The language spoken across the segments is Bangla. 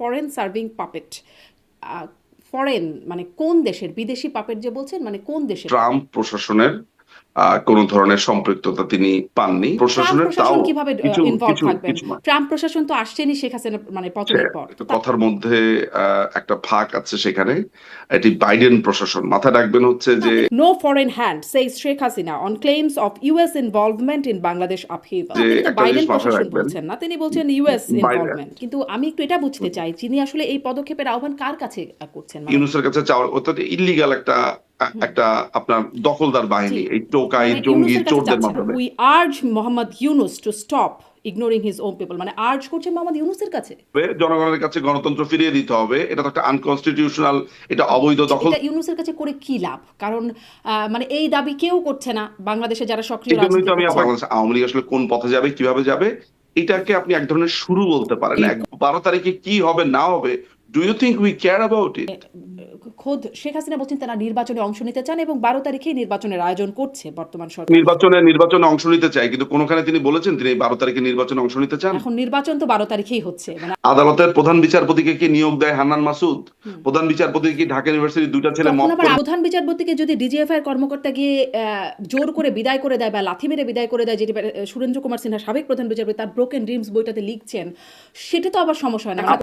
Foreign serving puppet. ফরেন মানে কোন দেশের, বিদেশি পাপেট যে বলছেন মানে কোন দেশের পাপেট? ট্রাম্প প্রশাসনের কোন ধরনের সম্পৃক্ততা তিনি পাননি ট্রাম্প প্রশাসনের, তাও প্রশাসন কিভাবে কিছু ইনভলভ কিছু থাকবেন? কিছু নয়। ট্রাম্প প্রশাসন তো আসছেনই শেখ হাসিনা মানে সে পতনের পর, তো কথার মধ্যে একটা ফাঁক আছে সেখানে। এটি বাইডেন প্রশাসন, মাথায় রাখবেন হচ্ছে যে no foreign hand says Sheikh Hasina on claims of US involvement in Bangladesh upheaval. যে তিনি তো একটা জিনিস বাইডেন মাথায় প্রশাসন রাখবেন, বলছেন না, তিনি বলছেন ইউএস বাইডেন ইনভলভমেন্ট। কিন্তু আমি একটু এটা বুঝতে চাই, তিনি আসলে এই পদক্ষেপের আহ্বান কার কাছে করছেন মানে? ইউনূসের কাছে চাওয়ার, অর্থাৎ ইল্লিগাল একটা হুম, একটা আপনার দখলদার জি, বাহিনী, এই টোকাই মানে জঙ্গি ইউনুসের কাছে চোরদের চাচ্ছেন মাধ্যমে we urge Mohammad Yunus to stop ignoring his own people, মানে আর্জ করছেন মোহাম্মদ ইউনুসের কাছে। জনগণের কাছে গণতন্ত্র ফিরিয়ে দিতে হবে। এটা তো একটা আনকনস্টিটিউশনাল, এটা অবৈধ দখল। এটা ইউনুসের কাছে করে কি লাভ? কারণ মানে এই দাবি কেউ করছে না বাংলাদেশে যারা সক্রিয় এই জন্যই রাজনীতি তো আমি করছেন। বাংলাদেশ আওয়ামী লীগ আসলে কোন পথে যাবে, কিভাবে যাবে, এটাকে আপনি এক ধরনের শুরু বলতে পারেন। এই 12 তারিখে কি হবে না হবে, do you think we care about it? খোদ শেখ হাসিনা বলছেন তারা নির্বাচনে অংশ নিতে চান এবং 12 তারিখেই নির্বাচনের আয়োজন করছে বর্তমান সরকার। নির্বাচনে অংশ নিতে চাই, কিন্তু কোনখানে তিনি বলেছেন তিনি 12 তারিখে নির্বাচনে অংশ নিতে চান? এখন নির্বাচন তো 12 তারিখেই হচ্ছে মানে। আদালতের প্রধান বিচারপতিকে কি নিয়োগ দেয় হান্নান মাসুদ? হুম। প্রধান বিচারপতি কি ঢাকা ইউনিভার্সিটির দুইটা ছেলে তখন মত আবার প্রধান বিচারপতিকে যদি ডিজিএফআই এর কর্মকর্তা গিয়ে জোর করে বিদায় করে দেয় বা লাথি মেরে বিদায় করে দেয়, যেটি সুরেন্দ্র কুমার সিনহা সাবেক প্রধান বিচারপতি তার ব্রোকেন ড্রিমস বইটাতে লিখছেন, সেটা তো আবার সমস্যা হয় না মানে?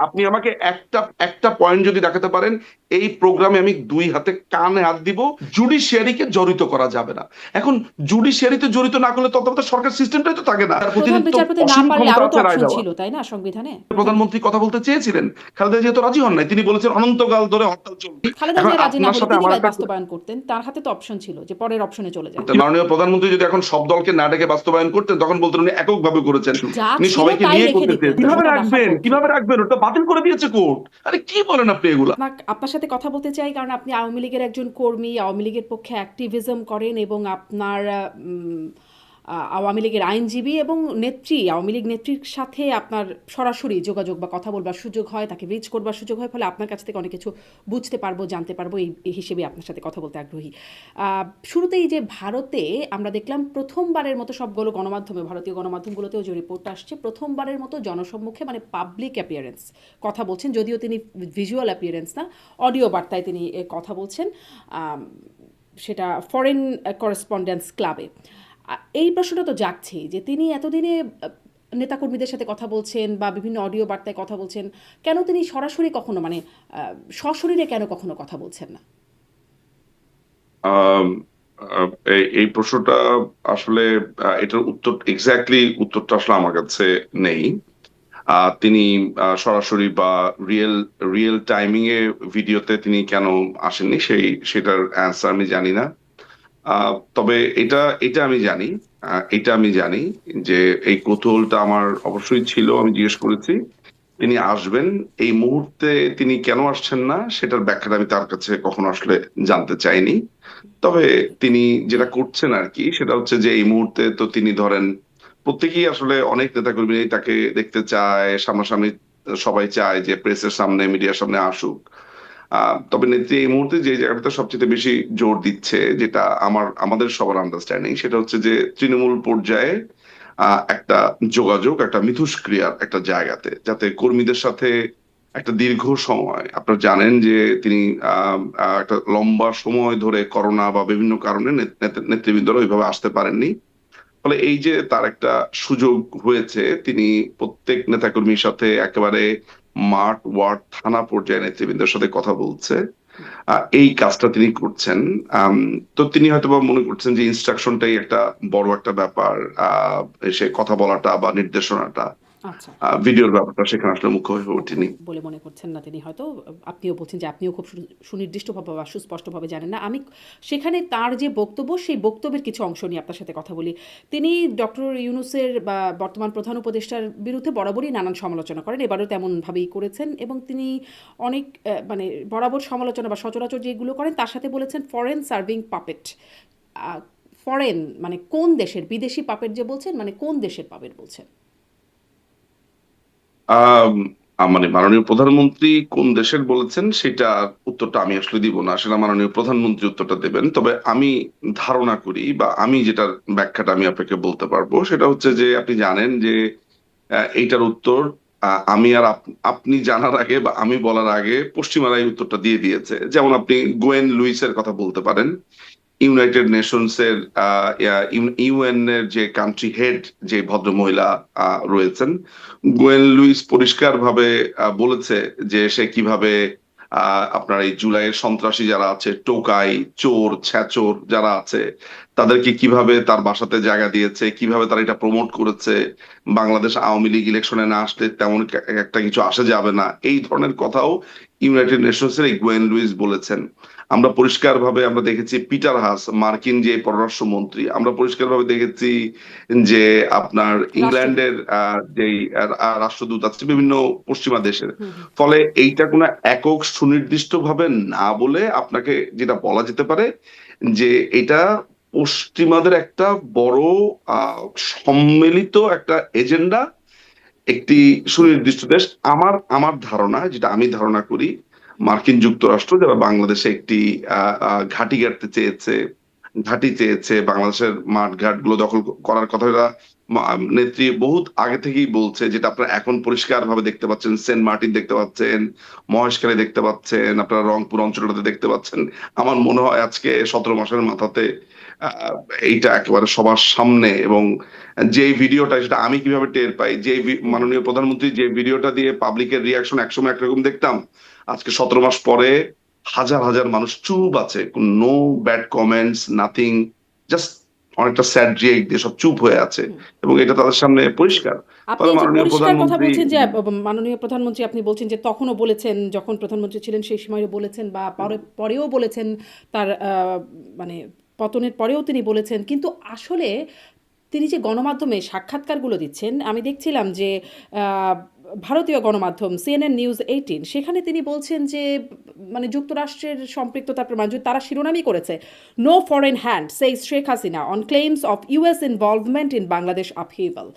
আপনি আমাকে একটা একটা পয়েন্ট যদি দেখাতে পারেন, এই প্রোগ্রামে আমি 2 হাতে কানে হাত দিব, জুডিশিয়ারিকে জড়িত করা যাবে না। এখন জুডিশিয়ারিতে জড়িত না করলে তত্ত্বাবধায়ক সরকার সিস্টেমটাই তো থাকে না। প্রধান প্রতিনিধিত্ব বিচারপতি না অসীম পারলে ক্ষমতা আরো তো আছে রায় অপশন দেওয়া। ছিল তাই না সংবিধানে? প্রধানমন্ত্রী কথা বলতে চেয়েছিলেন, খালেদা জিয়া তো রাজি হন নাই, তিনি বলেছেন অনন্তকাল ধরে হরতাল চলবে। খালেদা এখন জিয়া রাজি না আপনার হলে সাথে তিনি আমার একটা, বাস্তবায়ন করতেন, তার হাতে তো অপশন ছিল যে পরের অপশনে চলে যায়। মাননীয় প্রধানমন্ত্রী যদি এখন সব দলকে না ডেকে বাস্তবায়ন করতেন, তখন বলতেন উনি এককভাবে করেছেন, যা উনি ছিল সবাইকে তাই নিয়ে রেখে করতে দিতেন, চেয়েছেন। কিভাবে ওটা রাখার রাখবেন, পক্ষে। কিভাবে রাখবেন? ওটা বাতিল করে দিয়েছে কোর্ট। আরে কি বলেন আপনি এগুলা? আপনার সাথে কথা বলতে চাই কারণ আপনি আওয়ামী লীগের একজন কর্মী, আওয়ামী লীগের পক্ষে অ্যাক্টিভিজম করেন এবং আপনার আওয়ামী লীগের আইনজীবী এবং নেত্রী, আওয়ামী লীগ নেত্রীর সাথে আপনার সরাসরি যোগাযোগ বা কথা বলবার সুযোগ হয়, তাকে রিচ করবার সুযোগ হয়, ফলে আপনার কাছ থেকে অনেক কিছু বুঝতে পারবো, জানতে পারবো, এই হিসেবে আপনার সাথে কথা বলতে আগ্রহী। শুরুতেই যে ভারতে আমরা দেখলাম প্রথমবারের মতো সবগুলো গণমাধ্যমে, ভারতীয় গণমাধ্যমগুলোতেও যে রিপোর্ট আসছে, প্রথমবারের মতো জনসম্মুখে মানে পাবলিক অ্যাপিয়ারেন্স কথা বলছেন, যদিও তিনি ভিজুয়াল অ্যাপিয়ারেন্স না, অডিও বার্তায় তিনি কথা বলছেন, সেটা ফরেন করেসপন্ডেন্স ক্লাবে। এই প্রশ্নটা তো জাগছেই যে তিনি এতদিনে নেতাকর্মীদের সাথে কথা বলছেন বা বিভিন্ন অডিও বার্তায় কথা বলছেন, কেন তিনি সরাসরি কখনো মানে সশরীরে কেন কখনো কথা বলছেন না? আম, এই প্রশ্নটা আসলে, এটার উত্তর, এক্স্যাক্টলি উত্তরটা আসলে আমার কাছে নেই। তিনি সরাসরি বা রিয়েল রিয়েল টাইমিং এ ভিডিওতে তিনি কেন আসেননি, সেটার অ্যান্সার আমি জানি না। তবে এটা এটা আমি জানি, এটা আমি জানি যে এই কৌতূহলটা আমার অবশ্যই ছিল, আমি জিজ্ঞেস করেছি। তিনি আসবেন, এই মুহূর্তে তিনি কেন আসছেন না সেটার ব্যাখ্যাটা আমি তার কাছে কখনো আসলে জানতে চাইনি। তবে তিনি যেটা করছেন আর কি, সেটা হচ্ছে যে এই মুহূর্তে তো তিনি ধরেন, প্রত্যেকেই আসলে, অনেক নেতাকর্মী তাকে দেখতে চায় সামনাসামনি, সবাই চায় যে প্রেসের সামনে, মিডিয়ার সামনে আসুক। তবে নেত্রী এই মুহূর্তে যে জায়গাটাতে সবচেয়ে বেশি জোর দিচ্ছে, যেটা আমাদের সবার আন্ডারস্ট্যান্ডিং, সেটা হচ্ছে যে তৃণমূল পর্যায়ে একটা যোগাযোগ, একটা মিথস্ক্রিয়ার একটা জায়গাতে, যাতে কর্মীদের সাথে একটা দীর্ঘ সময়, আপনারা জানেন যে তিনি একটা লম্বা সময় ধরে করোনা বা বিভিন্ন কারণে নেতৃবৃন্দরা ওইভাবে আসতে পারেননি। ফলে এই যে তার একটা সুযোগ হয়েছে, তিনি প্রত্যেক নেতাকর্মীর সাথে একেবারে মাঠ, ওয়ার্ড, থানা পর্যায়ে নেতৃবৃন্দের সাথে কথা বলছে। এই কাজটা তিনি করছেন। আম, তো তিনি হয়তোবা মনে করছেন যে ইনস্ট্রাকশনটাই একটা বড় একটা ব্যাপার, সে কথা বলাটা বা নির্দেশনাটা, আচ্ছা, ভিডিওর ব্যাপারটা সেখানে আসলে মুখ্য হয়ে মুখ্য ওঠেনি। বলে মনে করছেন না তিনি হয়তো। আপনিও বলছেন যে আপনিও খুব সুনির্দিষ্টভাবে বা সুস্পষ্টভাবে জানেন না। আমি সেখানে তার যে বক্তব্য, সেই বক্তব্যের কিছু অংশ নিয়ে আপনার সাথে কথা বলি। তিনি ডক্টর ইউনূসের বা বর্তমান প্রধান উপদেষ্টার বিরুদ্ধে বরাবরই নানান সমালোচনা করেন, এবারও তেমনভাবেই করেছেন এবং তিনি অনেক মানে বরাবর সমালোচনা বা সচরাচর যেগুলো করেন তার সাথে বলেছেন ফরেন সার্ভিং পাপেট। ফরেন মানে কোন দেশের, বিদেশি পাপেট যে বলছেন মানে কোন দেশের পাপেট বলছেন? আম, মানে মাননীয় প্রধানমন্ত্রী কোন দেশের বলেছেন সেটা উত্তরটা আমি আসলে দিব না, সেটা মাননীয় প্রধানমন্ত্রী উত্তরটা দেবেন। তবে আমি ধারণা করি, বা আমি যেটার ব্যাখ্যাটা আমি আপনাকে বলতে পারবো, সেটা হচ্ছে যে আপনি জানেন যে এইটার উত্তর আমি আর আপনি জানার আগে বা আমি বলার আগে পশ্চিমারা এই উত্তরটা দিয়ে দিয়েছে। যেমন আপনি গোয়েন লুইসের কথা বলতে পারেন, ইউনাইটেড নেশনস এর ইউএন এর যে কান্ট্রি হেড যে ভদ্র মহিলা রয়েছেন, গোয়েন লুইস পরিষ্কার ভাবে বলেছে যে সে কিভাবে আপনার এই জুলাইয়ের সন্ত্রাসী যারা আছে, টোকাই, চোর, ছ্যাচোর যারা আছে, তাদেরকে কিভাবে তার বাসাতে জায়গা দিয়েছে, কিভাবে তারা এটা প্রমোট করেছে, বাংলাদেশ আওয়ামী লীগ ইলেকশনে না আসলে তেমন একটা কিছু আসা যাবে না, এই ধরনের কথাও ইউনাইটেড নেশনস এর এই গোয়েন লুইস বলেছেন। আমরা পরিষ্কারভাবে আমরা দেখেছি পিটার হাস, মার্কিন যে পররাষ্ট্রমন্ত্রী, আমরা পরিষ্কারভাবে দেখেছি যে আপনার রাষ্ট্রদূত। ইংল্যান্ডের যেই রাষ্ট্রদূত আছে বিভিন্ন পশ্চিমা দেশের। হুম হুম। ফলে এইটা কোনো একক সুনির্দিষ্ট ভাবে না বলে আপনাকে যেটা বলা যেতে পারে যে এটা পশ্চিমাদের একটা বড় সম্মিলিত একটা এজেন্ডা, একটি সুনির্দিষ্ট দেশ। আমার ধারণা, যেটা আমি ধারণা করি, মার্কিন যুক্তরাষ্ট্র যারা বাংলাদেশে একটি ঘাঁটি গাড়তে চেয়েছে, ঘাঁটি চেয়েছে, বাংলাদেশের মাঠ ঘাট গুলো দখল করার কথাটা নেত্রী বহুত আগে থেকেই বলছে, যেটা আপনারা এখন পরিষ্কার ভাবে দেখতে পাচ্ছেন। সেন্ট মার্টিন দেখতে পাচ্ছেন, মহেশখালী দেখতে পাচ্ছেন, আপনারা রংপুর অঞ্চলটাতে দেখতে পাচ্ছেন। আমার মনে হয় আজকে 17 মাসের মাথাতে এইটা একেবারে সবার সামনে। এবং যে ভিডিওটা, সেটা আমি কিভাবে টের পাই, যে মাননীয় প্রধানমন্ত্রী যে ভিডিওটা দিয়ে পাবলিকের রিয়াকশন একসময় একরকম দেখতাম, আজকে 17 মাস পরে হাজার হাজার মানুষ চুপ আছে, no bad comments, nothing, just অনেকটা স্যাড রিয়েক্ট দিয়ে সব চুপ হয়ে আছে, হুম। এবং এটা তাদের সামনে জি। পরিষ্কার। আপনি ফলে এই যে মাননীয় পরিষ্কার কথা প্রধানমন্ত্রী বলছেন যে মাননীয় প্রধানমন্ত্রী আপনি বলছেন যে তখনও বলেছেন, যখন প্রধানমন্ত্রী ছিলেন সেই সময় বলেছেন, বা পরেও বলেছেন, তার মানে পতনের পরেও তিনি বলেছেন, কিন্তু আসলে তিনি যে গণমাধ্যমে সাক্ষাৎকারগুলো দিচ্ছেন, আমি দেখছিলাম যে ভারতীয় গণমাধ্যম সিএনএন নিউজ 18, সেখানে তিনি বলছেন যে মানে যুক্তরাষ্ট্রের সম্পৃক্ততার প্রমাণ, তারা শিরোনামই করেছে no foreign hand says Sheikh Hasina on claims of US involvement in Bangladesh upheaval.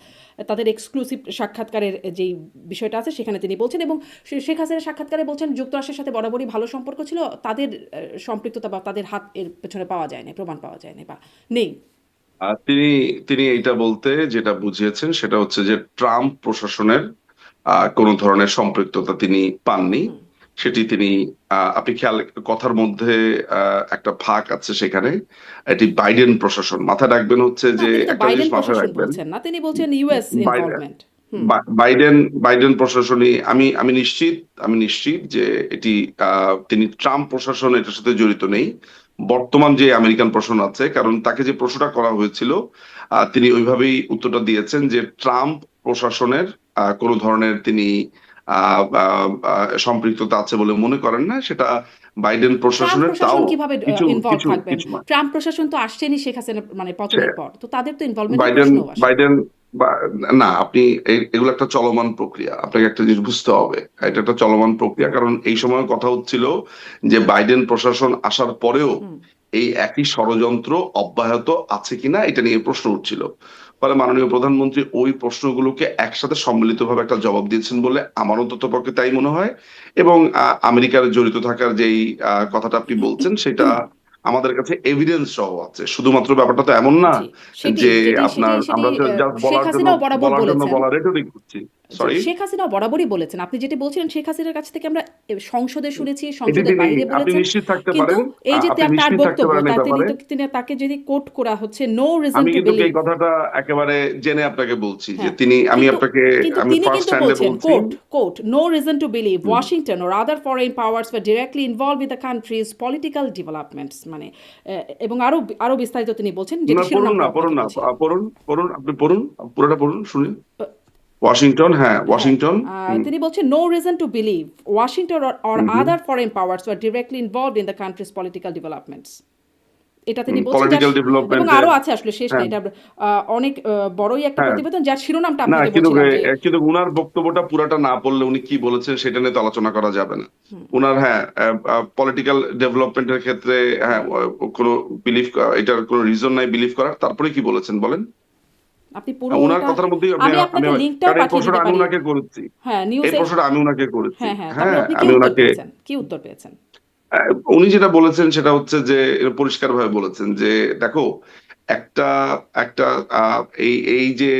তাদের এক্সক্লুসিভ সাক্ষাৎকারের যেই বিষয়টা আছে সেখানে তিনি বলছেন, এবং শেখ হাসিনার সাক্ষাৎকারে বলছেন যুক্তরাষ্ট্রের সাথে বরাবরই ভালো সম্পর্ক ছিল, তাদের সম্পৃক্ততা বা তাদের হাত এর পেছনে পাওয়া যায়নি, প্রমাণ পাওয়া যায়নি বা নেই। তিনি তিনি এইটা বলতে যেটা বুঝিয়েছেন সেটা হচ্ছে যে ট্রাম্প প্রশাসনের কোনো ধরনের সম্পৃক্ততা তিনি পাননি। হুম। সেটি তিনি আপনি খেয়াল, কথার মধ্যে একটা ফাঁক আছে সেখানে, এটি বাইডেন প্রশাসন, মাথায় রাখবেন হচ্ছে না, যে তিনি তো একটা জিনিস বাইডেন মাথায় প্রশাসন রাখবেন। বলছেন না, তিনি বলছেন ইউএস বাই- ইনভলভমেন্ট। হুম। বাইডেন বাইডেন প্রশাসনই, আমি নিশ্চিত যে এটি তিনি ট্রাম্প প্রশাসন এটার সাথে জড়িত নেই। বর্তমান যে আমেরিকান প্রশাসন আছে, কারণ তাকে যে প্রশ্নটা করা হয়েছিল তিনি ওইভাবেই উত্তরটা দিয়েছেন যে ট্রাম্প প্রশাসনের কোনো ধরনের তিনি সম্পৃক্ততা আছে বলে মনে করেন না, সেটা বাইডেন ট্রাম্প প্রশাসনের। তাও প্রশাসন কিভাবে কিছু ইনভলভ কিছু থাকবেন? কিছু ট্রাম্প প্রশাসন তো আসছেনই শেখ হাসিনা মানে পতনের সে- পর, তো তাদের তো ইনভলভমেন্টের বাইডেন প্রশ্নও আসে। বাইডেন বা- না, আপনি এগুলো একটা চলমান প্রক্রিয়া, আপনাকে একটা জিনিস বুঝতে হবে, এটা একটা চলমান প্রক্রিয়া। কারণ এই সময় কথা হচ্ছিল যে বাইডেন প্রশাসন আসার পরেও হুম। এই একই ষড়যন্ত্র অব্যাহত আছে কিনা এটা নিয়ে প্রশ্ন উঠছিল। ফলে মাননীয় প্রধানমন্ত্রী ওই প্রশ্নগুলোকে একসাথে সম্মিলিতভাবে একটা জবাব দিয়েছেন বলে আমার অন্তত পক্ষে তাই মনে হয়। এবং আমেরিকার জড়িত থাকার যেই কথাটা আপনি বলছেন সেটা আমাদের কাছে এভিডেন্স সহ আছে। শুধুমাত্র ব্যাপারটা তো এমন না জি, সেটি যে যেটি আপনার সেটি সেটি আমরা জাস্ট শেখ হাসিনাও বরাবর বলেছেন। বলা রেটরিক করছি। জি, সরি, শেখ হাসিনাও বরাবরই বলেছেন। আপনি যেটি বলছিলেন শেখ হাসিনার কাছ থেকে আমরা সংসদে শুনেছি, এটি সংসদের তিনি, বাইরে আপনি বলেছেন। নিশ্চিত থাকতে কিন্তু পারেন, এই যে আপনি তার নিশ্চিত থাকতে বক্তব্য, পারেন এই তিনি ব্যাপারে। তো তাকে যদি কোট করা হচ্ছে নো রিজন আমি টু কিন্তু এই বিলিভ। কথাটা একেবারে জেনে আপনাকে বলছি যে হ্যাঁ, তিনি, কিন্তু আমি তিনি ফার্স্ট কিন্তু হ্যান্ডে বলছেন বলছি। Quote no reason to believe hmm. Washington or other foreign powers were directly involved with the country's political developments, মানে এবং আরো বিস্তারিত তিনি বলছেন, যেটি না, পড়ুন শিরোনামটা না, আপনাকে পড়ুন না, বলছিলাম। পড়ুন, আপনি পড়ুন, পুরোটা পড়ুন শুনি। ওয়াশিংটন, হ্যাঁ হ্যাঁ, ওয়াশিংটন। তিনি বলছেন no reason to believe Washington or hmm. other foreign powers were directly involved in the country's political developments. এটা তিনি বলছেন, পলিটিক্যাল এবং ডেভেলপমেন্টের। আরো আছে, আসলে শেষ না, হ্যাঁ, এটা অনেক বড়ই একটা হ্যাঁ, প্রতিবেদন, যার শিরোনামটা না, আপনাকে কিন্তু বলছিলাম যে কিন্তু উনার বক্তব্যটা পুরাটা না পড়লে উনি কি বলেছেন সেটা নিয়ে তো আলোচনা করা যাবে না। হুম, উনার, হ্যাঁ, পলিটিক্যাল ডেভেলপমেন্টের ক্ষেত্রে, হ্যাঁ, কোনো বিলিভ, এটার কোনো রিজন নাই বিলিভ করার, তারপরে কি বলেছেন বলেন। আপনি উনার পুরোটা, কথার মধ্যেই আমি আমি আপনাকে লিঙ্কটাও কারণ এই পাঠিয়ে প্রশ্নটা দিতে আমি পারি। উনাকে করেছি, হ্যাঁ, এই নিউজে। প্রশ্নটা আমি উনাকে করেছি। হ্যাঁ হ্যাঁ, তারপরে হ্যাঁ, আপনি কি আমি উত্তর উনাকে, পেয়েছেন? কি উত্তর পেয়েছেন? উনি যেটা বলেছেন সেটা হচ্ছে যে পরিষ্কার ভাবে বলেছেন যে দেখো, একটা একটা এই এই যে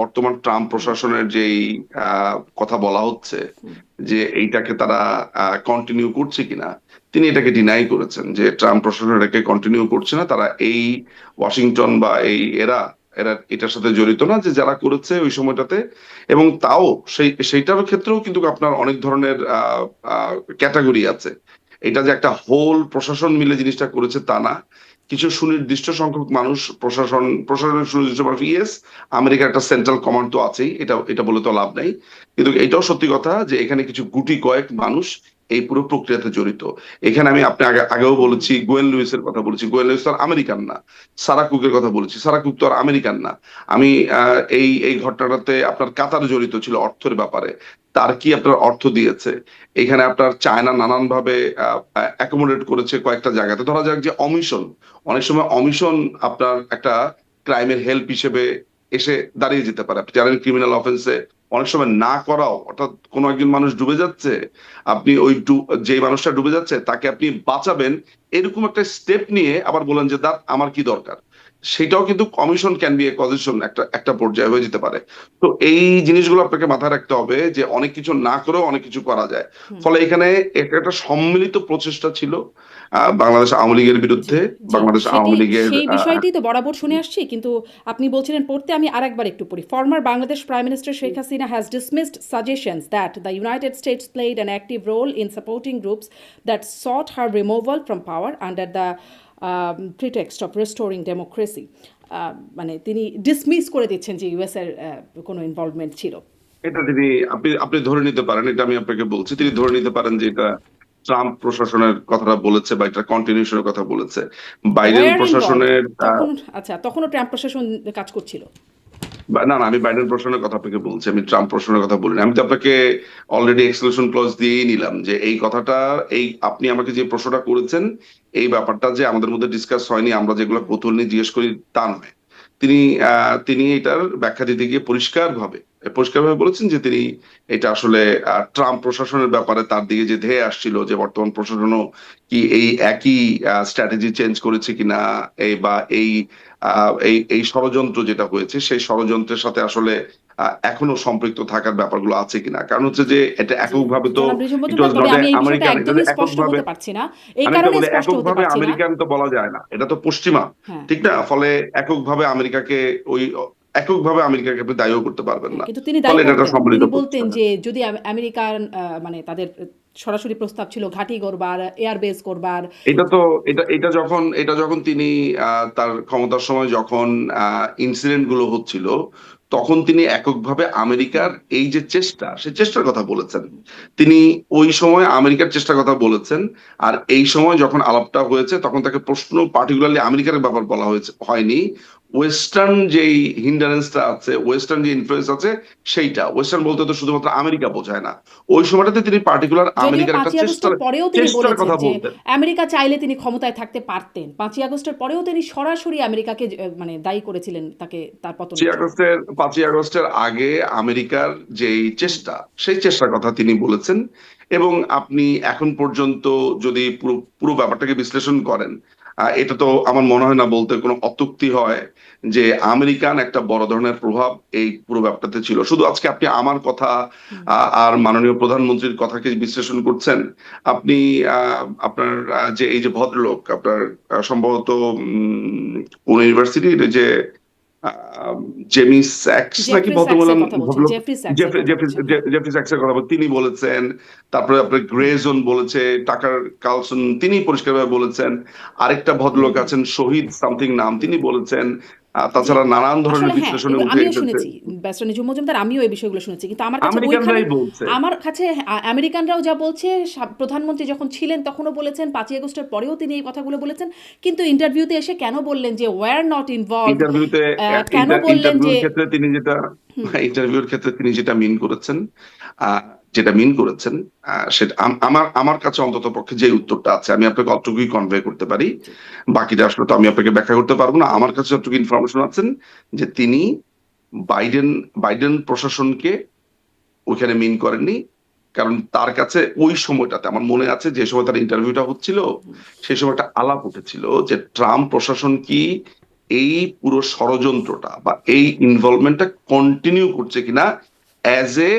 বর্তমান ট্রাম্প প্রশাসনের যেই কথা বলা হচ্ছে যে এইটাকে তারা কন্টিনিউ করছে কিনা, তিনি এটাকে ডিনাই করেছেন যে ট্রাম্প প্রশাসন এটাকে কন্টিনিউ করছে না। তারা এই ওয়াশিংটন বা এই এরা এরা এটার সাথে জড়িত না, যে যারা করেছে ওই সময়টাতে। এবং তাও সেইটার ক্ষেত্রেও কিন্তু আপনার অনেক ধরনের ক্যাটাগরি আছে। এটা যে একটা হোল প্রশাসন মিলে জিনিসটা করেছে তা না। কিছু সুনির্দিষ্ট সংখ্যক মানুষ প্রশাসনের সুনির্দিষ্ট মানুষ, ইয়েস, আমেরিকার একটা সেন্ট্রাল কমান্ড তো আছেই, এটা এটা বলে তো লাভ নাই। কিন্তু এটাও সত্যি কথা যে এখানে কিছু গুটি কয়েক মানুষ এই পুরো প্রক্রিয়াতে জড়িত। এখানে আমি আপনি আগেও বলেছি, গোয়েন লুইসের কথা বলেছি, গোয়েন লুইস তো আর আমেরিকান না। সারা কুকের কথা বলেছি, সারা কুক তো আর আমেরিকান না। আমি এই এই ঘটনাটাতে আপনার কাতার জড়িত ছিল অর্থের ব্যাপারে, তার কি আপনার অর্থ দিয়েছে। এখানে আপনার চায়না নানান ভাবে অ্যাকোমোডেট করেছে কয়েকটা জায়গাতে। ধরা যাক যে অমিশন, অনেক সময় অমিশন আপনার একটা ক্রাইমের হেল্প হিসেবে এসে দাঁড়িয়ে যেতে পারে। আপনি জানেন ক্রিমিনাল অফেন্সে অনেক সময় না করাও, অর্থাৎ কোনো একজন মানুষ ডুবে যাচ্ছে, আপনি ওই যে মানুষটা ডুবে যাচ্ছে তাকে আপনি বাঁচাবেন, এরকম একটা স্টেপ নিয়ে আবার বলেন যে দাঁত আমার কি দরকার, সেটাও কিন্তু commission can B A causation, একটা একটা পর্যায়ে হয়ে যেতে পারে। তো এই জিনিসগুলো আপনাকে মাথায় রাখতে হবে যে অনেক কিছু না করেও অনেক কিছু করা যায়। হুম। ফলে এখানে একটা সম্মিলিত প্রচেষ্টা ছিল বাংলাদেশ আওয়ামী লীগের জি, বিরুদ্ধে, জি। বাংলাদেশ আওয়ামী লীগের সেই বিষয়টি তো বরাবর শুনে আসছি, কিন্তু আপনি বলছিলেন পড়তে, আমি আরেকবার একটু পড়ি। Former Bangladesh prime minister Sheikh Hasina has dismissed suggestions that the United States played an active role in supporting groups that sought her removal from power under the pretext of restoring democracy. মানে তিনি ডিসমিস করে দিচ্ছেন যে ইউএস এর কোনো ইনভলভমেন্ট ছিল। এটা তিনি আপনি আপনি ধরে নিতে পারেন, এটা আমি আপনাকে বলছি, তিনি ধরে নিতে পারেন যে এটা ট্রাম্প প্রশাসনের কথাটা বলেছে বা এটা কন্টিনিউশনের কথা বলেছে। বাইডেন ওয়ার ইনভলভড প্রশাসনের তখন, আচ্ছা, তখনও ট্রাম্প প্রশাসন কাজ করছিল। না না, আমি বাইডেন প্রশাসনের কথা আপনাকে বলছি, আমি ট্রাম্প প্রশাসনের কথা বলিনি। আমি তো আপনাকে অলরেডি এক্সক্লুশন ক্লজ দিয়েই নিলাম যে এই কথাটা, এই আপনি আমাকে যে প্রশ্নটা করেছেন, এই ব্যাপারটা যে আমাদের মধ্যে ডিসকাস হয়নি, আমরা যেগুলো কৌতূহল নিয়ে জিজ্ঞেস করি তা নয়। তিনি তিনি এটার ব্যাখ্যা দিতে গিয়ে পরিষ্কারভাবে বলেছেন যে তিনি এটা আসলে ট্রাম্প প্রশাসনের ব্যাপারে তার দিকে যে ধেয়ে আসছিল যে বর্তমান প্রশাসনও কি এই একই স্ট্র্যাটেজি চেঞ্জ করেছে কিনা, এই বা এই এই ষড়যন্ত্র যেটা হয়েছে সেই ষড়যন্ত্রের সাথে আসলে এখনো সম্পৃক্ত থাকার ব্যাপারগুলো আছে কিনা। কারণ হচ্ছে যে এটা জি, এককভাবে তো জনাব রিজু ইট মজুমদার, ওয়াজ তবে নট এ আমি এই বিষয়টা আমেরিকান, এটা যে একদমই স্পষ্ট এককভাবে, হতে পারছি না। এই আমি তো কারণে বলি স্পষ্ট হতে এককভাবে পারছি না। আমেরিকান তো বলা যায় না, এটা তো পশ্চিমা, হ্যাঁ, ঠিক না? ফলে এককভাবে আমেরিকাকে ওই এককভাবে আমেরিকাকে আপনি দায়ীও করতে পারবেন হ্যাঁ, না। কিন্তু তিনি ফলে দায়ী এটা একটা করতেন। সম্মিলিত তিনি বলতেন প্রচেষ্টা। যে যদি আমেরিকান মানে তাদের সরাসরি প্রস্তাব ছিল ঘাঁটি করবার, এয়ারবেস করবার। এটা তো এটা যখন তিনি তার ক্ষমতার সময় যখন ইনসিডেন্ট গুলো হচ্ছিল, তখন তিনি এককভাবে আমেরিকার এই যে চেষ্টা, সেই চেষ্টার কথা বলেছেন। তিনি ওই সময় আমেরিকার চেষ্টার কথা বলেছেন। আর এই সময় যখন আলাপটা হয়েছে তখন তাকে প্রশ্ন পার্টিকুলারলি আমেরিকার ব্যাপার বলা হয়নি। ওয়েস্টার্ন যেই হিন্ডারেন্সটা আছে, ওয়েস্টার্ন যে ইনফ্লুয়েন্স আছে, সেইটা ওয়েস্টার্ন বলতে তো শুধুমাত্র আমেরিকা বোঝায় না। ওই সময়টাতে তিনি পার্টিকুলার যদিও আমেরিকার একটা 5ই আগস্টের পরেও তিনি চেষ্টার বলেছেন কথা যে বলতেন। আমেরিকা চাইলে তিনি ক্ষমতায় থাকতে পারতেন। 5ই আগস্টের পরেও তিনি সরাসরি আমেরিকাকে মানে দায়ী করেছিলেন তাকে তার পতনের জন্য। 5ই আগস্টের আগে আমেরিকার যেই চেষ্টা, সেই চেষ্টার কথা তিনি বলেছেন। এবং আপনি এখন পর্যন্ত যদি পুরো পুরো ব্যাপারটাকে বিশ্লেষণ করেন, এটা তো আমার মনে হয় না বলতে কোনো অত্যুক্তি হয় যে আমেরিকান একটা বড় ধরনের প্রভাব এই পুরো ব্যাপারটাতে ছিল। শুধু আজকে আপনি আমার কথা হুম। আর মাননীয় প্রধানমন্ত্রীর কথাকে বিশ্লেষণ করছেন, আপনি আপনার যে এই যে ভদ্রলোক আপনার সম্ভবত কোন ইউনিভার্সিটির যে আহ, জেমি স্যাক্স নাকি জেফ্রি স্যাক্সের ভদ্রমহিলা, কথা বলছেন, ভদ্রলোক জেফ্রি স্যাক্সের কথা বলছেন। হ্যাঁ। জেফরি স্যাক্সের কথা তিনি বলেছেন। তারপরে আপনার গ্রেজন বলেছে, টাকার কালসন তিনি পরিষ্কারভাবে বলেছেন। আরেকটা ভদ্রলোক আছেন শহীদ সামথিং নাম, তিনি বলেছেন। জি, তাছাড়া নানান আসলে ধরনের হ্যাঁ, বিশ্লেষণে এগুলো উঠে আমিও এসেছে, শুনেছি। ব্যারিস্টার নিঝুম মজুমদার, আমিও এই বিষয়গুলো শুনেছি। কিন্তু আমার কাছে ওইখানে, আমেরিকানরাই বলছে। আমার কাছে আমেরিকানরাও যা বলছে, প্রধানমন্ত্রী যখন ছিলেন তখনও বলেছেন, 5ই আগস্টের পরেও তিনি এই কথাগুলো বলেছেন। কিন্তু ইন্টারভিউতে এসে কেন বললেন যে ওয়ার নট ইনভলভড, ইন্টারভিউতে কেন বললেন যে ইন্টারভিউর ক্ষেত্রে তিনি যেটা হুম, ইন্টারভিউর ক্ষেত্রে তিনি যেটা মিন করেছেন, আহ, যেটা মিন করেছেন, সেটা আমার আমার কাছে অন্তত পক্ষে যে উত্তরটা আছে আমি আপনাকে অতটুকুই কনভে করতে পারি। জি, বাকিটা আসলে তো আমি আপনাকে ব্যাখ্যা করতে পারবো না। আমার কাছে যতটুকু ইনফরমেশন আছেন যে তিনি বাইডেন বাইডেন প্রশাসনকে ওইখানে মিন করেননি। কারণ তার কাছে ওই সময়টাতে আমার মনে আছে যে সময় তার ইন্টারভিউটা হচ্ছিল, হুম, সেই সময়টা আলাপ উঠেছিল যে ট্রাম্প প্রশাসন কি এই পুরো ষড়যন্ত্রটা বা এই ইনভলভমেন্টটা কন্টিনিউ করছে কিনা অ্যাজ এ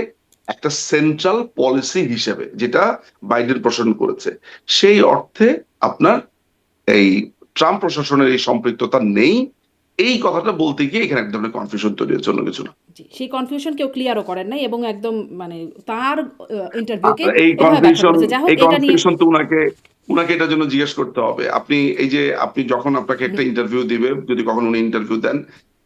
একটা সেন্ট্রাল পলিসি হিসেবে, যেটা বাইডেন প্রশাসন করেছে। সেই অর্থে আপনার এই ট্রাম্প প্রশাসনের এই সম্পৃক্ততা নেই, এই কথাটা বলতে গিয়ে এখানে এক ধরনের কনফিউশন তৈরি হচ্ছে, অন্য কিছু না। জি, সেই কনফিউশন কেউ ক্লিয়ারও করেন নাই এবং একদম মানে তার ইন্টারভিউকে এই এভাবে ব্যাখ্যা কনফিউশন করেছে। যাই হোক, এই এটা নিয়ে কনফিউশন তো উনাকে উনাকে এটার জন্য জিজ্ঞেস করতে হবে। আপনি এই যে আপনি যখন আপনাকে একটা ইন্টারভিউ দিবে, যদি কখনো উনি ইন্টারভিউ দেন,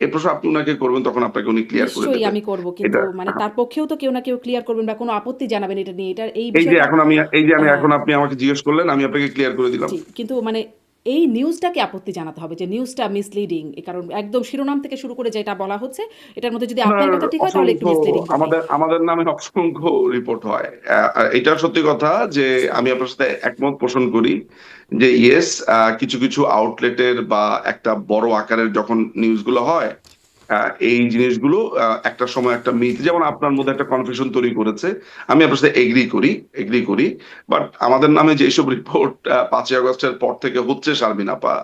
এই প্রশ্ন আপনি উনাকে করবেন, তখন আপনাকে উনি ক্লিয়ার করে নিশ্চয়ই দেবে আমি করব, কিন্তু এটা। মানে তার পক্ষেও তো কেউ না কেউ ক্লিয়ার করবেন বা কোনো আপত্তি জানাবেন এটা নিয়ে, এটা এই এই যে বিষয়টা। এখন আমি এই যে আমি হ্যাঁ, এখন আপনি আমাকে জিজ্ঞেস করলেন, আমি আপনাকে ক্লিয়ার করে দিলাম। জি, কিন্তু মানে এই নিউজটাকে আপত্তি জানাতে হবে যে নিউজটা মিসলিডিং, এ কারণ একদম শিরোনাম থেকে শুরু করে যেটা বলা হচ্ছে এটার মধ্যে যদি আপনার আপনার কথা ঠিক হয় তাহলে একটু অসংখ্য, মিসলিডিং হবে। আমাদের আমাদের নামে অসংখ্য রিপোর্ট হয়। এটা সত্যি কথা যে আমি আপনার সাথে একমত পোষণ করি যে ইয়েস, কিছু কিছু আউটলেটের বা একটা বড় আকারের যখন নিউজগুলো হয়, এই জিনিসগুলো একটা সময় একটা মিথ, যেমন আপনার মধ্যে একটা কনফিউশন তৈরি করেছে। আমি আপনার সাথে এগ্রি করি। বাট আমাদের নামে যেসব রিপোর্ট 5ই আগস্টের পর থেকে হচ্ছে, শারমিন আপা,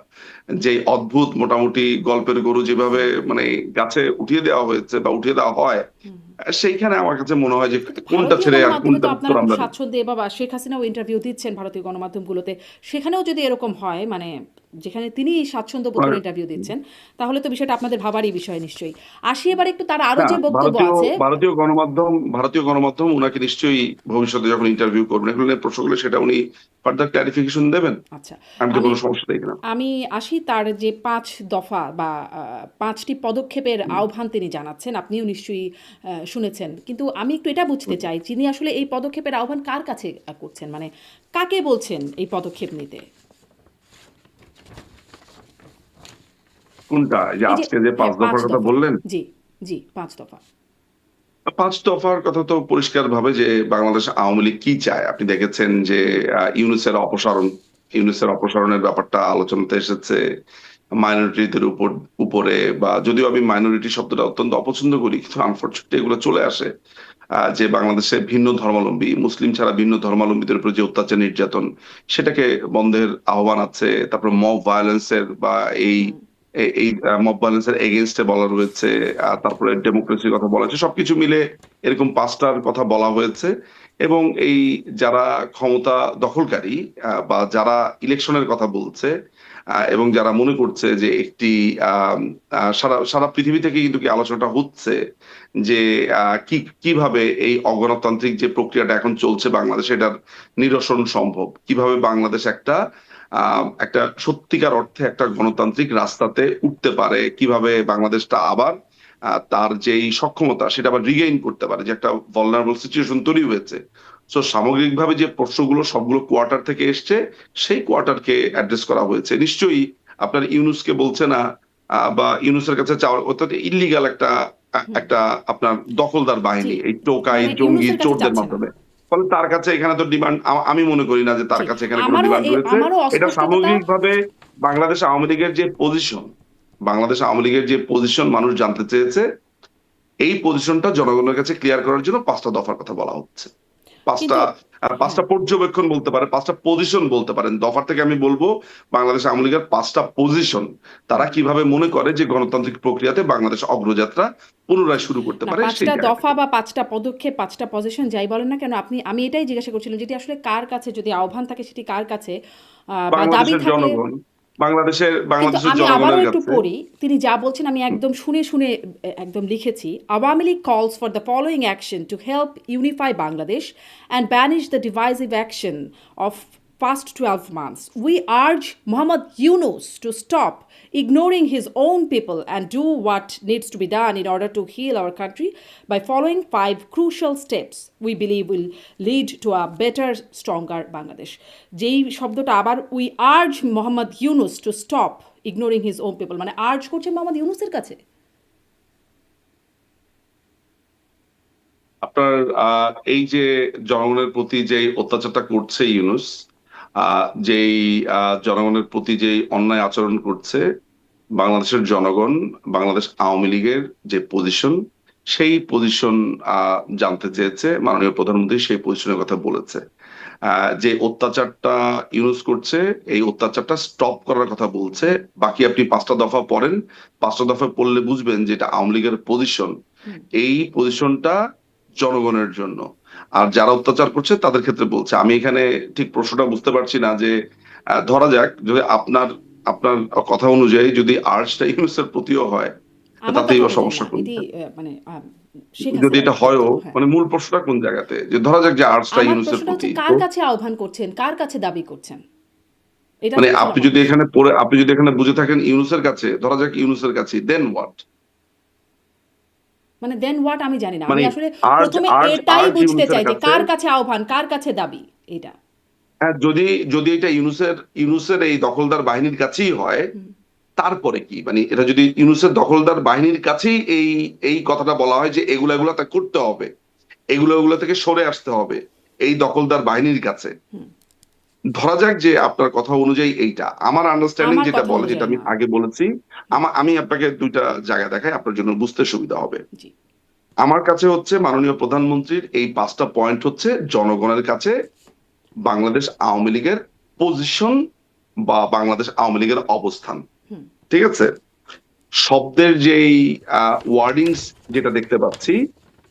যে অদ্ভুত মোটামুটি গল্পের গরু যেভাবে মানে গাছে উঠিয়ে দেওয়া হয়েছে বা উঠিয়ে দেওয়া হয়, হুম। সেইখানে আমার কাছে মনে হয় যে কিন্তু কোনটা ভারতীয় ছেড়ে আর গণমাধ্যমে তো কোনটার উত্তর আপনারা খুব আমরা দেব। স্বাচ্ছন্দ্যে, বা শেখ হাসিনাও ইন্টারভিউ দিচ্ছেন ভারতীয় গণমাধ্যমগুলোতে, সেখানেও যদি এরকম হয়, মানে যেখানে তিনি স্বাচ্ছন্দ্য বোধ আর করে ইন্টারভিউ দিচ্ছেন, তাহলে তো বিষয়টা আপনাদের ভাবারই বিষয় নিশ্চয়ই। আসি এবার একটু তার আরো না, যে বক্তব্য ভারতীয় আছে। ভারতীয় গণমাধ্যম উনাকে নিশ্চয়ই ভবিষ্যতে যখন ইন্টারভিউ করবেন, এগুলো নিয়ে প্রশ্নগুলো, সেটা উনি ফার্দার ক্লারিফিকেশন দেবেন। আচ্ছা, আমি তো আমি কোনো সমস্যা দেখি না। আমি আসি তার যে ৫ দফা বা ৫টি পদক্ষেপের আহ্বান তিনি জানাচ্ছেন, আপনিও নিশ্চয়ই শুনেছেন। কিন্তু আমি একটু এটা বুঝতে চাই, তিনি আসলে এই পদক্ষেপের আহ্বান কার কাছে করছেন? মানে কাকে বলছেন এই পদক্ষেপ নিতে? কোনটা, এই যে এই যে, আজকে যে পাঁচ হ্যাঁ, ৫ দফার কথা দফা। বললেন? জি, জি, ৫ দফা। 5 দফার কথা তো পরিষ্কার ভাবে যে বাংলাদেশ আওয়ামী লীগ কি চায়। আপনি দেখেছেন যে ইউনূসের অপসারণের ব্যাপারটা আলোচনাতে এসেছে। মাইনরিটিদের উপরে, বা যদিও আমি মাইনরিটি শব্দটা অত্যন্ত অপছন্দ করি, কিন্তু আনফরচুনেটলি এগুলো চলে আসে। যে বাংলাদেশে ভিন্ন ধর্মাবলম্বী, মুসলিম ছাড়া ভিন্ন ধর্মাবলম্বীদের উপর যে অত্যাচার নির্যাতন, সেটাকে বন্ধের আহ্বান আছে। তারপর মব ভায়োলেন্সের বা এই হুম। এই মব ভায়োলেন্সের এগেইনস্টে বলা রয়েছে। তারপরে ডেমোক্রেসির কথা বলা হয়েছে, সবকিছু মিলে এরকম 5টার কথা বলা হয়েছে। এবং এই যারা ক্ষমতা দখলকারী, বা যারা ইলেকশনের কথা বলছে, এবং যারা মনে করছে যে একটি আম, সারা সারা পৃথিবী থেকে কিন্তু কি আলোচনাটা হচ্ছে যে কিভাবে এই অগণতান্ত্রিক যে প্রক্রিয়াটা এখন চলছে বাংলাদেশে, এটার নিরসন সম্ভব, কিভাবে বাংলাদেশ একটা সত্যিকার অর্থে একটা গণতান্ত্রিক রাস্তাতে উঠতে পারে, কিভাবে বাংলাদেশটা আবার তার যেই সক্ষমতা সেটা আবার রিগেইন করতে পারে, যে একটা ভলনারেবল সিচুয়েশন তৈরি হয়েছে। সো সামগ্রিকভাবে যে প্রশ্নগুলো সবগুলো কোয়ার্টার থেকে এসছে, সেই কোয়ার্টারকে অ্যাড্রেস করা হয়েছে। নিশ্চয়ই আপনার ইউনুসকে বলছে না, বা ইউনুসের কাছে চাওয়ার, অর্থাৎ ইল্লিগাল হুম। একটা আপনার দখলদার জি, বাহিনী, এই টোকাই মানে জঙ্গি ইউনূসের কাছে চোরদের চাচ্ছে না। মাধ্যমে। ফলে তার কাছে এখানে তো ডিমান্ড, আমি মনে করি না যে তার জি, কাছে এখানে কোনো ডিমান্ড রয়েছে। আমারও এটা অস্পষ্টতা। সামগ্রিকভাবে বাংলাদেশ আওয়ামী লীগের যে পজিশন, মানুষ জানতে চেয়েছে। এই পজিশনটা জনগণের কাছে ক্লিয়ার করার জন্য 5টা দফার কথা বলা হচ্ছে। পাঁচটা কিন্তু হ্যাঁ, 5টা পর্যবেক্ষণ বলতে পারে, 5টা পজিশন বলতে পারেন। দফার থেকে আমি বলবো বাংলাদেশ আওয়ামী লীগের 5টা পজিশন, তারা হুম। কিভাবে মনে করে যে গণতান্ত্রিক প্রক্রিয়াতে বাংলাদেশ অগ্রযাত্রা পুনরায় শুরু করতে না, পারে, সেই ৫টা জায়গা দফা থেকে। বা ৫টা পদক্ষেপ, ৫টা পজিশন যাই বলেন না কেন, আমি এটাই জিজ্ঞাসা করছিলাম যেটি আসলে কার কাছে, যদি আহ্বান থাকে সেটি কার কাছে, বা দাবি বাংলাদেশের থাকলে। জনগণ, কিন্তু বাংলাদেশের আমি আবারও জনগণের একটু কাছে। পড়ি, তিনি যা বলছেন আমি একদম শুনে শুনে একদম লিখেছি। আওয়ামী লীগ কলস for the following action to help unify Bangladesh and banish the divisive action of past 12 months. We urge Muhammad Yunus to stop ignoring his own people and do what needs to be done in order to heal our country by following 5 crucial steps we believe will lead to a better, stronger Bangladesh. যেই শব্দটা আবার, we urge Mohammad Yunus to stop ignoring his own people, মানে আর্জ করছে মোহাম্মদ ইউনুসের কাছে। আপনার এই যে জনগণের প্রতি যে অত্যাচারটা করছে ইউনূস, যেই জনগণের প্রতি যে অন্যায় আচরণ করছে, বাংলাদেশের জনগণ, বাংলাদেশ আওয়ামী লীগের যে পজিশন, সেই পজিশন জানতে চেয়েছে। মাননীয় প্রধানমন্ত্রী সেই পজিশনের কথা বলেছে। যে অত্যাচারটা ইউনুস করছে, এই অত্যাচারটা স্টপ করার কথা বলছে। বাকি আপনি 5টা দফা পড়েন, 5টা দফা পড়লে বুঝবেন যে এটা আওয়ামী লীগের পজিশন। হুম। এই পজিশনটা জনগণের জন্য। আর যারা অত্যাচার করছে তাদের ক্ষেত্রে বলছে। আমি এখানে ঠিক প্রশ্নটা বুঝতে পারছি না যে ধরা যাক যদি আপনার আপনার কথা অনুযায়ী যদি আর্টসটা ইউনুসের প্রতিও হয়, আমার তাতেই কথা বা অনুযায়ী সমস্যা না, এটি কোনটা? মানে শেখ যদি এটা হাসিনার হয়ও, বক্তব্য। হ্যাঁ, মানে মূল প্রশ্নটা কোন জায়গাতে? যে ধরা যাক যে আর্টসটা আমার ইউনুসের প্রশ্নটা হচ্ছে প্রতি, কার তো কাছে আহ্বান করছেন, কার কাছে দাবি করছেন, মানে এটাই ছিল আপনি আমার যদি প্রশ্ন। এখানে পড়ে, আপনি যদি এখানে বুঝে থাকেন ইউনুসের কাছে, ধরা যাক ইউনুসের কাছে, দেন হোয়াট? মানে দেন হোয়াট আমি জানি না, মানে আমি আসলে আর্জ প্রথমে আর্জ এটাই আর্জ বুঝতে ইউনুসের চাই যে কাছে, কার কাছে আহ্বান, কার কাছে দাবি এটা। হ্যাঁ, যদি যদি এটা ইউনুসের এই দখলদার বাহিনীর কাছেই হয়, হুম। তারপরে কি? মানে এটা যদি ইউনুসের দখলদার বাহিনীর কাছেই এই এই কথাটা বলা হয় যে এগুলা এগুলা তা করতে হবে, এগুলা থেকে সরে আসতে হবে এই দখলদার বাহিনীর কাছে, হুম। ধরা যাক যে আপনার কথা অনুযায়ী এইটা আমার আন্ডারস্ট্যান্ডিং আমার যেটা কথা বলে, যেটা অনুযায়ী আমি না। আগে বলেছি। হুম। আমি আপনাকে দুইটা জায়গা দেখাই, আপনার জন্য বুঝতে সুবিধা হবে। জি। আমার কাছে হচ্ছে মাননীয় প্রধানমন্ত্রীর এই 5টা পয়েন্ট হচ্ছে জনগণের কাছে বাংলাদেশ আওয়ামী লীগের পজিশন বা বাংলাদেশ আওয়ামী লীগের অবস্থান। হুম। ঠিক আছে? শব্দের যেই ওয়ার্ডিংস যেটা দেখতে পাচ্ছি,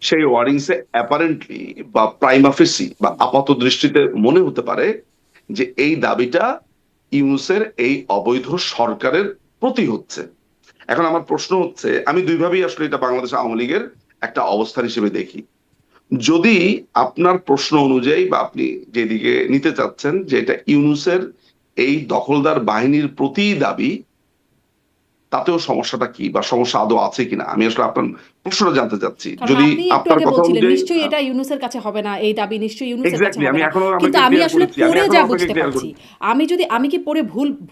সেই ওয়ার্ডিংস এ অ্যাপারেন্টলি বা প্রাইমা ফেসি বা আপাত দৃষ্টিতে মনে হতে পারে যে এই দাবিটা ইউনূসের এই অবৈধ সরকারের প্রতি হচ্ছে। এখন আমার প্রশ্ন হচ্ছে, আমি দুইভাবেই আসলে এটা বাংলাদেশ আওয়ামী লীগের একটা অবস্থান হিসেবে দেখি। যদি আপনার প্রশ্ন অনুযায়ী বা আপনি যেদিকে নিতে চাচ্ছেন যে এটা ইউনূসের এই দখলদার বাহিনীর প্রতি দাবি, তাতেও সমস্যাটা কি বা সমস্যা আদৌ আছে কিনা আমি আসলে আপনার প্রশ্নটা জানতে চাচ্ছি। কারণ যদি আপনি একটু আপনার আগে কথা বলছিলেন অনুযায়ী, নিশ্চয়ই এটা ইউনূসের কাছে হবে না, এই দাবি নিশ্চয়ই ইউনূসের কাছে এক্স্যাক্টলি হবে আমি না। এখনো কিন্তু আপনাকে আমি ক্লিয়ার আসলে করেছি, আমি পড়ে এখনো যা আপনাকে বুঝতে ক্লিয়ার পারছি, করি। আমি কি পড়ে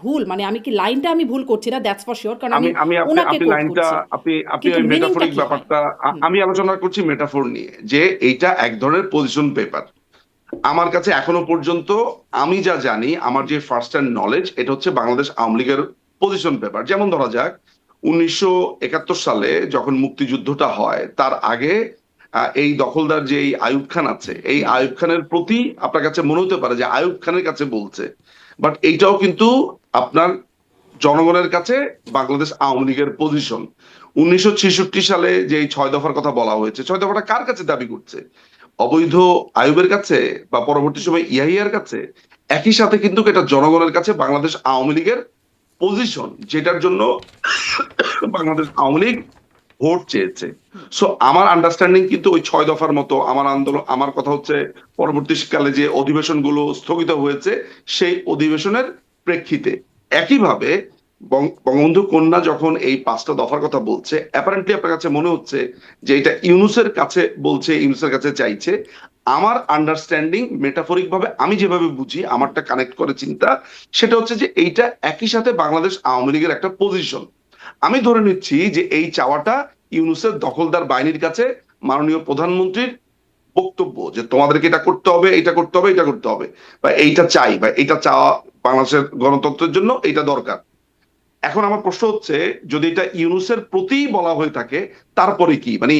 ভুল মানে আমি কি লাইনটা আমি ভুল করছি না, দ্যাটস ফর শিওর, কারণ আমি আমি আমি আপনি ওনাকে আপনি কোট লাইনটা, করছি। আপনি কিন্তু ওই মিনিংটা মেটাফরিক কি হয়? ব্যাপারটা, হুম। আমি আলোচনা করছি মেটাফোর নিয়ে, যে এইটা এক ধরনের পজিশন পেপার। আমার কাছে এখনো পর্যন্ত আমি যা জানি, আমার যে ফার্স্ট হ্যান্ড নলেজ, এটা হচ্ছে বাংলাদেশ আওয়ামী লীগের পজিশন পেপার। যেমন ধরা যাক 1971 সালে যখন মুক্তিযুদ্ধটা হয়, তার আগে এই দখলদার যে এই আইয়ুব খান আছে, এই হুম। আইয়ুব খানের প্রতি আপনার কাছে মনে হতে পারে যে আইয়ুব খানের কাছে বলছে, বাট এইটাও কিন্তু আপনার জনগণের কাছে বাংলাদেশ আওয়ামী লীগের পজিশন। 1966 সালে যে এই 6 দফার কথা বলা হয়েছে, 6 দফাটা কার কাছে দাবি করছে? অবৈধ আইয়ুবের কাছে বা পরবর্তী হুম। সময় ইয়াহিয়ার কাছে? একই সাথে কিন্তু এটা জনগণের কাছে বাংলাদেশ আওয়ামী লীগের পজিশন, যেটার জন্য বাংলাদেশ আওয়ামী লীগ ভোট চেয়েছে। হুম। সো আমার আন্ডারস্ট্যান্ডিং কিন্তু ওই 6 দফার মতো। আমার আন্দোলন, আমার কথা হচ্ছে পরবর্তীকালে যে অধিবেশনগুলো স্থগিত হয়েছে সেই অধিবেশনের প্রেক্ষিতে। একইভাবে বঙ্গবন্ধু কন্যা যখন এই 5টা দফার কথা বলছে, অ্যাপারেন্টলি আপনার কাছে মনে হচ্ছে যে এটা ইউনূসের কাছে বলছে, ইউনূসের কাছে চাইছে। আমার আন্ডারস্ট্যান্ডিং মেটাফরিক ভাবে আমি যেভাবে বুঝি, আমারটা কানেক্ট করে চিন্তা, সেটা হচ্ছে যে এইটা একই সাথে বাংলাদেশ আওয়ামী লীগের একটা পজিশন। আমি ধরে নিচ্ছি যে এই চাওয়াটা ইউনূসের দখলদার বাহিনীর কাছে মাননীয় প্রধানমন্ত্রীর বক্তব্য যে তোমাদেরকে এটা করতে হবে, এটা করতে হবে, এটা করতে হবে, বা এইটা চাই, বা এইটা চাওয়া বাংলাদেশের গণতন্ত্রের জন্য এইটা দরকার। এখন আমার প্রশ্ন হচ্ছে, যদি এটা ইউনূসের প্রতি বলা হয়ে থাকে, তারপরে কি? মানে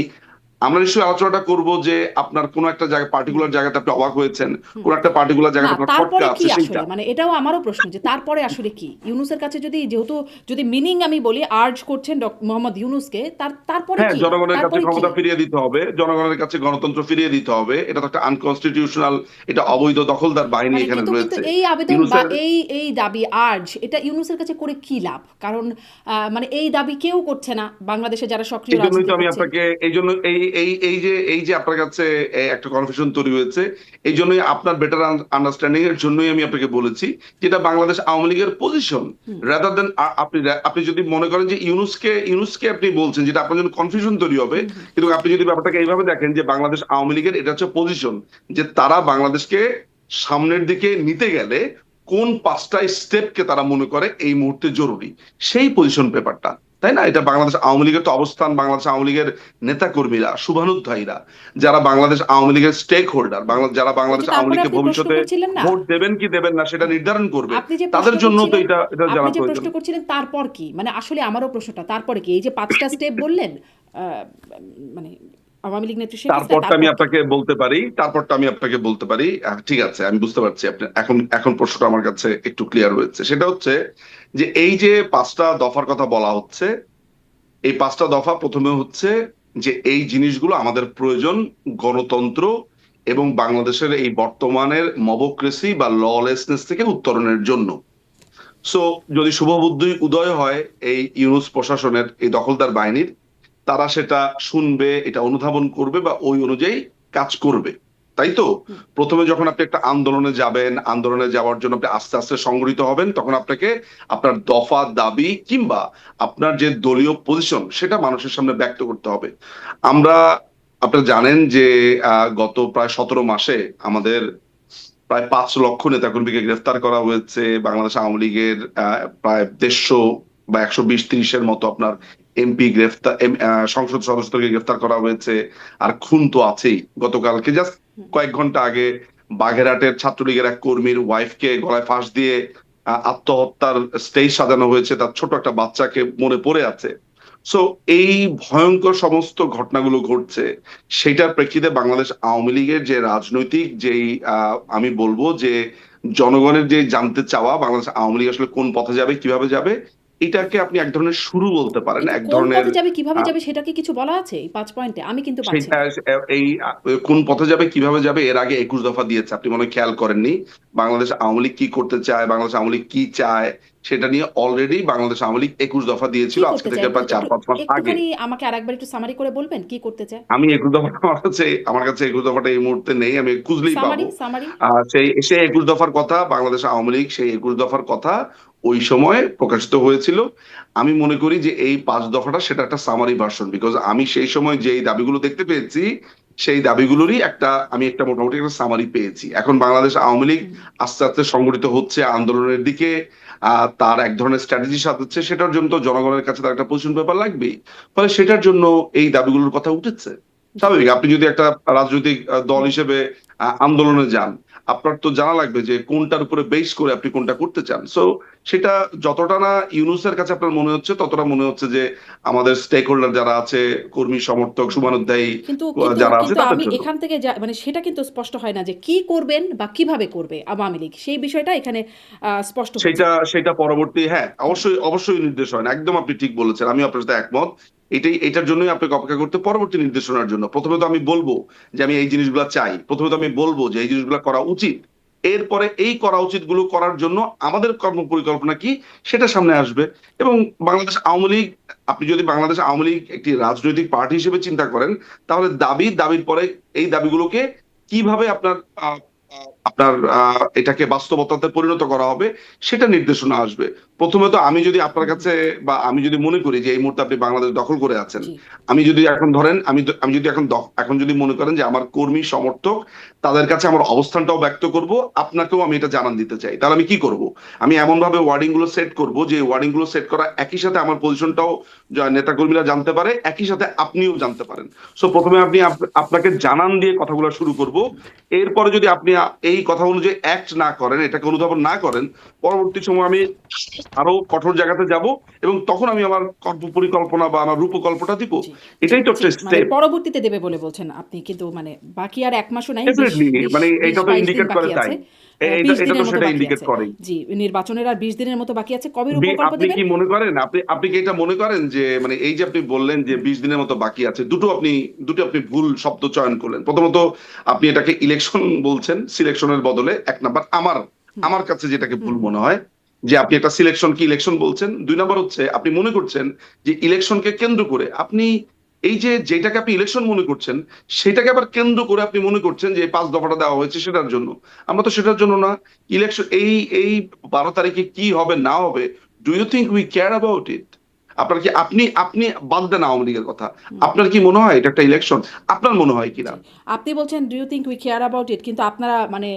আমরা নিশ্চয়ই আলোচনাটা করব যে আপনার কোন একটা জায়গা, হুম। পার্টিকুলার জায়গাতে আপনি অবাক হয়েছেন, হুম। কোন একটা পার্টিকুলার না, জায়গাতে আপনার খটকা তারপরে কি আছে, আসলে? সেইটা। মানে এটাও আমারও প্রশ্ন যে তারপরে আসলে কি? ইউনূসের কাছে যদি, যেহেতু যদি মিনিং আমি বলি, আর্জ করছেন মোহাম্মদ ইউনূসকে, তারপরে হ্যাঁ, কি? জনগণের কাছে তারপরে কি? ক্ষমতা ফিরিয়ে দিতে হবে, জনগণের কাছে গণতন্ত্র ফিরিয়ে দিতে হবে। এটা তো একটা আনকনস্টিটিউশনাল, এটা হুম। অবৈধ দখলদার বাহিনী মানে এখানে কিন্তু রয়েছে। এই আবেদন বা ইউনূসের, এই দাবি আর্জ, এটা ইউনূসের কাছে করে কি লাভ? কারণ মানে এই দাবি কেউ করছে না, বাংলাদেশে যারা সক্রিয় এই জন্যই রাজনীতি তো আমি করছে। আপনাকে, এই জন্য এই যে আপনার কাছে একটা কনফিউশন তৈরি হয়েছে, এই জন্যই আপনার বেটার আন্ডারস্ট্যান্ডিং এর জন্যই আমি আপনাকে বলেছি যেটা বাংলাদেশ আওয়ামী লীগের পজিশন, হুম। রাদার দেন আপনি যদি মনে করেন যে ইউনুসকে আপনি বলছেন, যেটা আপনার জন্য কনফিউশন তৈরি হবে। হুম। হুম। কিন্তু আপনি যদি ব্যাপারটাকে এইভাবে দেখেন যে বাংলাদেশ আওয়ামী লীগের এটা হচ্ছে পজিশন, যে তারা বাংলাদেশকে সামনের দিকে নিতে গেলে কোন 5টা স্টেপকে তারা মনে করে এই মুহূর্তে জরুরি, সেই পজিশন পেপারটা, তাই না? এটা বাংলাদেশ আওয়ামী লীগের তো অবস্থান, বাংলাদেশ আওয়ামী লীগের নেতা কর্মীরা, শুভানুধ্যায়ীরা, যারা বাংলাদেশ আওয়ামী লীগের স্টেক হোল্ডার, যারা ওই বাংলাদেশ যে আওয়ামী তারপরে লীগকে আপনি প্রশ্ন ভবিষ্যতে করছিলেন না, ভোট দেবেন কি দেবেন না সেটা হ্যাঁ, নির্ধারণ করবে, আপনি যে তাদের প্রশ্ন জন্য তো করছিলেন, এটা আপনি জানা যে প্রয়োজন। প্রশ্ন করছিলেন তারপর কি, মানে আসলে আমারও প্রশ্নটা তারপরে কি? এই যে 5টা স্টেপ বললেন, আহ, মানে আওয়ামী লীগ নেত্রী শেখ হাসিনা তারপরটা আমি তারপর থেকে? আপনাকে বলতে পারি, ঠিক আছে, আমি বুঝতে পারছি আপনি এখন এখন প্রশ্নটা আমার কাছে একটু ক্লিয়ার হয়েছে। সেটা হচ্ছে যে এই যে 5টা দফার কথা বলা হচ্ছে, এই 5টা দফা প্রথমে হচ্ছে যে এই জিনিসগুলো আমাদের প্রয়োজন গণতন্ত্র এবং বাংলাদেশের এই বর্তমানের মবক্রেসি বা ললেসনেস থেকে উত্তরণের জন্য। সো যদি শুভবুদ্ধি উদয় হয় এই ইউনুস প্রশাসনের, এই দখলদার বাহিনীর, তারা সেটা শুনবে, এটা অনুধাবন করবে বা ওই অনুযায়ী কাজ করবে, তাই তো? হুম। প্রথমে যখন আপনি একটা আন্দোলনে যাবেন, আন্দোলনে যাওয়ার জন্য আপনি আস্তে আস্তে সংগঠিত হবেন, তখন আপনাকে আপনার দফা দাবি কিংবা আপনার যে দলীয় পজিশন সেটা মানুষের সামনে ব্যক্ত করতে হবে। আমরা, আপনারা জানেন যে গত প্রায় 17 মাসে আমাদের প্রায় 5 লক্ষ নেতাকর্মীকে গ্রেফতার করা হয়েছে। বাংলাদেশ আওয়ামী লীগের প্রায় 150 বা 120-130-এর মতো আপনার এমপি গ্রেফতার, সংসদ সদস্যকে গ্রেফতার করা হয়েছে। আর খুন তো আছেই। গতকালকে জাস্ট হুম। কয়েক ঘন্টা আগে বাগেরহাটের ছাত্রলীগের এক কর্মীর ওয়াইফকে গলায় ফাঁস দিয়ে আত্মহত্যার স্টেজ সাজানো হয়েছে, তার ছোট একটা বাচ্চাকে মনে পড়ে আছে। সো এই ভয়ঙ্কর সমস্ত ঘটনাগুলো ঘটছে, সেটার প্রেক্ষিতে বাংলাদেশ আওয়ামী লীগের যে রাজনৈতিক যেই আমি বলবো যে জনগণের যে জানতে চাওয়া বাংলাদেশ আওয়ামী লীগ আসলে কোন পথে যাবে, কিভাবে যাবে, এটাকে আপনি এক ধরনের শুরু বলতে পারেন, কিন্তু এক কোন ধরনের পথে যাবে কিভাবে আহ, যাবে সেটা কি কিছু বলা আছে এই 5 পয়েন্টে? আমি কিন্তু পাচ্ছি সেটা না। এই কোন পথে যাবে কিভাবে যাবে এর আগে 21 দফা দিয়েছে, আপনি মনে হয় খেয়াল করেননি। বাংলাদেশ আওয়ামী লীগ কি করতে চায়, বাংলাদেশ আওয়ামী লীগ কি চায়, সেটা নিয়ে অলরেডি বাংলাদেশ আওয়ামী লীগ 21 দফা কি দিয়েছিল আজকে করতে চায় থেকে একটু প্রায় একটু 4-5 মাস আগে। একটুখানি আমাকে আরেকবার একটু সামারি করে বলবেন কি করতে চায়? আমি 21 দফাটা আমার কাছে 21 দফাটা এই মুহূর্তে নেই, আমি খুঁজলেই সামারি পাবো। সামারি। সেই 21 দফার কথা, বাংলাদেশ আওয়ামী লীগ সেই 21 দফার কথা ওই সময় প্রকাশিত হয়েছিল। আমি মনে করি যে এই 5 দফাটা সেটা একটা সামারি ভার্সন, বিকজ আমি সেই সময় যেই দাবিগুলো দেখতে পেয়েছি সেই দাবিগুলোরই আমি একটা মোটামুটি একটা সামারি পেয়েছি। এখন বাংলাদেশ আওয়ামী লীগ হুম। আস্তে আস্তে সংগঠিত হচ্ছে আন্দোলনের দিকে, তার এক ধরনের স্ট্র্যাটেজি সাজাচ্ছে, সেটার জন্য তো জনগণের কাছে তার একটা পজিশন পেপার লাগবেই। ফলে সেটার জন্য এই দাবিগুলোর কথা উঠেছে। জি। স্বাভাবিক, আপনি যদি একটা রাজনৈতিক দল হুম। হিসেবে আন্দোলনে যান, আপনার তো জানা লাগবে যে কোনটার উপরে বেস করে আপনি কোনটা করতে চান। সো সেটা যতটা না ইউনুসের কাছে আপনার মনে হচ্ছে, ততটা মনে হচ্ছে যে আমাদের স্টেক হোল্ডার যারা আছে, কর্মী সমর্থক হুম। শুভানুধ্যায়ী কিন্তু কিন্তু যারা আছে কিন্তু তাদের আমি জন্য। এখান থেকে মানে সেটা কিন্তু স্পষ্ট হয় না যে কি করবেন বা কিভাবে করবে আওয়ামী লীগ, সেই বিষয়টা এখানে স্পষ্ট হচ্ছে সেটা না। সেটা পরবর্তী, হ্যাঁ, হুম। অবশ্যই অবশ্যই নির্দেশ হয় না, একদম আপনি ঠিক বলেছেন, আমি আপনার সাথে একমত। এটার জন্যই আপনাকে অপেক্ষা করতে পরবর্তী নির্দেশনার জন্য। প্রথমে তো আমি বলবো যে আমি এই জিনিসগুলো চাই, প্রথমে তো আমি বলবো যে এই জিনিসগুলো করা উচিত, এরপরে এই করা উচিত গুলো করার জন্য আমাদের কর্ম পরিকল্পনা কি সেটা সামনে আসবে। এবং বাংলাদেশ আওয়ামী লীগ, আপনি যদি বাংলাদেশ আওয়ামী লীগ একটি রাজনৈতিক পার্টি হিসেবে চিন্তা করেন, তাহলে দাবির পরে এই দাবিগুলোকে কিভাবে আপনার এটাকে বাস্তবতাতে পরিণত করা হবে সেটা নির্দেশনা আসবে। প্রথমে তো আমি যদি আপনার হুম। কাছে বা আমি যদি মনে করি যে এই মুহূর্তে আপনি বাংলাদেশ দখল করে আছেন, জি। আমি যদি এখন ধরেন, আমি যদি এখন যদি মনে করেন যে আমার কর্মী সমর্থক, তাদের কাছে আমার অবস্থানটাও ব্যক্ত করব, আপনাকেও আমি এটা জানান দিতে চাই, তাহলে আমি কি করব? আমি এমন ভাবে ওয়ার্ডিং গুলো সেট করব যে ওয়ার্ডিং গুলো সেট করা একই সাথে আমার পজিশনটাও নেতা কর্মীরা জানতে পারে, একই সাথে আপনিও জানতে পারেন। সো প্রথমে আপনাকে জানান দিয়ে কথাগুলো শুরু করব। এরপরে যদি আপনি এই কথা অনুযায়ী অ্যাক্ট না করেন, এটাকে অনুধাবন না করেন, পরবর্তী সময় আমি আরো কঠোর জায়গাতে যাব এবং তখন আমি আমার কর্ম পরিকল্পনা বা আমার রূপকল্পটা দিব। জি, জি, এটাই তো জি। একটা মানে স্টেপ। পরবর্তীতে দেবে বলে বলছেন আপনি। কিন্তু মানে বাকি আর ১ মাসও নাই। ২০, ডেফিনেটলি, ২০, মানে এটা তো ২০-২২ দিন ইন্ডিকেট করে বাকি তাই, আছে। এটা ২০ এটা তো দিনের মতো সেটা বাকি ইন্ডিকেট আছে। করেই। জি, নির্বাচনের আর ২০ দিনের মতো বাকি আছে। কবে রূপকল্প আপনি দেবেন? কি মনে করেন, আপনি কি এটা মনে করেন যে মানে এই যে আপনি বললেন যে হুম। 20 দিনের মতো বাকি আছে, দুটো আপনি ভুল শব্দ চয়ন করলেন। প্রথমত আপনি এটাকে ইলেকশন বলছেন সিলেকশনের বদলে। 1 নাম্বার, আমার হুম। আমার কাছে যেটাকে হুম। ভুল হুম। মনে হয় যে আপনি একটা সিলেকশন কি ইলেকশন বলছেন। 2 নাম্বার হচ্ছে আপনি মনে করছেন যে ইলেকশনকে কেন্দ্র করে আপনি এই যে যেটাকে আপনি ইলেকশন মনে করছেন, সেটাকে আবার কেন্দ্র করে আপনি মনে করছেন যে এই 5 দফাটা দেওয়া হয়েছে সেটার জন্য। আমরা তো সেটার জন্য না। ইলেকশন এই 12 তারিখে কি হবে না হবে, do you think we care about it? আপনার কি আপনি আপনি বাদ দেন আওয়ামী লীগের কথা, হুম। আপনার কি মনে হয় এটা একটা ইলেকশন? আপনার মনে হয় কিনা? জি। আপনি বলছেন do you think we care about it, কিন্তু আপনারা মানে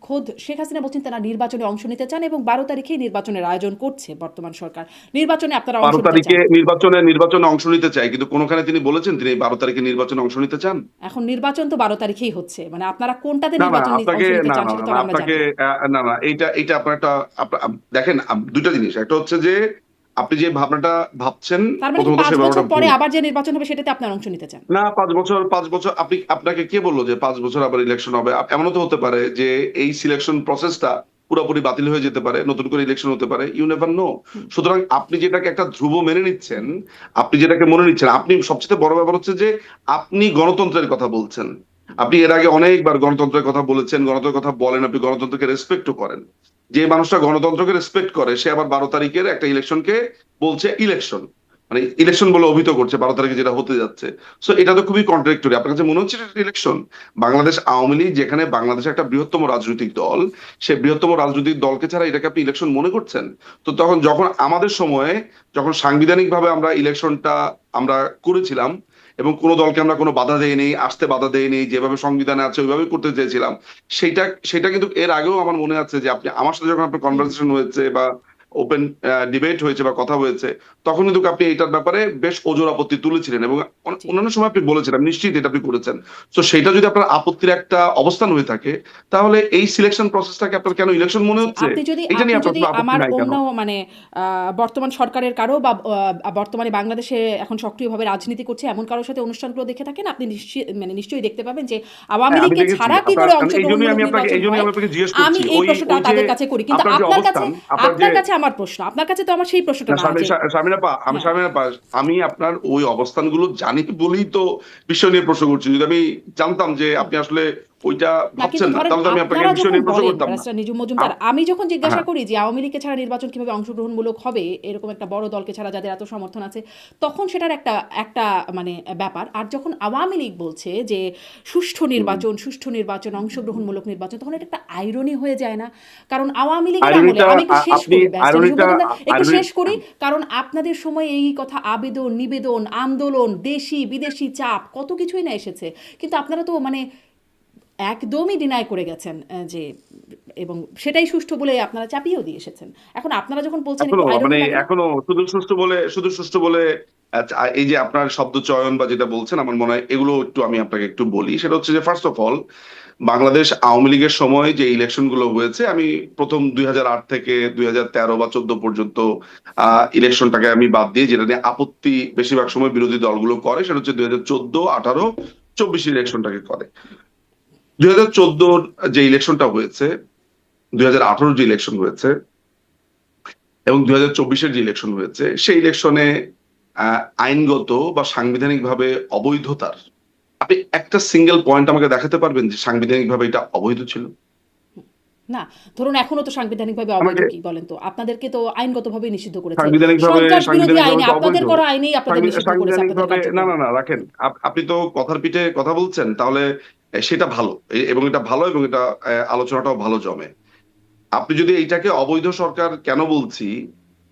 খোদ শেখ হাসিনা বলছেন তারা নির্বাচনে অংশ নিতে চান এবং ১২ তারিখেই নির্বাচনের আয়োজন করছে বর্তমান সরকার। নির্বাচনে আপনারা অংশ বারো নিতে তারিখে চান। নির্বাচনে অংশ নিতে চাই, কিন্তু কোনখানে তিনি বলেছেন তিনি এই 12 তারিখে নির্বাচনে অংশ নিতে চান? এখন নির্বাচন তো ১২ তারিখেই হচ্ছে। মানে আপনারা কোনটাতে না না অংশ আপনাকে, নিতে না চান না সেটা না তো না, আর আমরা আপনাকে জানি না। না না, এইটা এইটা আপনার একটা দেখেন, দুইটা জিনিস। একটা হচ্ছে যে আপনি যে ভাবনাটা ভাবছেন তার মানে কি প্রথমত 5 সেই বছর ভাবনাটা পরে ভুল। আবার যে নির্বাচন হবে সেটাতে আপনি অংশ নিতে চান? না, 5 বছর আপনাকে কে বললো যে 5 বছর আবার ইলেকশন হবে? এমনও তো হতে পারে যে এই সিলেকশন প্রসেসটা পুরোপুরি বাতিল হয়ে যেতে পারে, নতুন করে ইলেকশন হতে পারে, ইউ নেভার নো। হুম। সুতরাং আপনি যেটাকে একটা ধ্রুব মেনে নিচ্ছেন, আপনি যেটাকে মনে নিচ্ছেন, আপনি সবচেয়ে বড় ব্যাপার হচ্ছে যে আপনি গণতন্ত্রের কথা বলছেন। আপনি এর আগে অনেকবার গণতন্ত্রের কথা বলেছেন, গণতন্ত্রের কথা বলেন, আপনি গণতন্ত্রকে রেসপেক্টও করেন। যে মানুষটা গণতন্ত্রকে রেসপেক্ট করে সে আবার 12 তারিখের একটা ইলেকশনকে বলছে ইলেকশন, মানে ইলেকশন বলে অভিহিত করছে 12 তারিখে যেটা হতে যাচ্ছে। সো এটা তো খুবই কন্ট্রাডিক্টরি। আপনার কাছে মনে হচ্ছে এটা ইলেকশন? বাংলাদেশ আওয়ামী লীগ যেখানে বাংলাদেশের একটা বৃহত্তম রাজনৈতিক দল, সে বৃহত্তম রাজনৈতিক দলকে ছাড়া এটাকে আপনি ইলেকশন মনে করছেন? তো তখন যখন আমাদের সময়ে যখন সাংবিধানিক ভাবে আমরা ইলেকশনটা আমরা করেছিলাম এবং কোনো দলকে আমরা কোনো বাধা দেইনি, আসতে বাধা দেইনি, যেভাবে সংবিধানে আছে ওইভাবে করতে চেয়েছিলাম, সেটা সেটা কিন্তু এর আগেও আমার মনে আছে যে আপনি আমার সাথে যখন আপনার হুম। কনভারসেশন হয়েছে বা ওপেন ডিবেট হয়েছে বা কথা হয়েছে, তখন কিন্তু আপনি এইটার ব্যাপারে বেশ ওজোর আপত্তি তুলেছিলেন এবং জি। অন্যান্য সময় আপনি বলেছেন, আমি নিশ্চিত এটা আপনি করেছেন। তো সেটা যদি আপনার আপত্তির একটা অবস্থান হয়ে থাকে, তাহলে এই সিলেকশন প্রসেসটাকে আপনার কেন ইলেকশন মনে জি, হচ্ছে? আপনি যদি এটা নিয়ে আপনার কোনো আপত্তি আমার নাই কেন? অন্য মানে বর্তমান সরকারের কারো বা বর্তমানে বাংলাদেশে এখন সক্রিয়ভাবে রাজনীতি করছে এমন কারোর সাথে অনুষ্ঠানগুলো দেখে থাকেন, আপনি নিশ্চয়ই দেখতে পাবেন যে আওয়ামী হ্যাঁ, আমি লীগকে দেখেছি। ছাড়া কি আপনার করে এই জন্যই অংশগ্রহণমূলক আমি আপনাকে নির্বাচন এই জন্যই হয়? আমি আপনাকে জিজ্ঞেস আমি করছি। এই ওই প্রশ্নটা ওই যে তাদের কাছে করি। কিন্তু আপনার যে অবস্থান, আপনার যে আপনার কাছে আমার প্রশ্ন। আপনার কাছে তো আমার সেই প্রশ্নটা না না যে হ্যাঁ, শারমিন আপা, আমি আপনার ওই অবস্থানগুলো জানি বলেই তো বিষয় নিয়ে প্রশ্ন করছি। যদি আমি জানতাম যে হুম। আপনি আসলে ওইটা না কিন্তু ভাবছেন না, ধরেন তাহলে তো আমি আপনাকে আপনারা এই বিষয় যখন নিয়ে প্রশ্ন বলেন করতাম না। ব্যারিস্টার নিজুম আম মজুমদার, আমি যখন জিজ্ঞাসা হ্যাঁ, করি যে আওয়ামী লীগকে ছাড়া নির্বাচন কিভাবে অংশগ্রহণমূলক হবে এরকম একটা বড় দলকে ছাড়া যাদের এত সমর্থন আছে, তখন সেটার একটা একটা মানে ব্যাপার। আর যখন আওয়ামী লীগ বলছে যে হুম। সুষ্ঠু নির্বাচন অংশগ্রহণমূলক নির্বাচন, তখন এটা একটা আইরনি হয়ে যায় না? কারণ আওয়ামী লীগের আমলে আইরনিটা আমি একটু শেষ আপনি করি ব্যারিস্টার নিজুম আইরনিটা মজুমদার, একটু আইরনি শেষ করি। কারণ আপনাদের সময় এই কথা আবেদন নিবেদন আন্দোলন দেশি বিদেশি চাপ কত কিছুই না এসেছে, কিন্তু আপনারা তো মানে একদমই ডিনাই করে গেছেন যে এবং সেটাই সুষ্ঠু বলে আপনারা চাপিয়েও দিয়ে এসেছেন। এখন আপনারা যখন বলছেন এখনো একটু আইরনি মানে লাগে না? এখনো শুধু সুষ্ঠু বলে আচ্ছা, এই যে আপনার শব্দ চয়ন বা যেটা বলছেন, আমার মনে হয় এগুলো একটু আমি আপনাকে একটু বলি। সেটা হচ্ছে যে first of all, Bangladesh Awami লীগের সময় যে ইলেকশন গুলো হয়েছে, আমি প্রথম 2008 থেকে 2013 বা 14 পর্যন্ত ইলেকশনটাকে আমি বাদ দিয়ে, যেটা নিয়ে আপত্তি বেশিরভাগ সময় বিরোধী দলগুলো করে, সেটা হচ্ছে 2014, 18, 24 ইলেকশনটাকে করে। 2014 যে ইলেকশনটা হয়েছে, 2018 যে ইলেকশন হয়েছে এবং 2024 যে ইলেকশন হয়েছে, সেই ইলেকশনে আইনগত বা সাংবিধানিক ভাবে অবৈধতার, আপনি একটা সিঙ্গেল পয়েন্ট আমাকে দেখাতে পারবেন যে সাংবিধানিক ভাবে এটা অবৈধ ছিল? না, ধরুন এখনো তো সাংবিধানিকভাবে অবৈধ আমাকে কি বলেন তো? আপনাদেরকে তো আইনগতভাবে নিষিদ্ধ করেছে। সাংবিধানিক ভাবে সন্ত্রাস বিরোধী সাংবিধানিক ভাবে আইনে তো অবৈধ। আপনাদের করা আইনেই আপনাদের নিষিদ্ধ করেছে সাংবিধানিক আপনাদের ভাবে না, কার্যক্রম। না, না, রাখেন। আপনি তো কথার পিঠে কথা বলছেন, তাহলে সেটা ভালো, এবং এটা ভালো, এবং এটা আলোচনাটাও ভালো জমে। আপনি যদি এইটাকে অবৈধ সরকার কেন বলছি,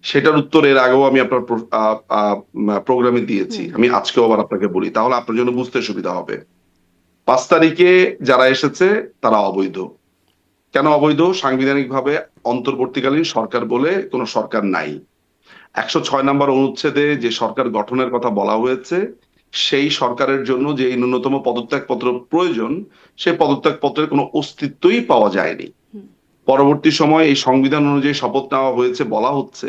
সেটার উত্তর এর আগেও আমি আপনার প্রোগ্রামে দিয়েছি, হুম। আমি আজকেও আবার আপনাকে বলি, তাহলে আপনার জন্য বুঝতে সুবিধা হবে। 5 তারিখে যারা এসেছে তারা অবৈধ। কেন অবৈধ? সাংবিধানিক ভাবে অন্তর্বর্তীকালীন সরকার বলে কোনো সরকার নাই। 106 নম্বর অনুচ্ছেদে যে সরকার গঠনের কথা বলা হয়েছে, সেই সরকারের জন্য যে এই ন্যূনতম পদত্যাগপত্র প্রয়োজন, সেই পদত্যাগপত্রের কোনো অস্তিত্বই পাওয়া যায়নি। হুম। পরবর্তী সময়ে এই সংবিধান অনুযায়ী শপথ নেওয়া হয়েছে, বলা হচ্ছে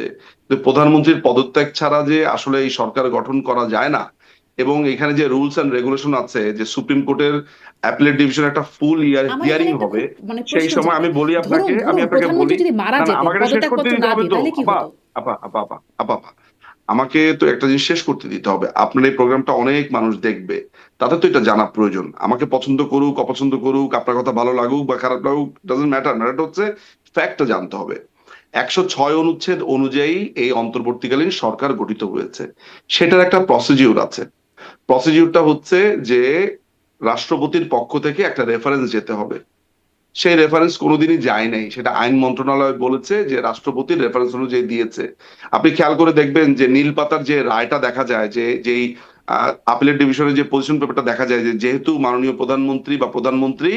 যে প্রধানমন্ত্রীর পদত্যাগ ছাড়া যে আসলে এই সরকার গঠন করা যায় না, এবং এখানে যে রুলস এন্ড রেগুলেশন আছে যে সুপ্রিম কোর্টের অ্যাপিলেট ডিভিশন একটা ফুল আমার এখানে হিয়ারিং একটা হবে, খুব মানে সেই প্রশ্ন সময় জাগে। আমি বলি আপনাকে, আমি ধরুন আপনাকে বলি, প্রধানমন্ত্রী যদি মারা না, না, যেতেন আমাকে এটা শেষ করতে পদত্যাগপত্র দিতে না হবে দিয়ে, তো। তাহলে কি আপা হতো? আপা আপা আপা আপা আপা, আমাকে তো একটা জিনিস শেষ করতে দিতে হবে। আপনার এই প্রোগ্রামটা অনেক মানুষ দেখবে, তাদের তো এটা জানা প্রয়োজন। আমাকে পছন্দ করুক অপছন্দ করুক, আপনার কথা ভালো লাগুক বা খারাপ লাগুক, ডাজন্ট ম্যাটার। ম্যাটার হচ্ছে ফ্যাক্টটা জানতে হবে। 106 অনুচ্ছেদ অনুযায়ী এই অন্তর্বর্তীকালীন সরকার গঠিত হয়েছে, সেটার একটা প্রসিডিউর আছে। প্রসিডিউরটা হচ্ছে যে রাষ্ট্রপতির পক্ষ থেকে একটা রেফারেন্স যেতে হবে। সেই রেফারেন্স কোনোদিনই যায় নাই, সেটা আইন মন্ত্রণালয় বলেছে যে রাষ্ট্রপতির রেফারেন্স অনুযায়ী দিয়েছে। আপনি খেয়াল করে দেখবেন যে নীল পাতার যে রায়টা দেখা যায়, যে যেই আপিলেট ডিভিশনের যে পজিশন পেপারটা দেখা যায়, যে যেহেতু মাননীয় প্রধানমন্ত্রী বা প্রধানমন্ত্রী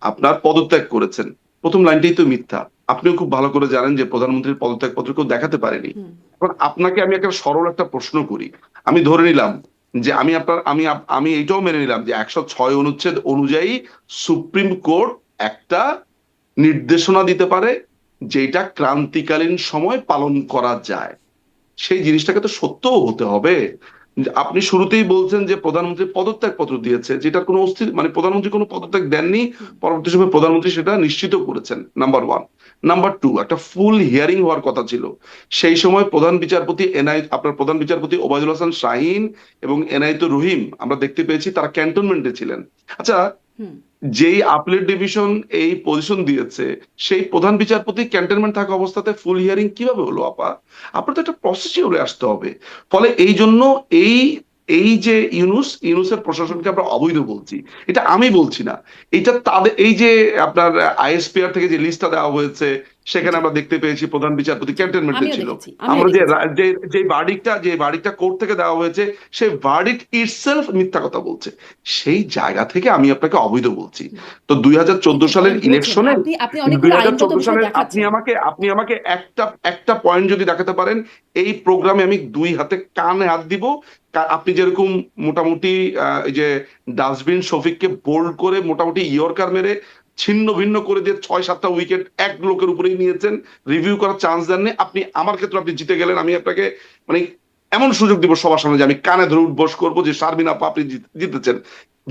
আপনার পদত্যাগ করেছেন, প্রথম লাইনটাই তো মিথ্যা। আপনিও খুব ভালো করে জানেন যে প্রধানমন্ত্রীর পদত্যাগ পত্র কেউ দেখাতে পারেনি। হুম। এখন আপনাকে আমি একটা সরল একটা প্রশ্ন করি। আমি ধরে নিলাম যে আমি এইটাও মেনে নিলাম যে 106 অনুচ্ছেদ অনুযায়ী সুপ্রিম কোর্ট একটা নির্দেশনা দিতে পারে যেটা ক্রান্তিকালীন সময় পালন করা যায়। সেই জিনিসটাকে তো সত্যও হতে হবে। আপনি শুরুতেই বলছেন যে প্রধানমন্ত্রী পদত্যাগ পত্র দিয়েছে, যেটার কোনো মানে প্রধানমন্ত্রী কোনো পদত্যাগ দেননি। হুম, পরবর্তী সময় প্রধানমন্ত্রী সেটা নিশ্চিত করেছেন, নাম্বার ওয়ান। নাম্বার টু, একটা ফুল হিয়ারিং হওয়ার কথা ছিল। সেই সময় প্রধান বিচারপতি আপনার প্রধান বিচারপতি ওবায়দুল হাসান শাহিন এবং এনায়েতুর রহিম আমরা দেখতে পেয়েছি তারা ক্যান্টনমেন্টে ছিলেন। আচ্ছা, হুম। যেই আপিলেট ডিভিশন এই পজিশন দিয়েছে, সেই প্রধান বিচারপতি ক্যান্টনমেন্ট থাকা অবস্থাতে ফুল হিয়ারিং কিভাবে হলো আপা? আপনার তো একটা প্রসিডিউরে আসতে হবে। ফলে এই জন্য এই এই যে ইউনুসের হুম, প্রশাসনকে আমরা অবৈধ বলছি, এটা আমি বলছি না। এটা তাদের এই যে আপনার আইএসপিআর থেকে যে লিস্টটা দেওয়া হয়েছে, সেখানে জি, আমরা দেখতে পেয়েছি প্রধান বিচারপতি জি। ক্যান্টনমেন্টে আমিও ছিল। দেখেছি, আমিও আমরা দেখেছি। যে ভার্ডিক্টটা কোর্ট থেকে দেওয়া হয়েছে, সেই ভার্ডিক্ট ইটসেলফ মিথ্যা কথা বলছে। সেই জায়গা থেকে আমি আপনাকে অবৈধ বলছি। হুম। তো 2014 একটি সালের পয়েন্ট বলছেন। ইলেকশনে, আপনি দুই অনেকগুলো হাজার আইনগত চোদ্দ বিষয় সালের দেখাচ্ছেন। আপনি আমাকে একটা একটা পয়েন্ট যদি দেখাতে পারেন, এই প্রোগ্রামে আমি দুই হাতে কানে হাত দিব। আপনি যেরকম মোটামুটি এই যে ডাস্টবিন শফিককে বোল্ড করে মোটামুটি ইয়র্কার মেরে ছিন্ন ভিন্ন করে দিয়ে 6-7টা উইকেট এক লোকের উপরেই নিয়েছেন, রিভিউ করার চান্স দেননি আপনি। আমার ক্ষেত্রে আপনি জিতে গেলেন, আমি আপনাকে মানে এমন সুযোগ দিব সবার সামনে যে আমি কানে ধরে উঠবোস করবো যে শারমিন আপা আপনি জিতেছেন।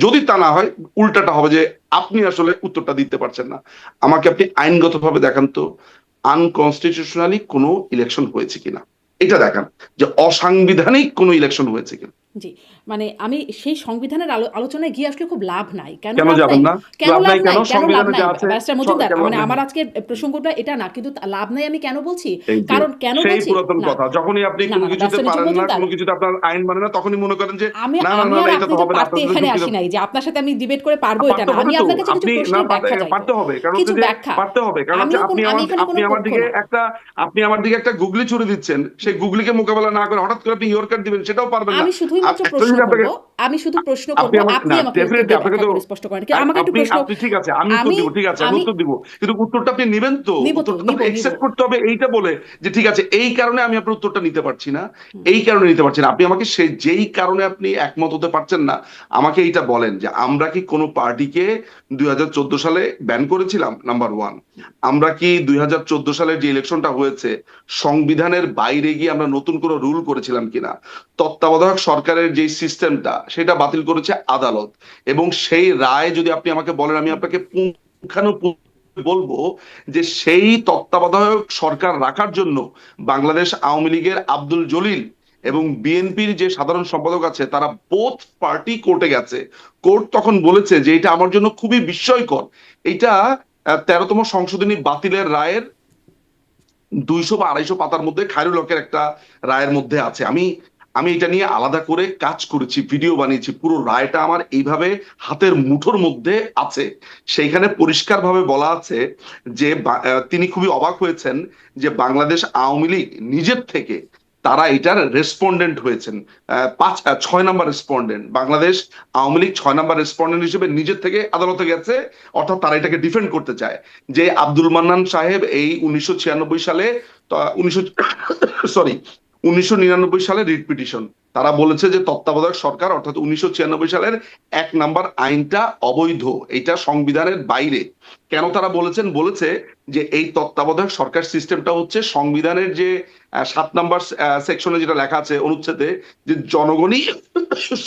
যদি তা না হয়, উল্টাটা হবে যে আপনি আসলে উত্তরটা দিতে পারছেন না। আমাকে আপনি আইনগতভাবে দেখান তো আনকনস্টিটিউশনালি কোনো ইলেকশন হয়েছে কিনা, এটা দেখান, যে অসাংবিধানিক কোনো ইলেকশন হয়েছে কিনা। জি, মানে আমি সেই সংবিধানের আলোচনায় গিয়ে আসলে খুব লাভ নাই। কেন কেন লাভ নাই? যাবেন না? কেন লাভ লাভ নাই নাই? কেন? কেন লাভ সংবিধানে নাই? যা আছে ব্যারিস্টার মজুমদার, কেন লাভ মানে নেই? আমার আজকের প্রসঙ্গটা এটা না। কিন্তু লাভ নাই আমি কেন বলছি? এই যে কারণ কেন সেই বলছি? পুরাতন না, কথা, যখনই আপনি না, কোনো না, কিছুতে ব্যারিস্টার পারেন না, মজুমদার, কোনো কিছুতে আপনার আইন মানে না, তখনই মনে করেন যে আমি না না আমি না আর না, এটা আপনি তো তো হবে না, পারতে আপনার সাথে এখানে যুক্তি আসি নাই যে আপনার সাথে আমি ডিবেট করে পারবো এটা পারতে না। হবে আমি তো। আপনার কাছে কিছু আপনি না প্রশ্নের ব্যাখ্যা চাইবো। পারতে হবে, কারণ কিছু হচ্ছে যে ব্যাখ্যা। পারতে হবে, কারণ হচ্ছে আমি এখানে কোনো আপনি আমার পক্ষ দিকে না। একটা গুগলি ছুড়ে দিচ্ছেন, সেই গুগলিকে মোকাবেলা না করে হঠাৎ করে আপনি ইয়র্কার দিবেন, সেটাও পারবেন না। আমি শুধুই আর মাত্র একটা প্রশ্ন জিনিস করব। আপনাকে, আমি শুধু প্রশ্ন করব। আপনি আমাকে আপনি না, আমাকে উত্তর ডেফিনেটলি দিয়ে আপনাকে ব্যাখ্যা তো করে স্পষ্ট করেন। আমাকে একটু প্রশ্ন, আপনি ঠিক আছে, আমি উত্তর আমি দিব, ঠিক আছে আমি আমি উত্তর দিব, কিন্তু উত্তরটা আপনি নিবেন তো? নিব তো, উত্তরটা তো নিব। একসেপ্ট করতে হবে এইটা বলে যে ঠিক আছে এই কারণে আমি আপনার উত্তরটা নিতে পারছি না, হুম, এই কারণে নিতে পারছি না। আপনি আমাকে সেই যেই কারণে আপনি একমত হতে পারছেন না, আমাকে এইটা বলেন যে আমরা কি কোনো পার্টিকে 2014 সালে ব্যান করেছিলাম, নাম্বার ওয়ান। আমরা কি 2014 সালের যে ইলেকশনটা হয়েছে, সংবিধানের বাইরে গিয়ে আমরা নতুন কোনো রুল করেছিলাম কিনা? তত্ত্বাবধায়ক সরকারের যে সিস্টেমটা, সেটা বাতিল করেছে আদালত। এবং সেই রায় যদি আপনি আমাকে বলেন, আমি হুম, আপনাকে পুঙ্খানুপুঙ্খ বলবো যে সেই তত্ত্বাবধায়ক সরকার রাখার জন্য বাংলাদেশ আওয়ামী লীগের আব্দুল জলিল হুম, এবং বিএনপির যে সাধারণ সম্পাদক আছে, তারা বোথ পার্টি কোর্টে গেছে। কোর্ট তখন বলেছে যে এটা আমার জন্য খুবই বিস্ময়কর। এটা 13তম সংশোধনী বাতিলের রায়ের 200 বা 250 পাতার মধ্যে খায়রুল হকের একটা রায়ের মধ্যে আছে। আমি আমি এটা নিয়ে আলাদা করে কাজ করেছি, ভিডিও বানিয়েছি, পুরো রায়টা আমার এইভাবে হাতের মুঠোর মধ্যে আছে। সেইখানে পরিষ্কারভাবে বলা আছে যে তিনি খুবই অবাক হয়েছেন যে বাংলাদেশ আওয়ামী লীগ নিজের থেকে তারা এটার রেসপন্ডেন্ট হয়েছেন। 6 number respondent Bangladesh Awami League, 6 number respondent হিসেবে নিজের থেকে আদালতে গেছে। অর্থাৎ তারা এটাকে ডিফেন্ড করতে চায় যে আব্দুল মান্নান সাহেব এই 1996 সালে, 1900 সরি 1999 সালে রিট পিটিশন, তারা বলেছে যে তত্ত্বাবধায়ক সরকার অর্থাৎ 1996 সালের 1 নাম্বার আইনটা অবৈধ, এটা সংবিধানের বাইরে। কেন তারা বলেছে যে এই তত্ত্বাবধায়ক সরকার সিস্টেমটা হচ্ছে সংবিধানের যে 7 নাম্বার সেকশনে যেটা লেখা আছে অনুচ্ছেদে, যে জনগণই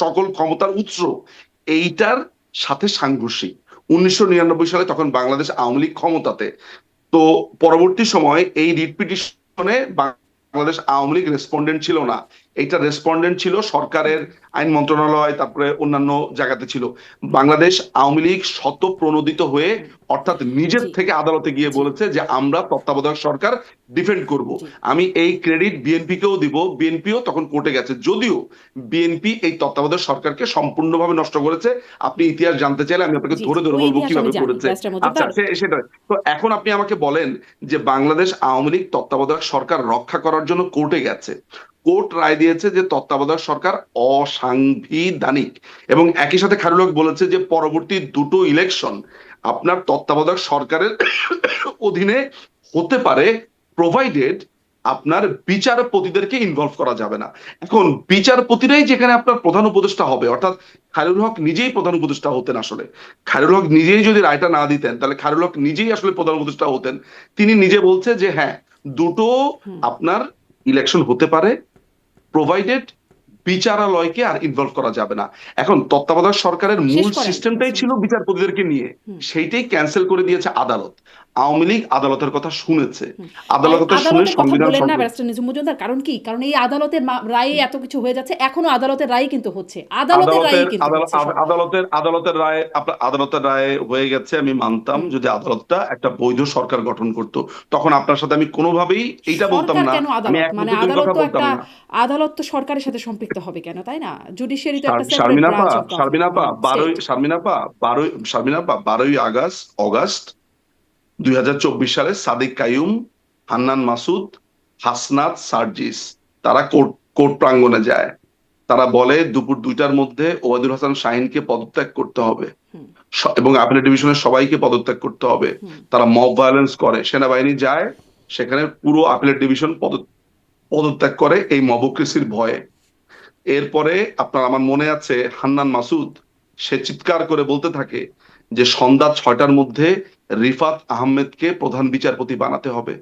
সকল ক্ষমতার উৎস, এইটার সাথে সাংঘর্ষিক। 1999 সালে তখন বাংলাদেশ আওয়ামী লীগ ক্ষমতাতে। তো পরবর্তী সময় এই রিট পিটিশনে বাংলাদেশ আওয়ামী লীগ রেসপন্ডেন্ট ছিল না, এটা রেসপন্ডেন্ট ছিল সরকারের আইন মন্ত্রণালয়, তারপরে অন্যান্য জায়গাতে ছিল। বাংলাদেশ আওয়ামী লীগ শতপ্রণোদিত হয়ে, হুম, অর্থাৎ নিজের জি, থেকে আদালতে গিয়ে জি, বলেছে যে আমরা তত্ত্বাবধায়ক সরকার ডিফেন্ড করব। জি, আমি এই ক্রেডিট বিএনপি কেও দিব, বিএনপিও তখন কোর্টে গেছে, যদিও বিএনপি এই তত্ত্বাবধায়ক সরকারকে সম্পূর্ণভাবে নষ্ট করেছে। আপনি ইতিহাস জানতে চাইলে আমি আপনাকে জি, ধরে জি। ধরে ওই বলবো ইতিহাস আমি কিভাবে জানি, করেছে। ব্যারিস্টার আচ্ছা, মজুমদার। সেটা তো এখন আপনি আমাকে বলেন যে বাংলাদেশ আওয়ামী লীগ তত্ত্বাবধায়ক সরকার রক্ষা করার জন্য কোর্টে গেছে, কোর্ট রায় দিয়েছে যে তত্ত্বাবধায়ক সরকার অসাংবিধানিক। এবং একই সাথে খায়রুল হক বলেছে যে পরবর্তী দুটো ইলেকশন আপনার তত্ত্বাবধায়ক সরকারের অধীনে হতে পারে, প্রোভাইডেড আপনার বিচারপতিদেরকে ইনভলভ করা যাবে না। এখন বিচারপতিরাই যেখানে আপনার প্রধান উপদেষ্টা হবে, অর্থাৎ খায়রুল হক নিজেই প্রধান উপদেষ্টা হতেন আসলে। খায়রুল হক নিজেই যদি রায়টা না দিতেন, তাহলে খায়রুল হক নিজেই আসলে প্রধান উপদেষ্টা হতেন। তিনি নিজে বলছে যে হ্যাঁ, দুটো হুম, আপনার ইলেকশন হতে পারে, প্রোভাইডেড বিচারালয়কে আর ইনভলভ করা যাবে না। এখন তত্ত্বাবধায়ক সরকারের শেষ মূল করেন সিস্টেমটাই ছিল ব্যারিস্টার বিচারপতিদেরকে নিয়ে, হুম সেইটাই ক্যান্সেল করে দিয়েছে আদালত। আওয়ামী লীগ আদালতের কথা শুনেছে, হুম। আদালতের কথা শুনে আদালতের কথা সংবিধান বলেন না সংশোধন। ব্যারিস্টার নিজুম মজুমদার, কারণ কি, কারণ এই আদালতের রায়ে এত কিছু হয়ে যাচ্ছে, এখনো আদালতের রায় কিন্তু হচ্ছে, আদালতের রায়ই কিন্তু হচ্ছে সব। আদালতের রায় হয়ে গেছে, আমি মানতাম হুম। যদি আদালতটা একটা বৈধ সরকার গঠন করত, তখন আপনার সাথে আমি কোনোভাবেই এইটা বলতাম সরকার না, কেন আমি আদালত, এক মানে মুহূর্তের আদালত কথা তো বলতাম একটা, না। আদালত তো সরকারের সাথে সম্পৃক্ত হবে কেন, তাই না? জুডিশিয়ারি তো একটা সেপারেট শারমিনাপা ব্রাঞ্চ অফ শারমিনাপা বারোই স্টেট। শারমিনাপা বারোই শারমিনাপা 12ই আগস্ট 2024 সালে সাদিক কাইয়ুম, হান্নান মাসুদ, হাসনাত সার্জিস তারা কোর্ট প্রাঙ্গণে যায়। তারা বলে দুপুর 2টার মধ্যে ওবায়দুল হাসান শাহিনকে পদত্যাগ করতে হবে হুম এবং আপিলেট ডিভিশনের সবাইকে পদত্যাগ করতে হবে। হুম তারা মব ভায়োলেন্স করে, সেনাবাহিনী যায়, সেখানে পুরো আপিলেট ডিভিশন পদত্যাগ করে এই মবক্রেসির ভয়ে। এরপরে আপনার, আমার মনে আছে, হান্নান মাসুদ সে চিৎকার করে বলতে থাকে যে সন্ধ্যা 6টার মধ্যে রিফাত আহমেদকে প্রধান বিচারপতি বানাতে হবে।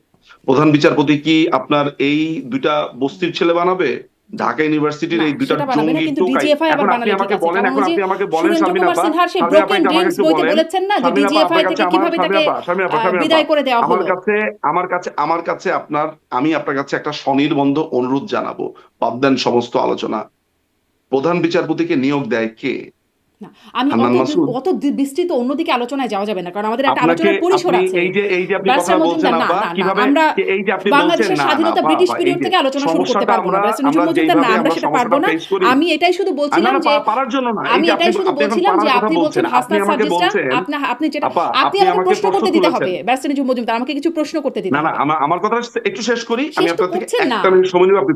প্রধান বিচারপতি কি আপনার এই দুইটা বস্তির ছেলে বানাবে? জি। ঢাকা ইউনিভার্সিটির না, এই দুইটা সেটা বানাবে না, জঙ্গি কিন্তু টোকাই। ডিজিএফআই আবার এখন আপনি বানালে ঠিক আমাকে আছে, বলেন, কারণ এখন ওই যে আপনি আমাকে বলেন সুরেন্দ্র শারমিন কুমার আপা, সিনহার সেই শারমিন আপা ব্রোকেন এটা আমাকে ড্রিমস একটু বইতে বলেন। বলেছেন না যে শারমিন আপা ডিজিএফআই আপনার কাছে থেকে আমার, কিভাবে শারমিন তাকে আপা শারমিন আপা শারমিন আপা বিদায় করে দেওয়া আমার হলো। কাছে আমার কাছে আপনার, আমি আপনার কাছে একটা স্বনির্বন্ধ অনুরোধ জানাবো। বাদ দেন সমস্ত আলোচনা, প্রধান বিচারপতিকে নিয়োগ দেয় কে? না, আমি হান্নান অত মাসুদ? অত বিস্তৃত অন্যদিকে আলোচনায় যাওয়া যাবে না, কারণ আমাদের একটা আপনাকে আলোচনার পরিসর আপনি আছে। এই যে আপনি কথা ব্যারিস্টার বলছেন মজুমদার, না আপা, না না, কিভাবে আমরা এই যে আপনি বলছেন, বাংলাদেশের না না স্বাধীনতা আপা ব্রিটিশ আপা এই পিরিয়ড যে থেকে আলোচনা শুরু করতে সমস্যাটা পারবো না আমরা ব্যারিস্টার নিজুম আমরা মজুমদার, না যেইভাবে আমরা আমরা সেটা পারবো সমস্যাটা না। ফেস করি, আমি এটাই শুধু না বলছিলাম না যে, পারার জন্য না, এই আমি যে এটাই শুধু আপনি এখন বলছিলাম যে পারার কথা আপনি বলছেন বলছেন, আপনি হাসনাত আমাকে সার্জিসটা, বলছেন, আপনি যেটা, আপা আপনি আপনি আমাকে আমাকে প্রশ্ন প্রশ্ন করতে দিতে তুলেছেন। হবে ব্যারিস্টার নিজুম মজুমদার, আমাকে কিছু প্রশ্ন করতে দিতে না না হবে। আমার কথা একটু শেষ করি, আমি শেষ তো আপনার থেকে করছেন না। একটা মিনিট সময় নিব, আপনি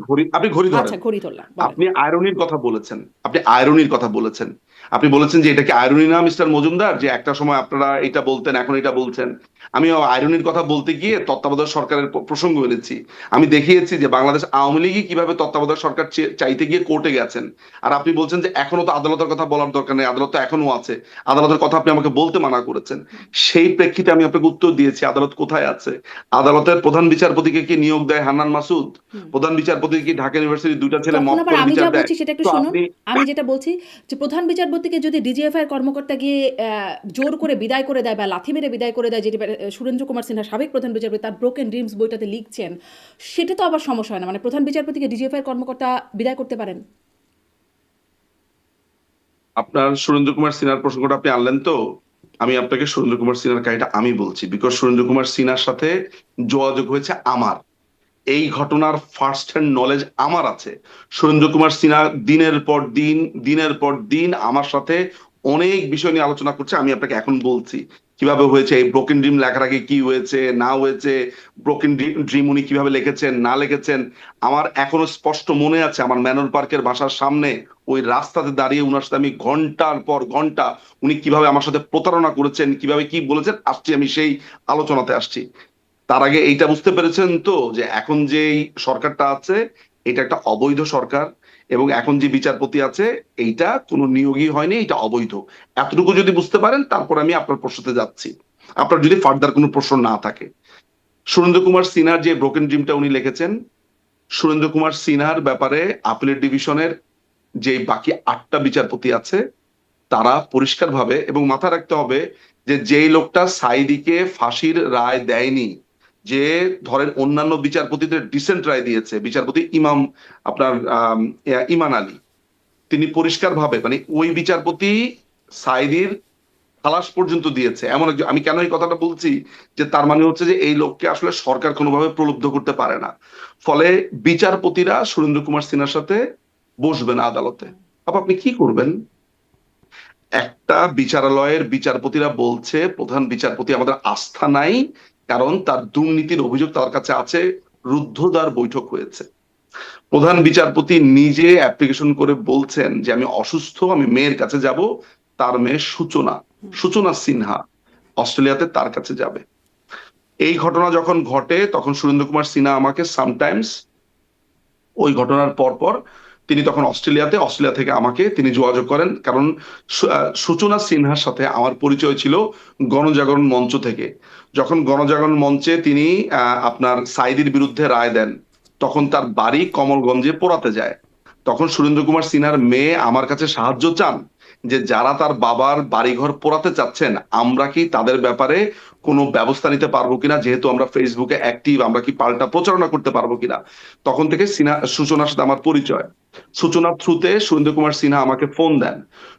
ঘড়ি ধরেন। আচ্ছা, ঘড়ি ধরলাম, বলেন। আপনি আয়রনির কথা বলেছেন, আপনি আয়রনির কথা বলেছেন, আপনি বলেছেন যে এটা কি আয়রনি না মিস্টার মজুমদার, যে একটা সময় আপনারা এটা বলতেন এখন এটা বলছেন। আমি আয়রনির কথা বলতে গিয়ে তত্ত্বাবধায়ক সরকারের প্রসঙ্গ এনেছি। আমি দেখিয়েছি যে বাংলাদেশ আওয়ামী লীগই কিভাবে তত্ত্বাবধায়ক সরকার চাইতে গিয়ে কোর্টে গেছেন। আর আপনি বলছেন যে এখনো তো আদালতের কথা বলার দরকার নেই, আদালত তো এখনো আছে, আদালতের কথা আপনি আমাকে বলতে মানা করেছেন। সেই প্রেক্ষিতে আমি আপনাকে উত্তর দিয়েছি আদালত কোথায় আছে। আদালতের প্রধান বিচারপতিকে কি নিয়োগ দেয় হান্নান মাসুদ? হুম। প্রধান বিচারপতি কি ঢাকা ইউনিভার্সিটির দুইটা ছেলে তখন মত আবার করে আমি বিচার যা দেয়? বলছি সেটা একটু তো শুনুন। আপনি, আমি যেটা বলছি যে প্রধান বিচারপতিকে যদি ডিজিএফআই কর্মকর্তা গিয়ে জোর করে বিদায় করে দেয় বা লাথি মেরে বিদায় করে দেয়, যেটি সুরেন্দ্র কুমার সিনহা সাবেক প্রধান বিচারপতি তার ব্রোকেন ড্রিমস বইটাতে লিখছেন, সেটা তো আবার সমস্যা হয় না? মানে প্রধান বিচারপতিকে ডিজিএফআই কর্মকর্তা বিদায় করতে পারেন। আপনার সুরেন্দ্র কুমার সিনহার প্রসঙ্গটা আপনি আনলেন তো, আমি আপনাকে সুরেন্দ্র কুমার সিনহার কাহিনীটা আমি বলছি, বিকজ সুরেন্দ্র কুমার সিনহার সাথে যোগাযোগ হয়েছে আমার, এই ঘটনার ফার্স্ট হ্যান্ড নলেজ আমার আছে। সুরেন্দ্র কুমার সিনহা দিনের পর দিন আমার সাথে অনেক বিষয় নিয়ে আলোচনা করছে। আমি আপনাকে এখন বলছি কিভাবে হয়েছে, এই ব্রোকেন ড্রিম লেখার আগে কি হয়েছে না হয়েছে, ব্রোকেন ড্রিম উনি কিভাবে লিখেছেন না লিখেছেন। আমার এখনো স্পষ্ট মনে আছে, আমার ম্যানর পার্কের বাসার সামনে ওই রাস্তাতে দাঁড়িয়ে উনার সাথে আমি ঘন্টার পর ঘন্টা, উনি কিভাবে আমার সাথে প্রতারণা করেছেন, কিভাবে কি বলেছেন, আসছি আমি সেই আলোচনাতে আসছি। তার আগে এইটা বুঝতে পেরেছেন তো যে এখন যে সরকারটা আছে এটা একটা অবৈধ সরকার, এবং এখন যে বিচারপতি আছে এইটা কোনো নিয়োগই হয়নি, এটা অবৈধ। এতটুকু যদি বুঝতে পারেন তারপর আমি আপনার প্রশ্নতে যাচ্ছি, আপনার যদি ফার্দার কোনো প্রশ্ন না থাকে। সুরেন্দ্র কুমার সিনহার যে ব্রোকেন ড্রিমটা উনি লিখেছেন, সুরেন্দ্র কুমার সিনহার ব্যাপারে আপিলেট ডিভিশনের যে বাকি 8টা বিচারপতি আছে তারা পরিষ্কারভাবে, এবং মাথায় রাখতে হবে যে যেই লোকটা সাইদিকে ফাঁসির রায় দেয়নি, যে ধরেন অন্যান্য বিচারপতিদের ডিসেন্ট রায় দিয়েছে, বিচারপতি আপনার ইমান আলী, তিনি পরিষ্কারভাবে, মানে ওই বিচারপতি সাইদির খালাস পর্যন্ত দিয়েছে এমন একজন। আমি কেন এই কথাটা বলছি, যে তার মানে হচ্ছে যে এই লোককে আসলে সরকার কোনোভাবে প্রলুব্ধ করতে পারে না। ফলে বিচারপতিরা সুরেন্দ্র কুমার সিনহার সাথে বসবেন আদালতে। আপনি কি করবেন? একটা বিচারালয়ের বিচারপতিরা বলছে প্রধান বিচারপতি আমাদের আস্থা নাই, কারণ তার দুর্নীতির অভিযোগ তার কাছে আছে, রুদ্ধদ্বার বৈঠক হয়েছে। প্রধান বিচারপতি নিজে অ্যাপ্লিকেশন করে বলছেন যে আমি অসুস্থ, আমি মেয়ের কাছে যাব। তার মেয়ে সূচনা সিনহা অস্ট্রেলিয়াতে তার কাছে যাবে। এই ঘটনা যখন ঘটে তখন সুরেন্দ্র কুমার সিনহা আমাকে সামটাইমস, ওই ঘটনার পর তিনি তখন অস্ট্রেলিয়া থেকে আমাকে তিনি যোগাযোগ করেন, কারণ সূচনা সিনহার সাথে আমার পরিচয় ছিল গণজাগরণ মঞ্চ থেকে। যখন গণজাগরণ মঞ্চে তিনি আপনার সাইদির বিরুদ্ধে রায় দেন, তখন তার বাড়ি কমলগঞ্জে পোড়াতে যায়। তখন সুরেন্দ্র কুমার সিনহার মেয়ে আমার কাছে সাহায্য চান যে যারা তার বাবার বাড়িঘর পোড়াতে চাচ্ছেন আমরা কি তাদের ব্যাপারে কোনো ব্যবস্থা নিতে পারবো কিনা, যেহেতু আমরা ফেসবুকে অ্যাক্টিভ, আমরা কি পাল্টা প্রচারণা করতে পারবো কিনা। তখন থেকে সূচনার সাথে আমার পরিচয়। সূচনার থ্রুতে সুরেন্দ্র কুমার সিনহা আমাকে ফোন দেন।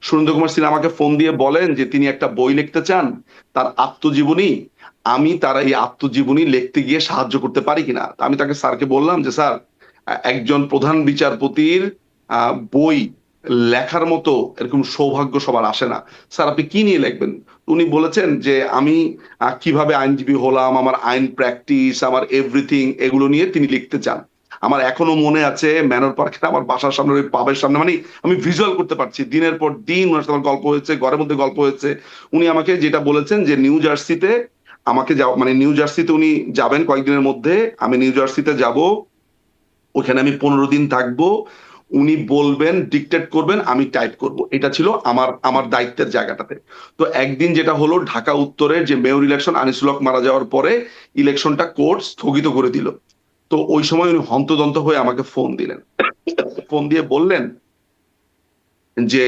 সুরেন্দ্র কুমার সিনহা আমাকে ফোন দিয়ে বলেন যে তিনি একটা বই লিখতে চান, তার আত্মজীবনী। আমি তার এই আত্মজীবনী লিখতে গিয়ে সাহায্য করতে পারি কিনা। আমি তাকে স্যারকে বললাম যে স্যার, একজন প্রধান বিচারপতির বই লেখার মতো এরকম সৌভাগ্য সবার আসে না। স্যার আপনি কি নিয়ে লিখবেন? উনি বলেছেন যে আমি কিভাবে আইনজীবী হলাম, আমার আইন প্র্যাকটিস, আমার এভরিথিং, এগুলো নিয়ে তিনি লিখতে চান। আমার এখনো মনে আছে ম্যানর পার্কের আমার বাসার সামনে ওই পাবের সামনে, মানে আমি ভিজুয়াল করতে পারছি, দিনের পর দিন ওনার সাথে আমার গল্প হয়েছে, ঘরের মধ্যে গল্প হয়েছে। উনি আমাকে যেটা বলেছেন যে নিউ জার্সিতে আমাকে যাওয়া, মানে নিউ জার্সিতে উনি যাবেন কয়েকদিনের মধ্যে, আমি নিউ জার্সিতে যাব, ওখানে আমি 15 দিন থাকবো। উনি বলবেন, ডিকটেট করবেন, আমি টাইপ করব। এটা ছিল আমার আমার দায়িত্বের জায়গাটাতে। তো একদিন যেটা হলো, ঢাকা উত্তরের যে মেয়র ইলেকশন, আনিসুল হক মারা যাওয়ার পরে ইলেকশনটা কোর্ট স্থগিত করে দিল। তো ওই সময় উনি হন্তদন্ত হয়ে আমাকে ফোন দিলেন। ফোন দিয়ে বললেন যে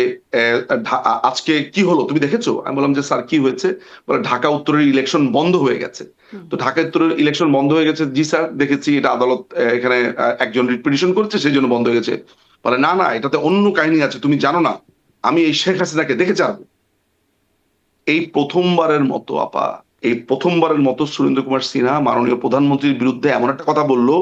আজকে কি হলো তুমি দেখেছো? আমি বললাম যে স্যার কি হয়েছে? বলে ঢাকা উত্তরের ইলেকশন বন্ধ হয়ে গেছে। তো ঢাকা উত্তরের ইলেকশন বন্ধ হয়ে গেছে, জি স্যার দেখেছি, এটা আদালত এখানে একজন রিট পিটিশন করেছে সেই জন্য বন্ধ হয়ে গেছে। বলে না না, এটাতে অন্য কাহিনী আছে, তুমি জানো না, আমি এই শেখ হাসিনাকে দেখে ছাড়বো। এই প্রথমবারের মতো আপা, এই প্রথমবারের মতো সুরেন্দ্র কুমার সিনহা মাননীয় প্রধানমন্ত্রীর বিরুদ্ধে এমন একটা কথা বললো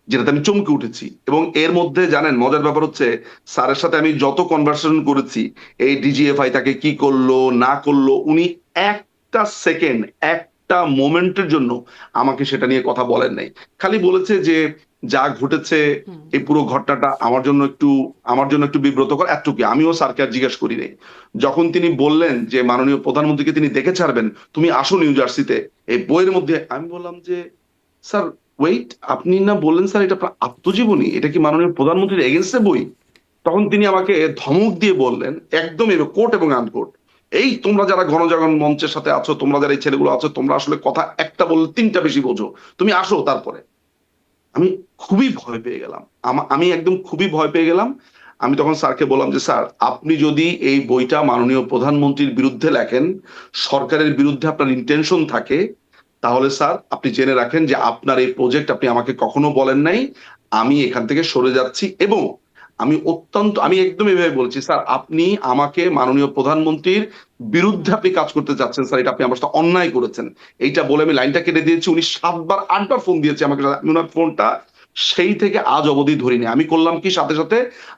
যেটাতে আমি চমকে উঠেছি। এবং এর মধ্যে জানেন মজার ব্যাপার হচ্ছে, স্যারের সাথে আমি যত কনভারসেশন করেছি, এই ডিজিএফআই তাকে কি করলো না করলো, উনি একটা সেকেন্ড, একটা মোমেন্টের জন্য আমাকে সেটা নিয়ে কথা বলেন নাই। খালি বলেছে যে যা ঘটেছে এই পুরো ঘটনাটা আমার জন্য একটু বিব্রতকর, এতটুকু। আমিও স্যারকে আর জিজ্ঞেস করি নাই। যখন তিনি বললেন যে মাননীয় প্রধানমন্ত্রীকে তিনি দেখে ছাড়বেন, তুমি আসো নিউ জার্সিতে এই বইয়ের মধ্যে, আমি বললাম যে স্যার ওয়েট, আপনি না বললেন স্যার এটা আপনার আত্মজীবনী, এটা কি মাননীয় প্রধানমন্ত্রীর এগেনস্টে বই? তখন তিনি আমাকে ধমক দিয়ে বললেন, একদম কোট এবং আনকোট, এই তোমরা যারা গণজাগরণ মঞ্চের সাথে আছো, তোমরা যারা এই ছেলেগুলো আছো, তোমরা আসলে কথা একটা বললে তিনটা বেশি বোঝো, তুমি আসো তারপরে। আমি খুবই ভয় পেয়ে গেলাম, আমি একদম খুবই ভয় পেয়ে গেলাম। আমি তখন স্যারকে বললাম যে স্যার, আপনি যদি এই বইটা মাননীয় প্রধানমন্ত্রীর বিরুদ্ধে লেখেন, সরকারের বিরুদ্ধে আপনার ইন্টেনশন থাকে, তাহলে স্যার আপনি জেনে রাখেন যে আপনার এই প্রজেক্ট আপনি আমাকে কখনো বলেন নাই, আমি এখান থেকে সরে যাচ্ছি। এবং আমি একদম এভাবে বলছি, স্যার আপনি আমাকে মাননীয় প্রধানমন্ত্রীর বিরুদ্ধে আপনি কাজ করতে যাচ্ছেন স্যার, এটা আপনি আমার সাথে অন্যায় করেছেন। এইটা বলে আমি লাইনটা কেটে দিয়েছি। উনি 7বার 8বার ফোন দিয়েছে আমাকে, আমি ওনার ফোনটা সেই থেকে আজ অবধি ধরিনি। আমি করলাম কি, সাথে সাথে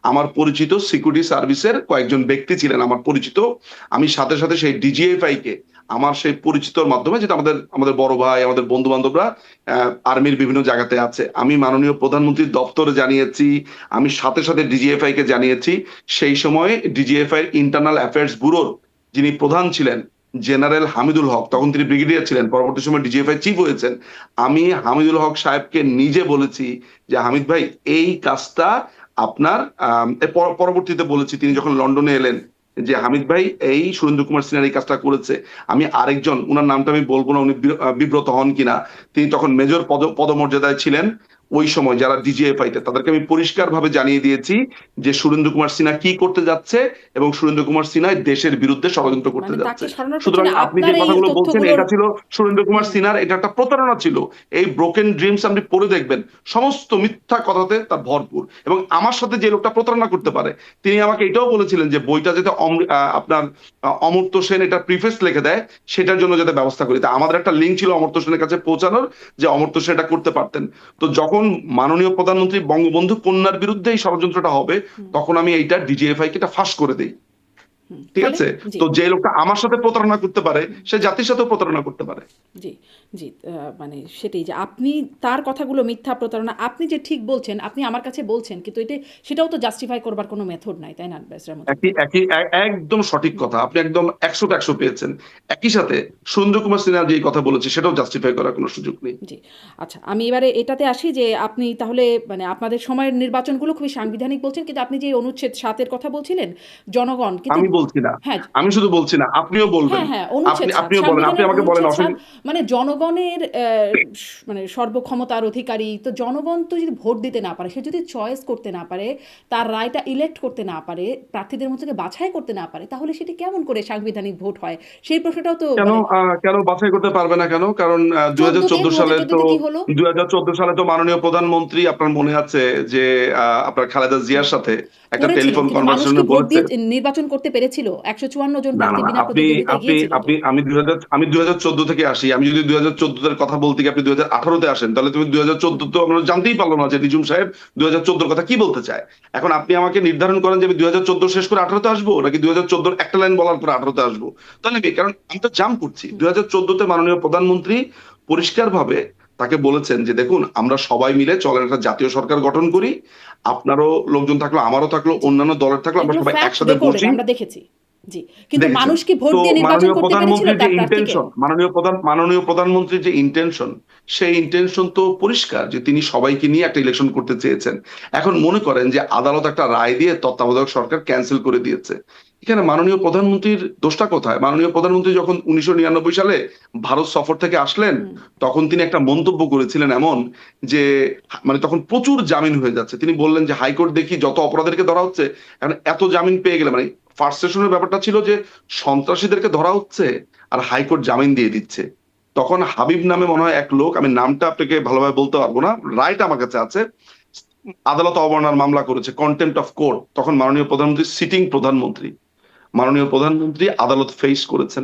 আমার পরিচিত সিকিউরিটি সার্ভিসের কয়েকজন ব্যক্তি ছিলেন আমার পরিচিত, আমি সাথে সাথে সেই ডিজিএফআই কে আমার সেই পরিচিতর মাধ্যমে, যেটা আমাদের আমাদের বড় ভাই, আমাদের বন্ধু বান্ধবরা আর্মির বিভিন্ন জায়গাতে আছে, আমি মাননীয় প্রধানমন্ত্রীর দপ্তরে জানিয়েছি, আমি সাথে সাথে ডিজিএফআই কে জানিয়েছি। সেই সময় ডিজিএফআই ইন্টারনাল অ্যাফেয়ার্স ব্যুরোর যিনি প্রধান ছিলেন, জেনারেল হামিদুল হক, তখন তিনি ব্রিগেডিয়ার ছিলেন, পরবর্তী সময় ডিজিএফআই চিফ হয়েছেন, আমি হামিদুল হক সাহেবকে নিজে বলেছি যে হামিদ ভাই এই কাজটা আপনার, পরবর্তীতে বলেছি তিনি যখন লন্ডনে এলেন যে হামিদ ভাই এই সুরেন্দ্র কুমার সিনহার এই কাজটা করেছে। আমি আরেকজন, উনার নামটা আমি বলবো না, উনি বিব্রত হন কিনা, তিনি তখন মেজর পদমর্যাদায় ছিলেন ওই সময়, যারা ডিজিএফআই তে, তাদেরকে আমি পরিষ্কার ভাবে জানিয়ে দিয়েছি যে সুরেন্দ্র কুমার সিনহা কি করতে যাচ্ছে এবং সুরেন্দ্র কুমার সিনহা দেশের বিরুদ্ধে ষড়যন্ত্র করতে মানে যাচ্ছে। তাকে সরানোর সুতরাং পেছনে আপনি যে আপনার এই কথাগুলো বলছেন, তথ্যগুলোর এটা ছিল সুরেন্দ্র কুমার সিনহার, এটা একটা প্রতারণা ছিল। এই ব্রোকেন ড্রিমস আপনি পড়ে দেখবেন, সমস্ত মিথ্যা কথাতে তার ভরপুর। এবং আমার সাথে যে লোকটা প্রতারণা করতে পারে, তিনি আমাকে এটাও বলেছিলেন যে বইটা যাতে আপনার অমর্ত্য সেন এটা প্রিফেস লিখে দেয়, সেটার জন্য যাতে ব্যবস্থা করি। তা আমাদের একটা লিঙ্ক ছিল অমর্ত্য সেনের কাছে পৌঁছানোর, যে অমর্ত্য সেন এটা করতে পারতেন। তো যখন মাননীয় প্রধানমন্ত্রী বঙ্গবন্ধু কন্যার বিরুদ্ধে এই ষড়যন্ত্রটা হবে, তখন আমি এইটা ডিজিএফআই কে এটা ফাঁস করে দিই। ঠিক ফলে আছে? জি তো যে লোকটা আমার সাথে প্রতারণা করতে পারে, সে জাতির সাথেও প্রতারণা করতে পারে। জি জি মানে সেটাই, যে আপনি তার কথাগুলো মিথ্যা প্রতারণা, আপনি যে ঠিক বলছেন, আপনি আমার কাছে বলছেন, কিন্তু সেটাও তো জাস্টিফাই করবার কোনো মেথড নাই, তাই না ব্যারিস্টার একই মজুমদার? একই একদম সঠিক কথা, আপনি একদম 100-100 পেয়েছেন। একই সাথে সুরেন্দ্র কুমার সিনহা যে কথা বলেছে সেটাও জাস্টিফাই করার কোনো সুযোগ নেই। জি, আচ্ছা, আমি এবারে এটাতে আসি যে আপনি তাহলে মানে আপনাদের সময়ের নির্বাচনগুলো খুবই সাংবিধানিক বলছেন, কিন্তু আপনি যে অনুচ্ছেদ 7-এর কথা বলছিলেন, জনগণ কিন্তু আমি বলছি না, হ্যাঁ আমি শুধু বলছি না, আপনিও বলবেন। হ্যাঁ হ্যাঁ অনুচ্ছেদ 7 আপনিও বলেন, আপনি সাংবিধানের আমাকে বলেন অনুচ্ছেদ 7 অসুবিধা। মানে জনগণের মানে সর্বক্ষমতার অধিকারী তো জনগণ তো যদি ভোট দিতে না পারে, সে যদি চয়েস করতে না পারে, তার রায়টা ইলেক্ট করতে না পারে, প্রার্থীদের মধ্যে থেকে বাছাই করতে না পারে, তাহলে সেটি কেমন করে সাংবিধানিক ভোট হয়? সেই প্রশ্নটাও তো কেন মানে কেন বাছাই করতে পারবে না কেন? কারণ 14তে 2014 সালে তো 2014তে কি হলো? 2014 সালে তো মাননীয় প্রধানমন্ত্রী, আপনার মনে আছে যে আপনার খালেদা জিয়ার সাথে একটা করেছিলেন, টেলিফোন কিন্তু মানুষ কি কনভারসেশনে ভোট বলেছে। দিয়ে নির্বাচন করতে পেরেছিল? 154 জন না না প্রার্থী না, বিনা আপনি প্রতিদ্বন্দ্বিতায় আপনি গিয়েছিল তো। আপনি আমি 2014 থেকে আসি। আমি যদি 2014 এর কথা বলতে গিয়ে আপনি 2018-তে আসেন, তাহলে তুমি 2014 তো আমরা জানতেই পারলো না যে নিঝুম সাহেব 2014 কথা কি বলতে চায়। এখন আপনি আমাকে নির্ধারণ করেন যে আমি 2014 শেষ করে 18-তে আসবো, নাকি 2014 একটা লাইন বলার পর 18-তে আসবো, তাহলে কারণ আমি তো জাম্প করছি। 2014-তে মাননীয় প্রধানমন্ত্রী পরিষ্কার ভাবে তাকে বলেছেন যে দেখুন, আমরা সবাই মিলে চলেন একটা জাতীয় সরকার গঠন করি, আপনারও লোকজন থাকলো, আমারও থাকলো, জি, অন্যান্য দলের থাকলো, আমরা এগুলো সবাই ফ্যাক্ট একসাথে রেকর্ডেড, বসি। আমরা দেখেছি। জি, কিন্তু দেখেছেন। মানুষ কি ভোট তো দিয়ে নির্বাচন মাননীয় করতে পেরেছিল প্রধানমন্ত্রীর যে তার প্রার্থীকে? ইন্টেনশন, মাননীয় প্রধানমন্ত্রীর যে ইন্টেনশন, সেই ইন্টেনশন তো পরিষ্কার যে তিনি সবাইকে নিয়ে একটা ইলেকশন করতে চেয়েছেন। এখন মনে করেন যে আদালত একটা রায় দিয়ে তত্ত্বাবধায়ক সরকার ক্যান্সেল করে দিয়েছে, এখানে মাননীয় প্রধানমন্ত্রীর দোষটা কোথায়? মাননীয় প্রধানমন্ত্রী যখন 1999 সালে ভারত সফর থেকে আসলেন, হুম, তখন তিনি একটা মন্তব্য করেছিলেন এমন যে, মানে তখন প্রচুর জামিন হয়ে যাচ্ছে, তিনি বললেন যে হাইকোর্ট দেখি যত অপরাধীকে ধরা হচ্ছে, এখন এত জামিন পেয়ে গেলে, মানে ফার্স্ট সেশনের ব্যাপারটা ছিল যে সন্ত্রাসীদেরকে ধরা হচ্ছে আর হাইকোর্ট জামিন দিয়ে দিচ্ছে। তখন হাবিব নামে মনে হয় এক লোক, আমি নামটা আপনাকে ভালোভাবে বলতে পারবো না, রাইট আমার কাছে আছে, আদালত অবমাননার মামলা করেছে, কন্টেম্পট অফ কোর্ট। তখন মাননীয় প্রধানমন্ত্রী সিটিং প্রধানমন্ত্রী, মাননীয় প্রধানমন্ত্রী আদালত ফেস করেছেন।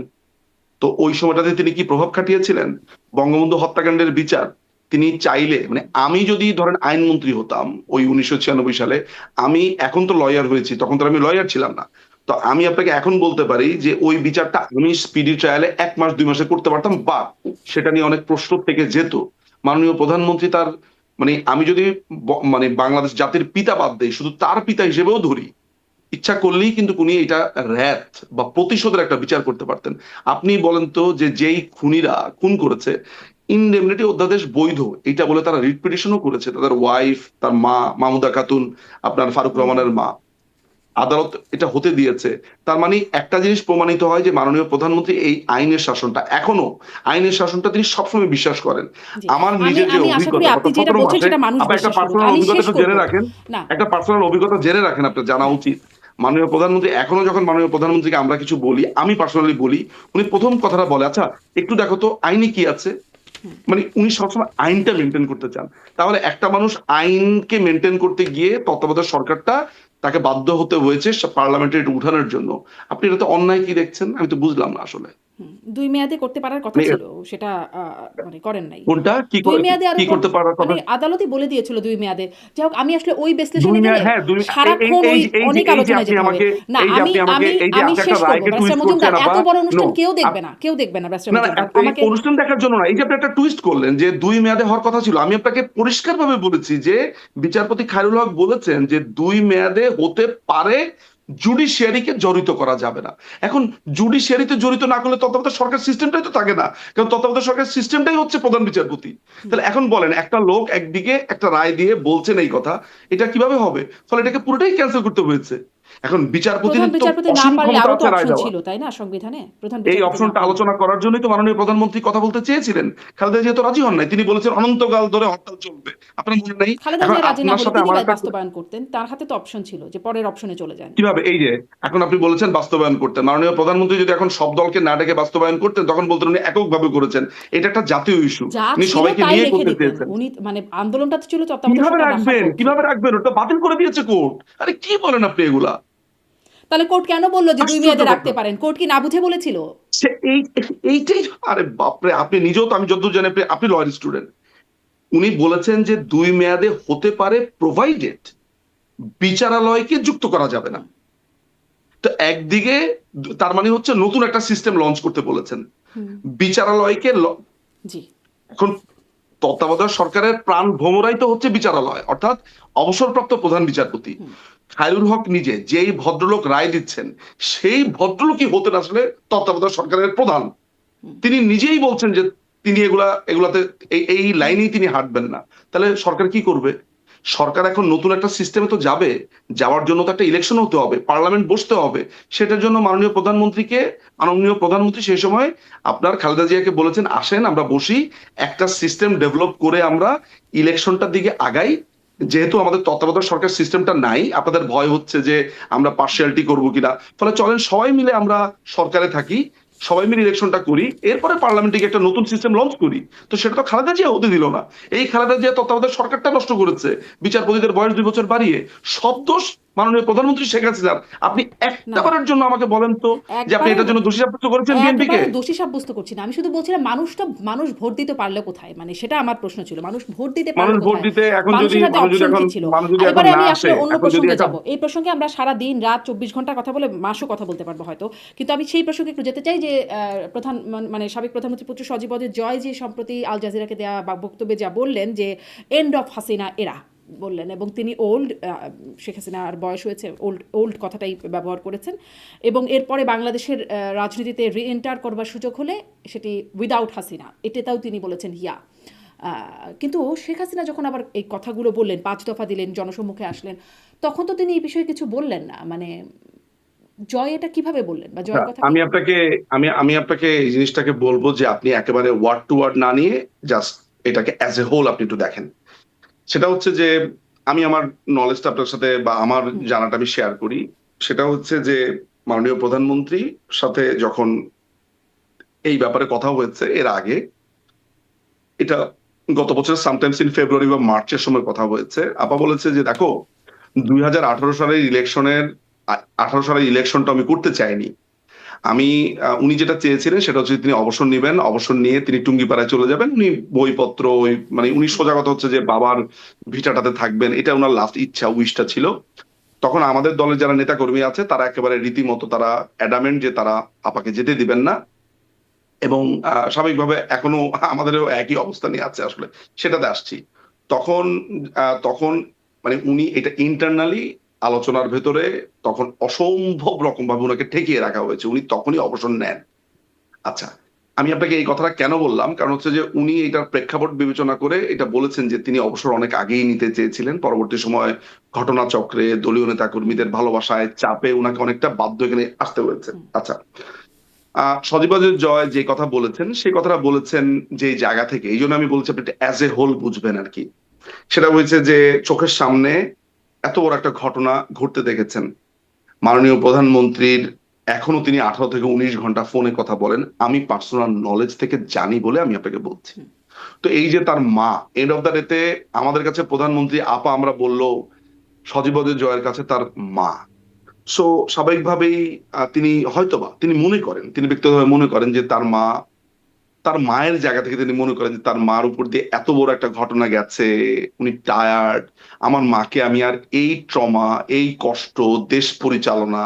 তো ওই সময়টাতে তিনি কি প্রভাব খাটিয়েছিলেন? বঙ্গবন্ধু হত্যাকাণ্ডের বিচার তিনি চাইলে, মানে আমি যদি ধরেন আইনমন্ত্রী হতাম ওই 1996 সালে, আমি এখন তো লয়ার হয়েছি, তখন তো আমি লয়ার ছিলাম না, তো আমি আপনাকে এখন বলতে পারি যে ওই বিচারটা আমি স্পিডি ট্রায়ালে 1 মাস 2 মাসে করতে পারতাম, বা সেটা নিয়ে অনেক প্রশ্ন থেকে যেত। মাননীয় প্রধানমন্ত্রী তার, মানে আমি যদি মানে বাংলাদেশ জাতির পিতা বাদ দেই, শুধু তার পিতা হিসেবেও ধরি, ইচ্ছা করলেই কিন্তু উনি এটা র‍্যাত বা প্রতিশোধের একটা বিচার করতে পারতেন। আপনি বলেন তো যে যেই খুনিরা খুন করেছে, ইনডেমনিটি অধ্যাদেশ বৈধ এটা বলে তারা রিট পিটিশনও করেছে, তাদের ওয়াইফ, তার মা মাহমুদা খাতুন, আপনার ফারুক হুম, রহমানের মা, আদালত এটা হতে দিয়েছে। তার মানে একটা জিনিস প্রমাণিত হয় যে মাননীয় প্রধানমন্ত্রী এই আইনের শাসনটা এখনো, আইনের শাসনটা তিনি সবসময় বিশ্বাস করেন। জি। আমার আমি নিজের যে আমি আশা করি অভিজ্ঞতা গত আপনি যেটা 17 বলছেন মাসে, সেটা মানুষ আপনি একটা বিশ্বাস করুক। পার্সোনাল আমি অভিজ্ঞতা শেষ একটু করব। জেনে রাখেন, না, একটা পার্সোনাল অভিজ্ঞতা জেনে রাখেন, আপনার জানা উচিত। মাননীয় প্রধানমন্ত্রী এখনো যখন মাননীয় প্রধানমন্ত্রীকে আমরা কিছু বলি, আমি পার্সোনালি বলি, উনি প্রথম কথাটা বলে, আচ্ছা একটু দেখো তো আইনে কি আছে। হুম, মানে উনি সবসময় আইনটা মেনটেন করতে চান। তাহলে একটা মানুষ আইনকে মেনটেন করতে গিয়ে তত্ত্বাবধায়ক সরকারটা তাকে বাধ্য হতে হয়েছে পার্লামেন্টে এটা উঠানোর জন্য। আপনি এটাতে অন্যায় কি দেখছেন? আমি তো বুঝলাম না আসলে। 2 মেয়াদে করতে পারার কথা মানে ছিল। সেটা আ মানে করেন নাই। কোনটা 2 মেয়াদে আরো কি করতে পারার মানে কথা? আদালতই বলে দিয়েছিল 2 মেয়াদে। যাই হোক, আমি আসলে ওই দুই বিশ্লেষণে গেলে মেয়াদ, হ্যাঁ, সারাক্ষণ ওই অনেক এই যে আলোচনায় আপনি যেতে হবে। আমাকে, না, এই যে আমি আপনি আমাকে, আমি এই যে আমি আপনি একটা শেষ করব। রায়কে ব্যারিস্টার টুইস্ট মজুমদার, করছেন এত আপা। বড় নো, অনুষ্ঠান কেউ দেখবে না। কেউ দেখবে না ব্যারিস্টার না, না, মজুমদার। এই আমাকে অনুষ্ঠান দেখার জন্য না। এই যে আপনি একটা টুইস্ট করলেন যে 2 মেয়াদে হওয়ার কথা ছিল। আমি আপনাকে পরিষ্কারভাবে বলেছি যে বিচারপতি খায়রুল হক বলেছেন যে 2 মেয়াদে হতে পারে, জুডিশিয়ারিকে জড়িত করা যাবে না। এখন জুডিশিয়ারিতে জড়িত না করলে তত্ত্বাবধায়ক সরকার সিস্টেমটাই তো থাকে না। কারণ তত্ত্বাবধায়ক সরকার সিস্টেমটাই হচ্ছে প্রধান বিচারপতি। হুম, তাহলে এখন বলেন, একটা লোক একদিকে একটা রায় দিয়ে বলছেন এই কথা, এটা কিভাবে হবে? ফলে এটাকে পুরোটাই ক্যান্সেল করতে হয়েছে। এখন বিচারপতির প্রধান তো বিচারপতি না অসীম পারলে ক্ষমতা আরো তো আছে রায় অপশন দেওয়া। ছিল, তাই না সংবিধানে? প্রধান এই বিচারপতি না অপশনটা পারলে। আলোচনা করার জন্যই তো মাননীয় প্রধানমন্ত্রী কথা বলতে চেয়েছিলেন। খালেদা জিয়া তো রাজি হন নাই, তিনি বলেছেন অনন্তকাল ধরে হরতাল চলবে, আপনার মনে নেই? খালেদা এখন জিয়া রাজি না আপনার হলে সাথে তিনি আমার একটা, বাস্তবায়ন করতেন। তার হাতে তো অপশন ছিল যে পরের অপশনে চলে যান। কিভাবে, এই যে এখন আপনি বলেছেন বাস্তবায়ন করতে, মাননীয় প্রধানমন্ত্রী যদি এখন সব দলকে না ডেকে বাস্তবায়ন করতেন, তখন বলতেন উনি এককভাবে করেছেন। এটা একটা জাতীয় ইস্যু, যা উনি ছিল সবাইকে তাই নিয়ে রেখে করতে দিতেন। চেয়েছেন। উনি মানে আন্দোলনটা তো ছিল তত্ত্বাবধায়ক কিভাবে সরকার রাখার রাখবেন, পক্ষে। কিভাবে রাখবেন? ওটা বাতিল করে দিয়েছে কোর্ট। আরে কি বলেন আপনি এগুলা? তাহলে কোর্ট কেন বলল যে 2 আশ্চর্য মেয়াদে রাখতে কথা। পারেন? কোর্ট কি না বুঝে বলেছিল? সে এইটাই, আরে বাপরে, আপনি নিজেও তো, আমি যতদূর জানি আপনি লয়ার স্টুডেন্ট, উনি বলেছেন যে 2 মেয়াদে হতে পারে, প্রোভাইডেড বিচারালয়কে যুক্ত করা যাবে না। হুম, তো একদিকে তার মানে হচ্ছে নতুন একটা সিস্টেম লঞ্চ করতে বলেছেন হুম, বিচারালয়কে। জি, এখন তত্ত্বাবধায়ক সরকারের প্রাণ ভ্রমরাই তো হচ্ছে বিচারালয়, অর্থাৎ অবসরপ্রাপ্ত প্রধান বিচারপতি হুম, খায়রুল হক নিজে, যেই ভদ্রলোক রায় দিচ্ছেন, সেই ভদ্রলোকই হতেন আসলে তত্ত্বাবধায়ক সরকারের প্রধান। হুম, তিনি নিজেই বলছেন যে তিনি এগুলাতে এই লাইনেই তিনি হাঁটবেন না। তাহলে সরকার কি করবে? সরকার এখন নতুন একটা সিস্টেমে তো যাবে, যাওয়ার জন্য তো একটা ইলেকশন হতে হবে, পার্লামেন্ট বসতে হবে। সেটার জন্য মাননীয় প্রধানমন্ত্রী সেই সময় আপনার খালেদা জিয়াকে বলেছেন, আসেন আমরা বসি, একটা সিস্টেম ডেভেলপ করে আমরা ইলেকশনটার দিকে আগাই। যেহেতু আমাদের তত্ত্বাবধায়ক সরকার সিস্টেমটা নাই, আপনাদের ভয় হচ্ছে যে আমরা পার্সিয়ালিটি করবো কিনা, ফলে চলেন সবাই মিলে আমরা সরকারে থাকি, সবাই মিলে ইলেকশনটা করি, এরপরে পার্লামেন্টে একটা নতুন সিস্টেম লঞ্চ করি। তো সেটা তো খালেদা জিয়া হতে দিল না। এই খালেদা জিয়া তত্ত্বাবধায়ক সরকারটা নষ্ট করেছে, বিচারপতিদের বয়স 2 বছর বাড়িয়ে। সব দোষ মাননীয় প্রধানমন্ত্রী শেখ হাসিনার। আপনি একটা না, বারের জন্য আমাকে বলেন তো যে আপনি একবারও এটার জন্য দোষী সাব্যস্ত করেছেন বিএনপি কে? একবারও দোষী সাব্যস্ত করছি না। আমি শুধু বলছিলাম মানুষ ভোট দিতে পারলো কোথায়? মানে সেটা আমার প্রশ্ন ছিল। মানুষ ভোট দিতে পারলো মানুষ ভোট কোথায়? দিতে এখন যদি মানুষের হাতে মানুষ যদি অপশন এখন কি ছিল? মানুষ যদি এখন এবারে না আমি আসে, আসলে অন্য এখন যদি প্রসঙ্গে একটা যাব। এই প্রসঙ্গে আমরা সারা দিন রাত 24 ঘন্টা কথা বলে মাসও কথা বলতে পারবো হয়তো। কিন্তু আমি সেই প্রসঙ্গে একটু যেতে চাই যে মানে সাবেক প্রধানমন্ত্রী পুত্র সজীব ওয়াজেদ জয় যে সম্প্রতি আল জাজিরাকে দেয়া বক্তব্যে যা বললেন যে এন্ড অফ হাসিনা এরা বললেন, এবং তিনি ওল্ড, শেখ হাসিনার বয়স হয়েছে, ওল্ড ওল্ড কথাটাই ব্যবহার করেছেন, এবং এরপরে বাংলাদেশের রাজনীতিতে রি এন্টার করবার সুযোগ হলে সেটি উইদাউট হাসিনা, এটাতেও তিনি বলেছেন হিয়া। কিন্তু শেখ হাসিনা যখন আবার এই কথাগুলো বললেন, 5 দফা দিলেন, জনসম্মুখে আসলেন, তখন তো তিনি এই বিষয়ে কিছু বললেন না। মানে জয় এটা কিভাবে বললেন, বা জয়ের কথা কি? আমি আপনাকে এই জিনিসটাকে বলবো যে আপনি একেবারে ওয়ার্ড টু ওয়ার্ড না নিয়ে জাস্ট এটাকে অ্যাজ এ হোল আপনি একটু দেখেন। সেটা হচ্ছে যে আমি আমার নলেজটা আপনার সাথে বা আমার হুম, জানাটা আমি শেয়ার করি। সেটা হচ্ছে যে মাননীয় প্রধানমন্ত্রী সাথে যখন এই ব্যাপারে কথা হয়েছে এর আগে, এটা গত বছর সামটাইমস ইন ফেব্রুয়ারি বা মার্চের সময় কথা হয়েছে, আপা বলেছে যে দেখো 2018 সালের ইলেকশনের 18 সালের ইলেকশনটা আমি করতে চাইনি। আমি উনি যেটা চেয়েছিলেন সেটা হচ্ছে তিনি অবসর নিবেন, অবসর নিয়ে তিনি টুঙ্গিপাড়ায় চলে যাবেন, উনি বইপত্র ওই মানে উনি সোজা কথা হচ্ছে যে বাবার ভিটাটাতে থাকবেন, এটা ওনার লাস্ট ইচ্ছা, উইশটা ছিল। তখন আমাদের দলের যারা নেতা কর্মী আছে তারা একেবারে রীতিমতো তারা অ্যাডামেন্ট যে তারা আপাকে যেতে দিবেন না, এবং স্বাভাবিকভাবে এখনো আমাদেরও একই অবস্থা নিয়ে আছে আসলে, সেটাতে আসছি। তখন তখন মানে উনি এটা ইন্টারনালি আলোচনার ভেতরে তখন অসম্ভব রকম ভাবে ওনাকে ঠেকিয়ে রাখা হয়েছে, উনি তখনই অবসর নেন। আচ্ছা, আমি আপনাকে এই কথাটা কেন বললাম, কারণ হচ্ছে যে উনি এটার প্রেক্ষাপট বিবেচনা করে এটা বলেছেন যে তিনি অবসর অনেক আগেই নিতে চেয়েছিলেন, পরবর্তী সময় ঘটনাচক্রে দলীয় নেতা হুম, কর্মীদের ভালোবাসায় চাপে উনাকে অনেকটা বাধ্য এখানে আসতে হয়েছে। হুম, আচ্ছা, সজীব জয় যে কথা বলেছেন সেই কথাটা বলেছেন যে জায়গা থেকে, এই জন্য আমি বলছি আপনি অ্যাজ এ হোল বুঝবেন আর কি। সেটা হয়েছে যে চোখের সামনে এত বড় একটা ঘটনা ঘটতে দেখেছেন, মাননীয় প্রধানমন্ত্রীর এখনো তিনি 18 থেকে 19 ঘন্টা ফোনে কথা বলেন, আমি পার্সোনাল নলেজ থেকে জানি বলে আমি আপনাকে বলছি। হুম, তো এই যে তার মা, এন্ড অফ দ্য ডেতে আমাদের কাছে প্রধানমন্ত্রী আপা আমরা বললো, সজীব জয়ের কাছে তার মা। সো স্বাভাবিকভাবেই তিনি হয়তোবা তিনি মনে করেন, তিনি ব্যক্তিগতভাবে মনে করেন যে তার মা, তার মায়ের জায়গা থেকে তিনি মনে করেন যে তার মার উপর দিয়ে এত বড় একটা ঘটনা গেছে, উনি টায়ার্ড, আমার মাকে আমি আর এই ট্রমা, এই কষ্ট, দেশ পরিচালনা,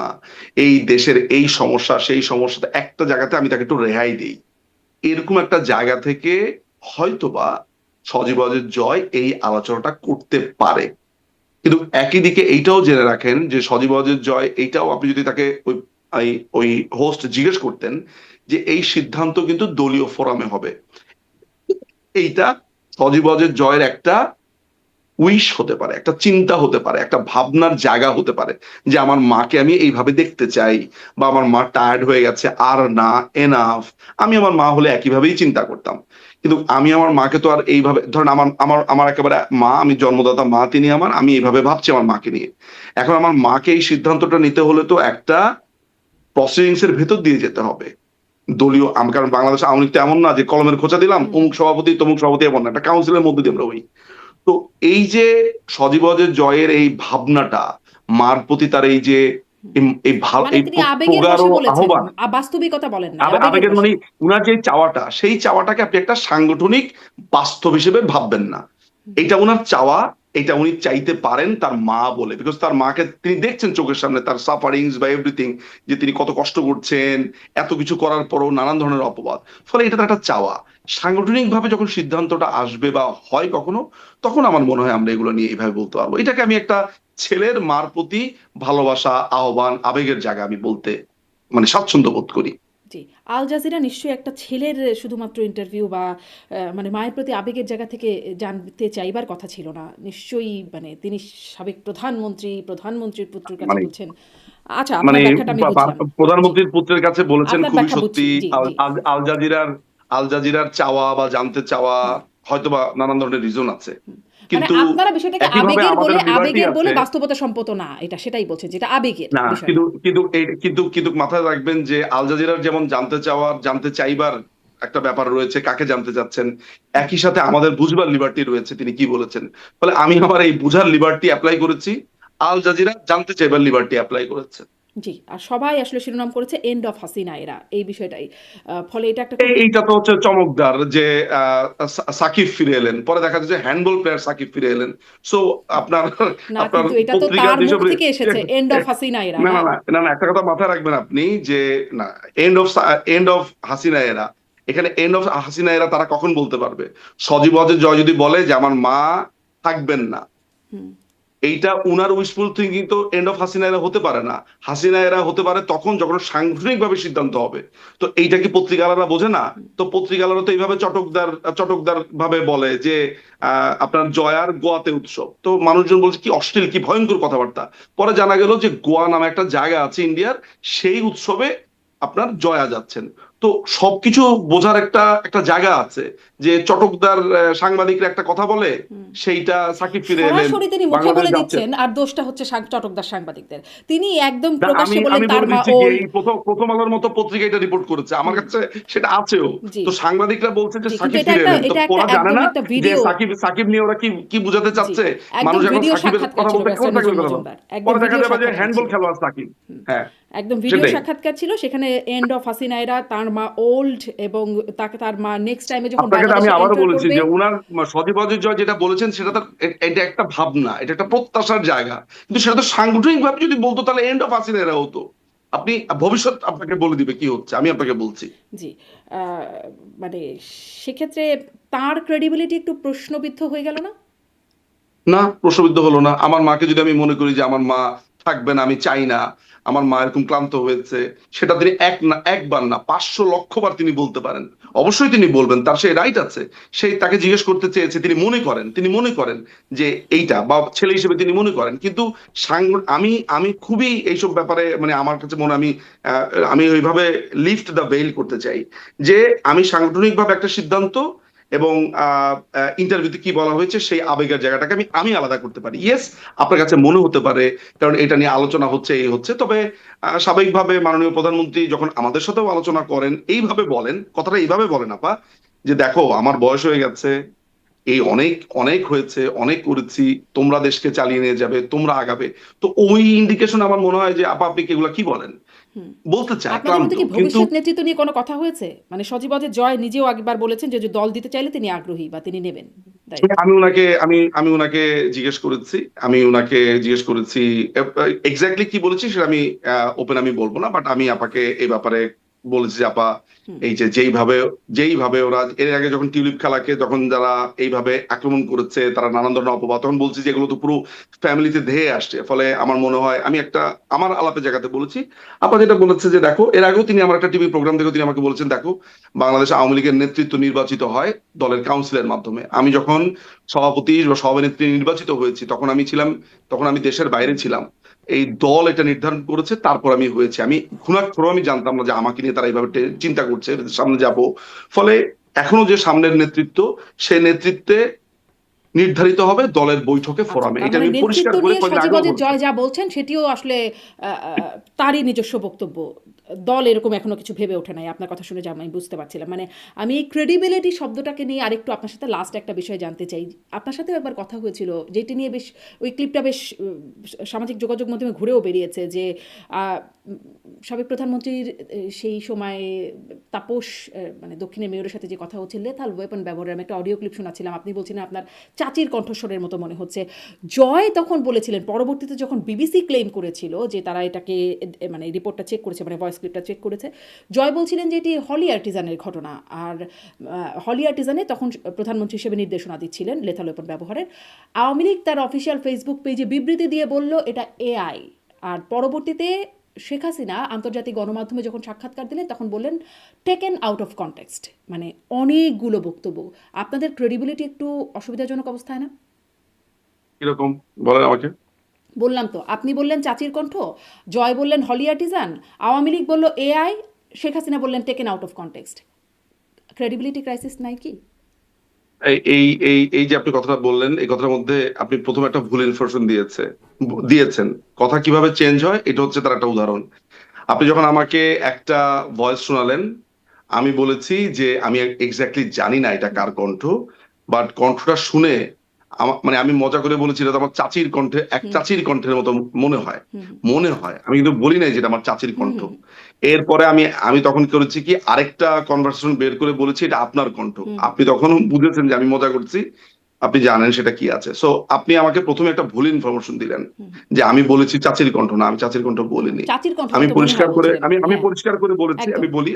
এই দেশের এই সমস্যা সেই সমস্যাতে একটা জায়গাতে আমি তাকে একটু রেহাই দিই, এরকম একটা জায়গা থেকে হয়তোবা সজীব জয় এই আলোচনাটা করতে পারে। কিন্তু একই দিকে এইটাও জেনে রাখেন যে সজীব জয় এইটাও, আপনি যদি তাকে ওই ওই হোস্ট জিজ্ঞেস করতেন যে এই সিদ্ধান্ত কিন্তু দলীয় ফোরামে হবে, এইটা সজীব জয়ের একটা উইশ হতে পারে, একটা চিন্তা হতে পারে, একটা ভাবনার জায়গা হতে পারে যে আমার মাকে আমি এইভাবে দেখতে চাই, বা আমার মা টায়ার্ড হয়ে গেছে আর না, এনাফ। আমি আমার মা হলে একইভাবেই চিন্তা করতাম, কিন্তু আমি আমার মাকে তো আর এইভাবে ধরেন আমার আমার আমার একেবারে মা, আমি জন্মদাতা মা তিনি আমার, আমি এইভাবে ভাবছি আমার মাকে নিয়ে। এখন আমার মাকে এই সিদ্ধান্তটা নিতে হলে তো একটা প্রসিডিংস এর ভেতর দিয়ে যেতে হবে দলীয় কারণ বাংলাদেশ আওয়ামী লীগ তো এমন না যে কলমের খোঁচা দিলাম হুম, অমুক সভাপতি তমুক সভাপতি, এমন না, একটা কাউন্সিলের মধ্যে দিয়ে আমরা হই। তো এই যে সজীব জয়ের এই ভাবনাটা, মার প্রতি তার এই যে হুম। মানে এই তিনি আবেগের প্রগাঢ় বশে বলেছেন, আহ্বান, বাস্তবিকতা বলেন নাই, আবেগের আবেগের বশে। মানে উনার যে চাওয়াটা, সেই চাওয়াটাকে আপনি একটা সাংগঠনিক বাস্তব হিসেবে ভাববেন না। হুম, এটা উনার চাওয়া, এটা উনি চাইতে পারেন তার মা বলে, বিকজ তার মাকে তিনি দেখছেন চোখের সামনে, তার সাফারিংস বা এভরিথিং, যে তিনি কত কষ্ট করছেন, এত কিছু করার পরও নানান ধরনের অপবাদ। ফলে এটা তো একটা চাওয়া। সাংগঠনিক ভাবে যখন সিদ্ধান্তটা আসবে বা হয় কখনো, তখন আমার মনে হয় আমরা এগুলো নিয়ে এইভাবে বলতে পারবো। এটাকে আমি একটা ছেলের মার প্রতি ভালোবাসা, আহ্বান, আবেগের জায়গা আমি বলতে মানে স্বাচ্ছন্দ্য বোধ করি। জি, আল জাজিরা নিশ্চয়ই একটা ছেলের শুধুমাত্র ইন্টারভিউ বা মানে মায়ের প্রতি আবেগের জায়গা থেকে জানতে চাইবার কথা ছিল না। নিশ্চয়ই মানে তিনি সাবেক প্রধানমন্ত্রীর পুত্রের কাছে মানে বলছেন। আচ্ছা, মানে আপনার ব্যাখ্যাটা আমি বুঝলাম। জি, প্রধানমন্ত্রীর পুত্রের কাছে বলেছেন আপনার খুবই ব্যাখ্যা সত্যি। বুঝছি। জি, আল জি। আল- আল জাজিরার আল জাজিরার চাওয়া বা জানতে চাওয়া হুম, হয়তোবা নানান ধরনের রিজন আছে, হুম। মানে কিন্তু আপনারা বিষয়টাকে একইভাবে আমাদের লিবার্টি আবেগের বলে আছে। বাস্তবতা সম্মত না। এটা সেটাই বলছেন যেটা আবেগের না, বিষয়টা। কিন্তু মাথায় রাখবেন যে আল জাজিরার যেমন জানতে চাইবার একটা ব্যাপার রয়েছে, কাকে জানতে চাচ্ছেন, হুম, একই সাথে আমাদের বুঝবার লিবার্টি রয়েছে তিনি কি বলেছেন। ফলে আমি আমার এই বুঝার লিবার্টি অ্যাপ্লাই করেছি, আল জাজিরা জানতে চাইবার লিবার্টি অ্যাপ্লাই করেছে। জি। আর সবাই আসলে শিরোনাম করেছে এন্ড অফ হাসিনা এরা এই বিষয়টাই। ফলে এটা একটা খুবই এইটা তো হচ্ছে চমকদার যে সাকিব ফিরে এলেন, পরে দেখা যাচ্ছে হ্যান্ডবল প্লেয়ার সাকিব ফিরে এলেন। সো আপনার না, আপনার কিন্তু এটা তো পত্রিকার তার মুখ যেসব থেকে এসেছে এন্ড অফ হাসিনা এরা না না। না না না না, একটা কথা মাথায় রাখবেন আপনি যে না, এন্ড অফ হাসিনা এরা, এখানে এন্ড অফ হাসিনা এরা তারা কখন বলতে পারবে? সজীব ওয়াজেদ জয় যদি বলে যে আমার মা থাকবেন না, হুম, এইটা উনার উইশফুল থিঙ্কিং তো এন্ড অফ হাসিনা এরা হতে পারে না। হাসিনা এরা হতে পারে তখন যখন সাংগঠনিক ভাবে সিদ্ধান্ত হবে। তো এইটা কি পত্রিকালারা বোঝে না? হুম। তো পত্রিকালারা তো এইভাবে চটকদার ভাবে বলে যে আপনার জয়ার গোয়াতে উৎসব, তো মানুষজন বলছে কি অশ্লীল, কি ভয়ঙ্কর কথাবার্তা। পরে জানা গেল যে গোয়া নামে একটা জায়গা আছে ইন্ডিয়ার, সেই উৎসবে আপনার জয়া যাচ্ছেন। তো সবকিছু বোঝার একটা একটা জায়গা আছে, যে চটকদার সাংবাদিকরা একটা কথা বলে, হুম। সেইটা সাকিব ফিরে এলেন, সরাসরি তিনি মুখে বাংলাদেশ বলে যাচ্ছেন। দিচ্ছেন আর দোষটা হচ্ছে চটকদার সাংবাদিকদের। তিনি একদম না, আমি প্রকাশ্যে বললেন আমি তার বলে মা দিচ্ছি কি, ওল্ড। এই প্রথম আলোর মতো পত্রিকা এটা রিপোর্ট করেছে, আমার হুম, কাছে সেটা আছেও। জি, তো সাংবাদিকরা বলছে যে জি। কিন্তু সাকিব ফিরে এলেন, তো ওরা জানে একদম না একটা যে ভিডিও। সাকিব নিয়ে ওরা কি কি বুঝাতে জি, চাচ্ছে। একদম মানুষ এখন ভিডিও সাকিবের সাক্ষাৎকার কথা ছিল বলতে কেমন ব্যাসানুজ্জ্বল সাকিবের কথা বলে, মজুমদার। একদম পরে দেখা ভিডিও যাবে যে সাক্ষাৎকার হ্যান্ডবল ছিল। খেলোয়াড় সাকিব। হুম। হ্যাঁ, একদম ভিডিও সেটাই। সাক্ষাৎকার ছিল সেখানে এন্ড অফ হাসিনা এরা তার মা ওল্ড এবং তাকে তার মা নেক্সট টাইমে যখন আপনাকে তো আমি বাংলাদেশে আবারও এন্টার বলেছি করবে। যে উনার সজীব ওয়াজেদ জয় যেটা বলেছেন সেটা তো এটা একটা ভাবনা, এটা একটা প্রত্যাশার জায়গা, কিন্তু সেটা তো সাংগঠনিক ভাবে যদি বলতো তাহলে এন্ড অফ হাসিনা এরা হতো। আপনি ভবিষ্যৎ আপনাকে বলে দিবে কি হচ্ছে, আমি জি, আপনাকে বলছি। জি। আহ, মানে সেক্ষেত্রে তার ক্রেডিবিলিটি একটু প্রশ্নবিদ্ধ হয়ে গেল না? না, প্রশ্নবিদ্ধ হলো না। আমার মাকে যদি আমি মনে করি যে আমার মা থাকবে না, আমি চাই না, আমার মা এরকম ক্লান্ত হয়েছে, সেটা তিনি একবার না 500 লক্ষ বার তিনি বলতে পারেন। অবশ্যই তিনি বলবেন, তার সেই রাইট আছে। সেই তাকে জিজ্ঞেস করতে চেয়েছে, তিনি মনে করেন যে এইটা, বা ছেলে হিসেবে তিনি মনে করেন। কিন্তু আমি খুবই এইসব ব্যাপারে মানে আমার কাছে মনে আহ, আমি ওইভাবে লিফট দ্য বেইল করতে চাই, যে আমি সাংগঠনিকভাবে একটা সিদ্ধান্ত এবং ইন্টারভিউতে কি বলা হয়েছে সেই আবেগের জায়গাটাকে আমি আমি আলাদা করতে পারি। ইয়েস, আপনার কাছে মনে হতে পারে কারণ এটা নিয়ে আলোচনা হচ্ছে, এই হচ্ছে, তবে স্বাভাবিকভাবে মাননীয় প্রধানমন্ত্রী যখন আমাদের সাথেও আলোচনা করেন এইভাবে বলেন, কথাটা এইভাবে বলেন আপা, যে দেখো আমার বয়স হয়ে গেছে, এই অনেক অনেক হয়েছে, অনেক করেছি, তোমরা দেশকে চালিয়ে নিয়ে যাবে, তোমরা আগাবে। তো ওই ইন্ডিকেশন আমার মনে হয় যে আপা আপনি কি এগুলা কি বলেন, হুম। বলতে চায় আপনাদের ক্লান্ত মধ্যে কি কিন্তু। ভবিষ্যৎ নেতৃত্ব নিয়ে কোনো কথা হয়েছে? মানে সজীব ওয়াজেদ জয় নিজেও একবার বলেছেন যে যে দল দিতে চাইলে তিনি আগ্রহী বা তিনি নেবেন দায়িত্ব। আমি ওনাকে জিজ্ঞেস করেছি, আমি ওনাকে জিজ্ঞেস করেছি এক্স্যাক্টলি কি বলেছি সেটা আমি ওপেন আমি বলবো না, বাট আমি আপাকে এই ব্যাপারে বলেছি যে আপা, হুম, এই যে যেইভাবে ওরা এর আগে যখন টিউলিপ খেলাকে যখন যারা এইভাবে আক্রমণ করেছে, তারা নানান ধরনের অপবাদ, তখন বলছি যে এগুলো তো পুরো ফ্যামিলিতে ধেয়ে আসছে। ফলে আমার মনে হয় আমি একটা আমার আলাপের জায়গাতে বলেছি। আপা যেটা বলেছে যে দেখো, এর আগেও তিনি আমার একটা টিভি প্রোগ্রাম থেকে তিনি আমাকে বলেছেন, দেখো বাংলাদেশ আওয়ামী লীগের নেতৃত্ব নির্বাচিত হয় দলের কাউন্সিলের মাধ্যমে। আমি যখন সভাপতি বা সভানেত্রী নির্বাচিত হয়েছি তখন আমি দেশের বাইরে ছিলাম। এই দল এটা নির্ধারণ করেছে, তারপর আমি হয়েছি। আমি ঘুণাক্ষরেও আমি জানতাম না যে আমাকে নিয়ে তারা এইভাবে চিন্তা করছে, সামনে যাব। ফলে এখনো যে সামনের নেতৃত্ব, সেই নেতৃত্বে নির্ধারিত হবে দলের বৈঠকে, আচ্ছা, ফোরামে। তার এটা মানে আমি পরিষ্কার নেতৃত্ব করে নিয়ে কয়েকদিন সজীব আগেও ওয়াজেদ বলেছি। জয় যা বলছেন সেটিও আসলে তারই নিজস্ব বক্তব্য। দল এরকম এখনো কিছু ভেবে ওঠে নাই। আপনার কথা শুনে যা আমি বুঝতে পারছিলাম। মানে আমি এই ক্রেডিবিলিটি শব্দটাকে নিয়ে আরেকটু আপনার সাথে লাস্ট একটা বিষয় জানতে চাই। আপনার সাথেও একবার কথা হয়েছিল যেটি নিয়ে বেশ ওই ক্লিপটা বেশ সামাজিক যোগাযোগ মাধ্যমে ঘুরেও বেরিয়েছে যে আহ, উম, সাবেক প্রধানমন্ত্রীর সেই সময়ে তাপস মানে দক্ষিণের মেয়রের সাথে যে কথা হচ্ছে লেথাল ওয়েপন ব্যবহারের, আমি একটা অডিও ক্লিপ শোনাচ্ছিলাম, আপনি বলছিলেন আপনার চাচির কণ্ঠস্বরের মতো মনে হচ্ছে। জয় তখন বলেছিলেন, পরবর্তীতে যখন বিবিসি ক্লেম করেছিল যে তারা এটাকে মানে রিপোর্টটা চেক করেছে, মানে ভয়েস ক্লিপটা চেক করেছে, জয় বলছিলেন যে এটি হলি আর্টিজানের ঘটনা। আর হলি আর্টিজানে তখন প্রধানমন্ত্রী হিসেবে নির্দেশনা দিচ্ছিলেন লেথাল ওয়েপন ব্যবহারের। আওয়ামী লীগ তার অফিসিয়াল ফেসবুক পেজে বিবৃতি দিয়ে বলল এটা এআই। আর পরবর্তীতে শেখ হাসিনা আন্তর্জাতিক গণমাধ্যমে যখন সাক্ষাৎকার দিলেন তখন বললেন টেকেন আউট অফ কনটেক্সট, মানে অনেকগুলো বক্তব্য। আপনাদের ক্রেডিবিলিটি একটু অসুবিধাজনক অবস্থায় না? কিরকম বলেন আমাকে। বললাম তো, আপনি বললেন চাচির কণ্ঠ, জয় বললেন হলি আর্টিজান, আওয়ামী লীগ বলল এআই, শেখ হাসিনা বললেন taken out of context. Credibility crisis নাই কি? এই এই এই এই যে আপনি কথাটা বললেন, এই কথার মধ্যে আপনি প্রথম একটা ভুল ইনফরমেশন দিয়েছেন। কথা কিভাবে চেঞ্জ হয় এটা হচ্ছে তার একটা উদাহরণ। আপনি যখন আমাকে একটা ভয়েস শোনালেন, আমি বলেছি যে আমি এক্স্যাক্টলি জানি না এটা কার কণ্ঠ, বাট কণ্ঠটা শুনে মানে আমি মজা করে বলেছি এটা তো আমার চাচির কণ্ঠে, এক হুম চাচির কণ্ঠের মতো মনে হয়। হুম মনে হয়, আমি কিন্তু বলি নাই যেটা আমার চাচির হুম কণ্ঠ। হুম এরপরে আমি আমি তখন করেছি কি, আরেকটা কনভারসেশন বের করে বলেছি এটা আপনার কণ্ঠ। হুম আপনি তখন বুঝেছেন যে আমি মজা করছি, আপনি জানেন সেটা কি আছে। সো আপনি আমাকে প্রথমে একটা ভুল ইনফরমেশন দিলেন হুম যে আমি বলেছি চাচির কণ্ঠ। না, আমি চাচির কণ্ঠ বলিনি। চাচির কণ্ঠ আমি হয়তো মনে পরিষ্কার হয় করে বলছিলেন আমি আপনি, আমি হ্যাঁ পরিষ্কার করে বলেছি, একদম। আমি বলি,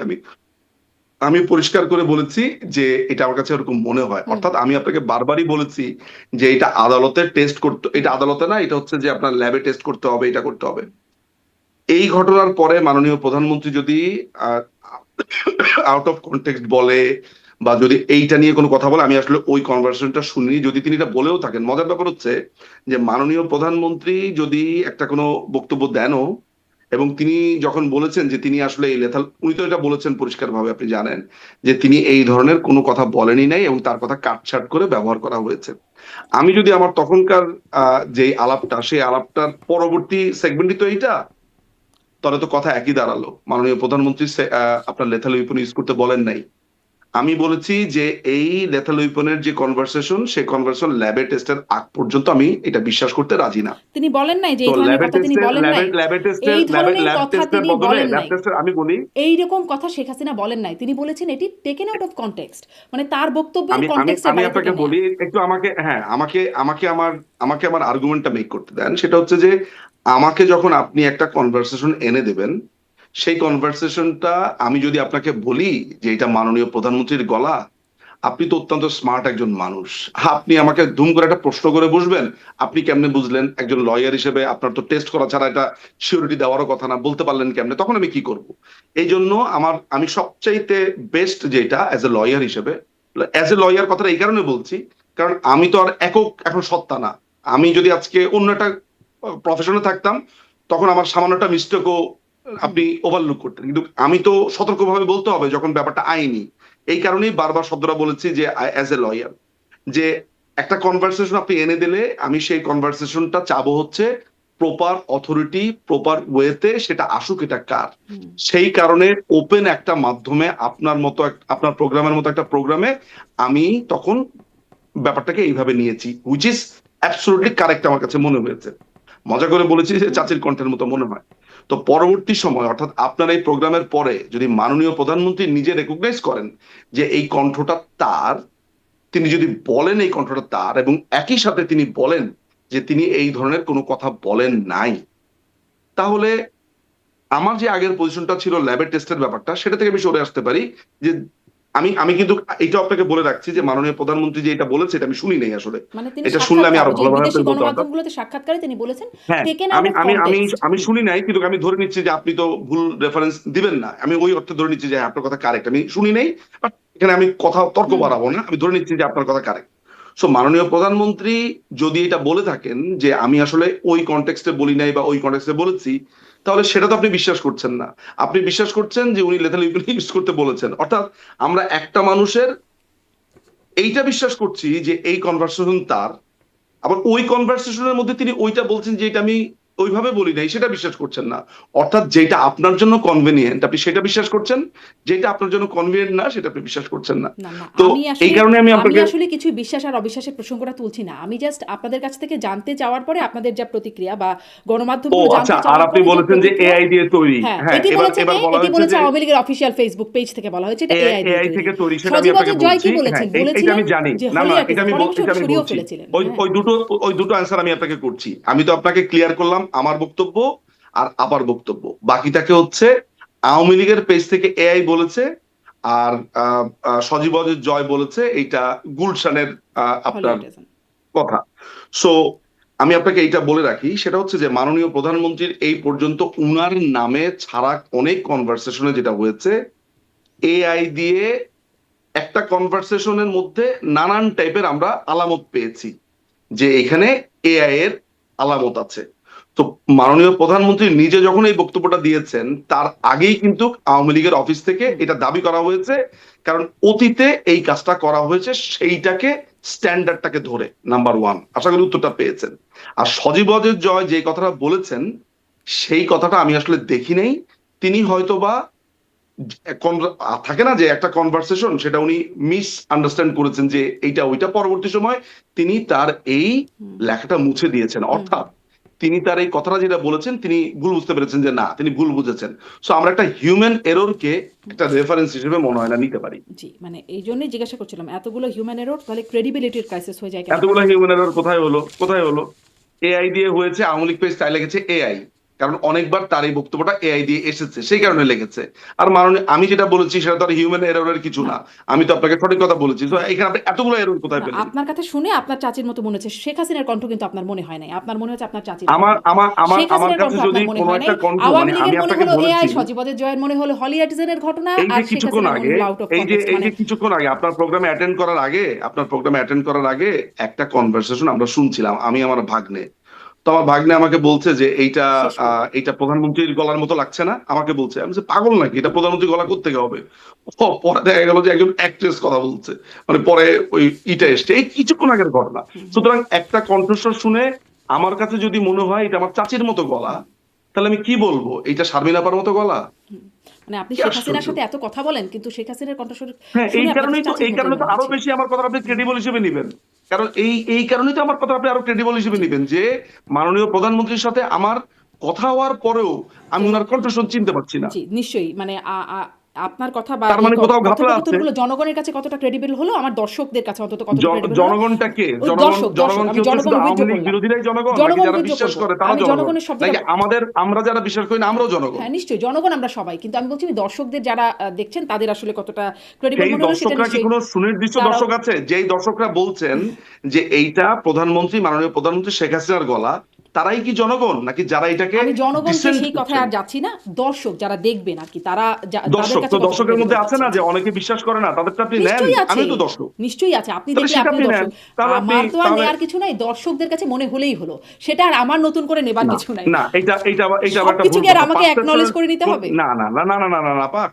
আমি পরিষ্কার করে বলেছি যে এটা আমার কাছে এরকম মনে হয়। হুম অর্থাৎ আমি আপনাকে বারবারই বলেছি যে এটা আদালতে টেস্ট করতে, এটা হুম আদালতে না, এটা হচ্ছে যে আপনার ল্যাবে টেস্ট করতে হবে, এটা করতে হবে। এই ঘটনার পরে মাননীয় প্রধানমন্ত্রী যদি আউট অফ কনটেক্সট বলে বা যদি এইটা নিয়ে কোনো কথা বলে, আমি আসলে ওই কনভারসেশনটা শুনিনি। যদি তিনি এটা বলেও থাকেন, মজার ব্যাপার হচ্ছে যে মাননীয় প্রধানমন্ত্রী যদি একটা কোনো বক্তব্য দেনও, এবং তিনি যখন বলেছেন যে তিনি আসলে এই লেথাল, উনি তো এটা বলেছেন পরিষ্কারভাবে, আপনি জানেন যে তিনি এই ধরনের কোনো কথা বলেনই নাই এবং তার কথা কাটছাট করে ব্যবহার করা হয়েছে। আমি যদি আমার তখনকার যে আলাপটা, সেই আলাপটার পরবর্তী সেগমেন্টই তো এইটা, তাহলে তো কথা একই দাঁড়ালো। মাননীয় প্রধানমন্ত্রী আপনার লেথাল উইপন ইউজ করতে বলেন নাই। আমি বলেছি যে এই লেথাল উইপনের যে কনভারসেশন, সেই কনভারসেশন ল্যাবে টেস্টের আগ পর্যন্ত আমি এটা বিশ্বাস করতে রাজি না। তিনি বলেন নাই যে তো এই ধরনের ল্যাবে কথা তিনি টেস্টের বলেন ল্যাবে নাই? ল্যাবে টেস্টের এই ল্যাবে ধরনের ল্যাব কথা টেস্টের তিনি বদলে বলেন ল্যাব নাই। টেস্টের আমি বলি, এইরকম কথা শেখ হাসিনা বলেন নাই, তিনি বলেছেন এটি টেকেন আউট অফ কনটেক্সট, মানে তার বক্তব্যের আমি আমি কনটেক্সটের আমি বাইরে থেকে আপনাকে নেয়া। বলি একটু, আমাকে, হ্যাঁ, আমাকে আমার আর্গুমেন্টটা মেক করতে দেন। সেটা হচ্ছে যে আমাকে যখন আপনি একটা কনভারসেশন এনে দেবেন, সেই কনভারসেশনটা আমি যদি আপনাকে বলি যে এটা মাননীয় প্রধানমন্ত্রীর গলা, আপনি তো অত্যন্ত স্মার্ট একজন মানুষ, আপনি আমাকে ধুম করে একটা প্রশ্ন করে বসবেন। আপনি কেমনে বুঝলেন? একজন লয়ার হিসেবে আপনার তো টেস্ট করা ছাড়া এটা সিউরিটি দেওয়ারও কথা না, বলতে পারলেন কেমনে? তখন আমি কি করব? এই জন্য আমি সবচাইতে বেস্ট যেটা অ্যাজ এ লয়ার হিসেবে, অ্যাজ এ লয়ার কথাটা এই কারণে বলছি, কারণ আমি তো আর একক এখন সত্তা না। আমি যদি আজকে অন্য একটা প্রফেশনে থাকতাম, তখন আমার সামান্যটা মিস্টেকও হুম আপনি ওভারলুক করতেন, কিন্তু আমি তো সতর্কভাবে বলতে হবে যখন ব্যাপারটা আইনি। এই কারণেই বারবার শব্দটা বলেছি যে অ্যাজ এ লয়ার, যে একটা কনভারসেশন আপনি এনে দিলে আমি সেই কনভারসেশনটা চাবো হচ্ছে প্রপার অথরিটি, প্রপার ওয়েতে সেটা আসুক, এটা কার। হুম সেই কারণে ওপেন একটা মাধ্যমে আপনার মতো আপনার প্রোগ্রামের মতো একটা প্রোগ্রামে আমি তখন ব্যাপারটাকে এইভাবে নিয়েছি, হুইচ ইজ অ্যাবসলিউটলি কারেক্ট আমার কাছে মনে হয়েছে। মজা করে বলেছি যে হুম চাচির কণ্ঠের মতো মনে হয়। তো পরবর্তী সময়, অর্থাৎ আপনার এই প্রোগ্রামের পরে যদি মাননীয় প্রধানমন্ত্রী নিজে রেকগনাইজ করেন যে এই কণ্ঠটা তার, তিনি যদি বলেন এই কণ্ঠটা তার, এবং একই সাথে তিনি বলেন যে তিনি এই ধরনের কোনো কথা বলেন নাই, তাহলে আমার যে আগের পজিশনটা ছিল ল্যাবের টেস্টের ব্যাপারটা, সেটা থেকে আমি সরে আসতে পারি। যে আমি কিন্তু এটা আপনাকে বলে রাখছি যে হুম মাননীয় প্রধানমন্ত্রী যে এটা বলেছে এটা আমি শুনি নাই আসলে। মানে তিনি এটা শুনলে আমি সাক্ষাৎকার, আরো ওই যে ভালোভাবে বিদেশি আপনাকে বলতে পারতাম। গণমাধ্যমগুলোতে সাক্ষাৎকারে তিনি বলেছেন হ্যাঁ, টেকেন আউট আমি অফ আমি আমি কনটেক্সট। আমি হুম শুনি নাই, কিন্তু আমি ধরে নিচ্ছি যে আপনি তো ভুল রেফারেন্স দিবেন না, আমি ওই অর্থে ধরে নিচ্ছি যে হ্যাঁ, আপনার কথা কারেক্ট। আমি শুনি নাই, বাট এখানে আমি কথা তর্ক হুম বাড়াবো না, আমি ধরে নিচ্ছি যে আপনার কথা কারেক্ট। সো মাননীয় প্রধানমন্ত্রী যদি এটা বলে থাকেন যে আমি আসলে ওই কনটেক্সটে বলি নাই বা ওই কনটেক্সটে বলেছি, তাহলে সেটা তো আপনি বিশ্বাস করছেন না। আপনি বিশ্বাস করছেন যে উনি লেথাল ইউজ করতে বলেছেন। অর্থাৎ আমরা একটা মানুষের এইটা বিশ্বাস করছি যে এই কনভারসেশন তার, আবার ওই কনভারসেশনের মধ্যে তিনি ওইটা বলছেন যে এটা আমি ওইভাবে বলি নাই, সেটা বিশ্বাস করছেন না। অর্থাৎ যেটা আপনার জন্য কনভেনিয়েন্ট আপনি সেটা বিশ্বাস করছেন, যেটা আপনার জন্য কনভেনিয়েন্ট না সেটা আপনি বিশ্বাস করছেন না। না, না, তো আমি এই আসলে কারণে আমি আমি আপনাকে, আসলে কিছু বিশ্বাস আর অবিশ্বাসের প্রসঙ্গটা তুলছি না। আমি জাস্ট আপনাদের কাছ থেকে জানতে চাওয়ার পরে আপনাদের যা প্রতিক্রিয়া, বা ও গণমাধ্যমগুলো আচ্ছা, জানতে আর চাওয়ার আপনি পরে যে বলেছেন যে প্রতিক্রিয়া। এআই দিয়ে তৈরি। হ্যাঁ, হ্যাঁ, এটি এবার বলেছে এবার কে? বলা এটি হয়েছে বলেছে যে আওয়ামী লীগের অফিসিয়াল ফেসবুক পেজ থেকে বলা হয়েছে এটা এআই দিয়ে এআই তৈরি। থেকে তৈরি, সেটা আমি আপনাকে সজীব জয় বলছি। কি বলেছেন? হ্যাঁ, এটা বলেছিলেন আমি জানি। যে না হলি না, এটা আর্টিজান, আমি পরে অবশ্য এটা আমি সরিয়েও বলছি। ফেলেছিলেন। ওই হ্যাঁ ওই দুটো ওই দুটো অ্যান্সার আমি আপনাকে করছি। আমি তো আপনাকে ক্লিয়ার করলাম আমার বক্তব্য আর আপার বক্তব্য, বাকিটাকে হচ্ছে আওয়ামী লীগের পেজ থেকে এআই বলেছে, আর সজীব জয় বলেছে এইটা গুলশানের হলি আপনার আর্টিজান। কথা। সো আমি আপনাকে এইটা বলে রাখি, সেটা হচ্ছে যে মাননীয় প্রধানমন্ত্রীর এই পর্যন্ত উনার নামে ছাড়া অনেক কনভারসেশনে যেটা হয়েছে, এআই দিয়ে একটা কনভারসেশনের মধ্যে নানান টাইপের আমরা আলামত পেয়েছি যে এখানে এআই এর আলামত আছে। তো মাননীয় প্রধানমন্ত্রী নিজে যখন এই বক্তব্যটা দিয়েছেন, তার আগেই কিন্তু আওয়ামী লীগের অফিস থেকে এটা দাবি করা হয়েছে, কারণ অতীতে এই কাজটা করা হয়েছে, সেইটাকে স্ট্যান্ডার্ডটাকে ধরে। নাম্বার ওয়ান, আশা করি উত্তরটা পেয়েছেন। আর সজীব জয় যে কথাটা বলেছেন, সেই কথাটা আমি আসলে দেখি নাই। তিনি হয়তোবা থাকে না যে একটা কনভারসেশন, সেটা উনি মিস আন্ডারস্ট্যান্ড করেছেন যে এইটা ওইটা, পরবর্তী সময় তিনি তার এই হুম লেখাটা মুছে দিয়েছেন। হুম হুম। অর্থাৎ তিনি তার এই কথাটা যেটা বলেছেন, তিনি ভুল বুঝতে পেরেছেন যে না, তিনি ভুল বুঝেছেন। সো আমরা একটা হিউম্যান এররকে একটা রেফারেন্স হিসেবে মনে হয় না নিতে পারি। জি, মানে এই জন্যই জিজ্ঞাসা করছিলাম, এতগুলো হিউম্যান এরর তাহলে ক্রেডিবিলিটির ক্রাইসিস হয়ে যায় কেন? এতগুলো হিউম্যান এরর কোথায় হলো? কোথায় হলো? এআই দিয়ে হয়েছে, আওয়ামী লীগ পেজ তাই লেগেছে এআই, কারণ অনেকবার তার এই বক্তব্যটা এআই দিয়ে এসেছে, সেই কারণে লেগেছে। আর মাননীয় আমি যেটা বলেছি সেটা তো আর হিউম্যান এররের কিছু না না। আমি তো আপনাকে সঠিক কথা বলেছি, তো জি, এখানে আপনি এতগুলো এরর কোথায় না পেলেন? আপনার কথা শুনে আপনার চাচির মতো মনে হচ্ছে। শেখ হাসিনার কণ্ঠ কিন্তু আপনার মনে হয় নাই। আপনার মনে হচ্ছে আপনার চাচির কণ্ঠ। আমার আমার আমার শেখ আমার হাসিনার কাছে কণ্ঠ যদি আপনার মনে কোনো হয় নাই। একটা কণ্ঠ, মানে আওয়ামী আমি লীগের মনে আপনাকে হলো বলেছি, এআই, সজীবদের জয়ের মনে হলো হলিউডিজমের ঘটনা, এই আর যে শেখ কিছুক্ষণ হাসিনার মনে আগে, হলো আউট অফ এই যে কনটেক্সট। এই মানে যে কিছুক্ষণ আগে আপনার প্রোগ্রামে অ্যাটেন্ড করার আগে, একটা কনভারসেশন আমরা শুনছিলাম, আমি আমার ভাগ্নে। তো আমার ভাগ্নে আমাকে বলছে যে এইটা শেষ করবেন। এইটা প্রধানমন্ত্রীর গলার মতো লাগছে না, আমাকে বলছে। আমি বলছি, পাগল নাকি, এটা প্রধানমন্ত্রীর গলা কোত্থেকে হবে? পরে দেখা গেল যে একজন অ্যাক্ট্রেস কথা বলছে, মানে পরে ওই ইটা এসছে, এই কিছুক্ষণ আগের ঘটনা। হুম হুম সুতরাং একটা কণ্ঠস্বর শুনে আমার কাছে যদি মনে হয় এটা আমার চাচির মতো গলা, হুম তাহলে আমি কি বলবো, এইটা শারমিন আপার মতো গলা? হুম। মানে আপনি কি শেখ হাসিনার আশ্চর্য! সাথে এত কথা বলেন, কিন্তু শেখ হাসিনার কণ্ঠস্বর হ্যাঁ, শুনে আপনার কাছে চাচির এই মতোই কারণে তো মনে আরো হচ্ছে। বেশি আমার কথা আপনি হুম ক্রেডিবল হিসেবে নিবেন। কারণ এই কারণেই তো আমার কথা আপনি আরো ক্রেডিবল হিসেবে জি নিবেন যে মাননীয় প্রধানমন্ত্রীর সাথে আমার কথা হওয়ার পরেও আমি এবং ওনার কণ্ঠস্বর চিনতে পারছি না। জি, নিশ্চয়ই। মানে আপনার কথা বা তার এই মানে কোথাও ঘাপলা আছে। কথোপকথনগুলো জনগণের কাছে কতটা ক্রেডিবল হলো, আমার দর্শকদের কাছে অন্তত কতটা ক্রেডিবল হলো। জনগণটা কে? ওই দর্শক। জনগণ কি আমি হচ্ছে জনগণ শুধু ঐতিহ্য আওয়ামী লীগ বললাম। বিরোধীরাই জনগণ, নাকি জনগণ যারা ঐতিহ্য বিশ্বাস বলব। করে তারা আমি জনগণ? জনগণের শব্দটা, নাকি আমরা যারা বিশ্বাস করি না আমরাও জনগণ? হ্যাঁ, নিশ্চয়ই জনগণ আমরা সবাই। কিন্তু আমি বলছি আমি দর্শকদের যারা দেখছেন তাদের আসলে কতটা ক্রেডিবল সেই মনে হলো সেটা দর্শকরা কি নিশ্চয়ই কোনো সুনির্দিষ্ট তারাও। দর্শক আছে? যেই দর্শকরা বলছেন যে এইটা মাননীয় প্রধানমন্ত্রী শেখ হাসিনার গলা, তারাই কি জনগণ, নাকি যারা এটাকে আমি জনগণকে ডিসেন্ট সেই কথায় করছেন? আর যাচ্ছি না। দর্শক যারা দেখবেন আরকি, তারা তাদের দর্শক কাছে তো, কতটা দর্শকের ক্রেডিবল মধ্যে আছে পাচ্ছেন। না যে জি। অনেকে বিশ্বাস করে না, তাদেরটা আপনি নেন। নিশ্চয়ই আছে, আমিও তো দর্শক। নিশ্চয়ই আছে। আপনি তাহলে দেখলে সেটা আপনিও আপনি নেন। দর্শক। আমার তো আর নেয়ার কিছু নাই। দর্শকদের কাছে মনে হলেই হলো। সেটা আর আমার নতুন করে নেবার না, কিছু নাই। না, এটা আবার একটা সবকিছু ভুল কি আর কথা। আমাকে অ্যাকনলেজ করে নিতে হবে? না, না, না, না, না, না, না, না, আপা,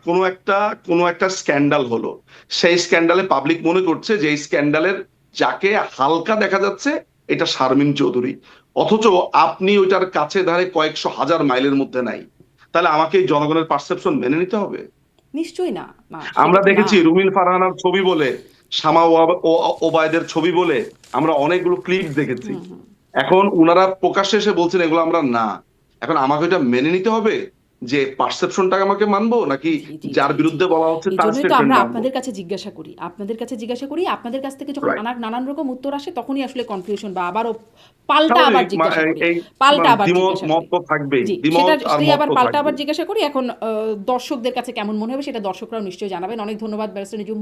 কোনো একটা স্ক্যান্ডাল হলো। সেই স্ক্যান্ডালে পাবলিক মনে করছে যে এই স্ক্যান্ডালের যাকে হালকা দেখা যাচ্ছে এটা শারমিন চৌধুরী। অথচ আপনি ওইটার কাছে ধারে কয়েকশো হাজার মাইলের মধ্যে নাই। তাহলে আমাকে এই জনগণের পারসেপশন মেনে নিতে হবে? নিশ্চয়ই না। না, সেটা আমরা তো না। দেখেছি রুমিন ফারহানার ছবি বলে, শামা ওবায়দের ছবি বলে আমরা অনেকগুলো ক্লিপ দেখেছি। হুম হুম এখন উনারা প্রকাশ্যে এসে বলছেন এগুলো আমরা না। এখন আমাকে এটা মেনে নিতে হবে যে পারসেপশনটা আমাকে মানবো, নাকি জি জি যার জি জি। বিরুদ্ধে বলা হচ্ছে এই তার জন্যই তো স্টেটমেন্ট আমরা মানবো? আপনাদের কাছে জিজ্ঞাসা করি। আপনাদের কাছ থেকে যখন রাইট। নানান রকম উত্তর আসে, তখনই আসলে কনফিউশন বা আবারও আবার স্বাভাবিক। জিজ্ঞাসা করি। এই আবার জিজ্ঞাসা মত করি। তো থাকবেই, জি, দ্বিমত আর সেটাই মত আবার তো থাকবেই। জিজ্ঞাসা করি। এখন দর্শকদের কাছে কেমন মনে হবে সেটা দর্শকরাও নিশ্চয়ই জানাবেন। অনেক ধন্যবাদ ব্যারিস্টার নিজুম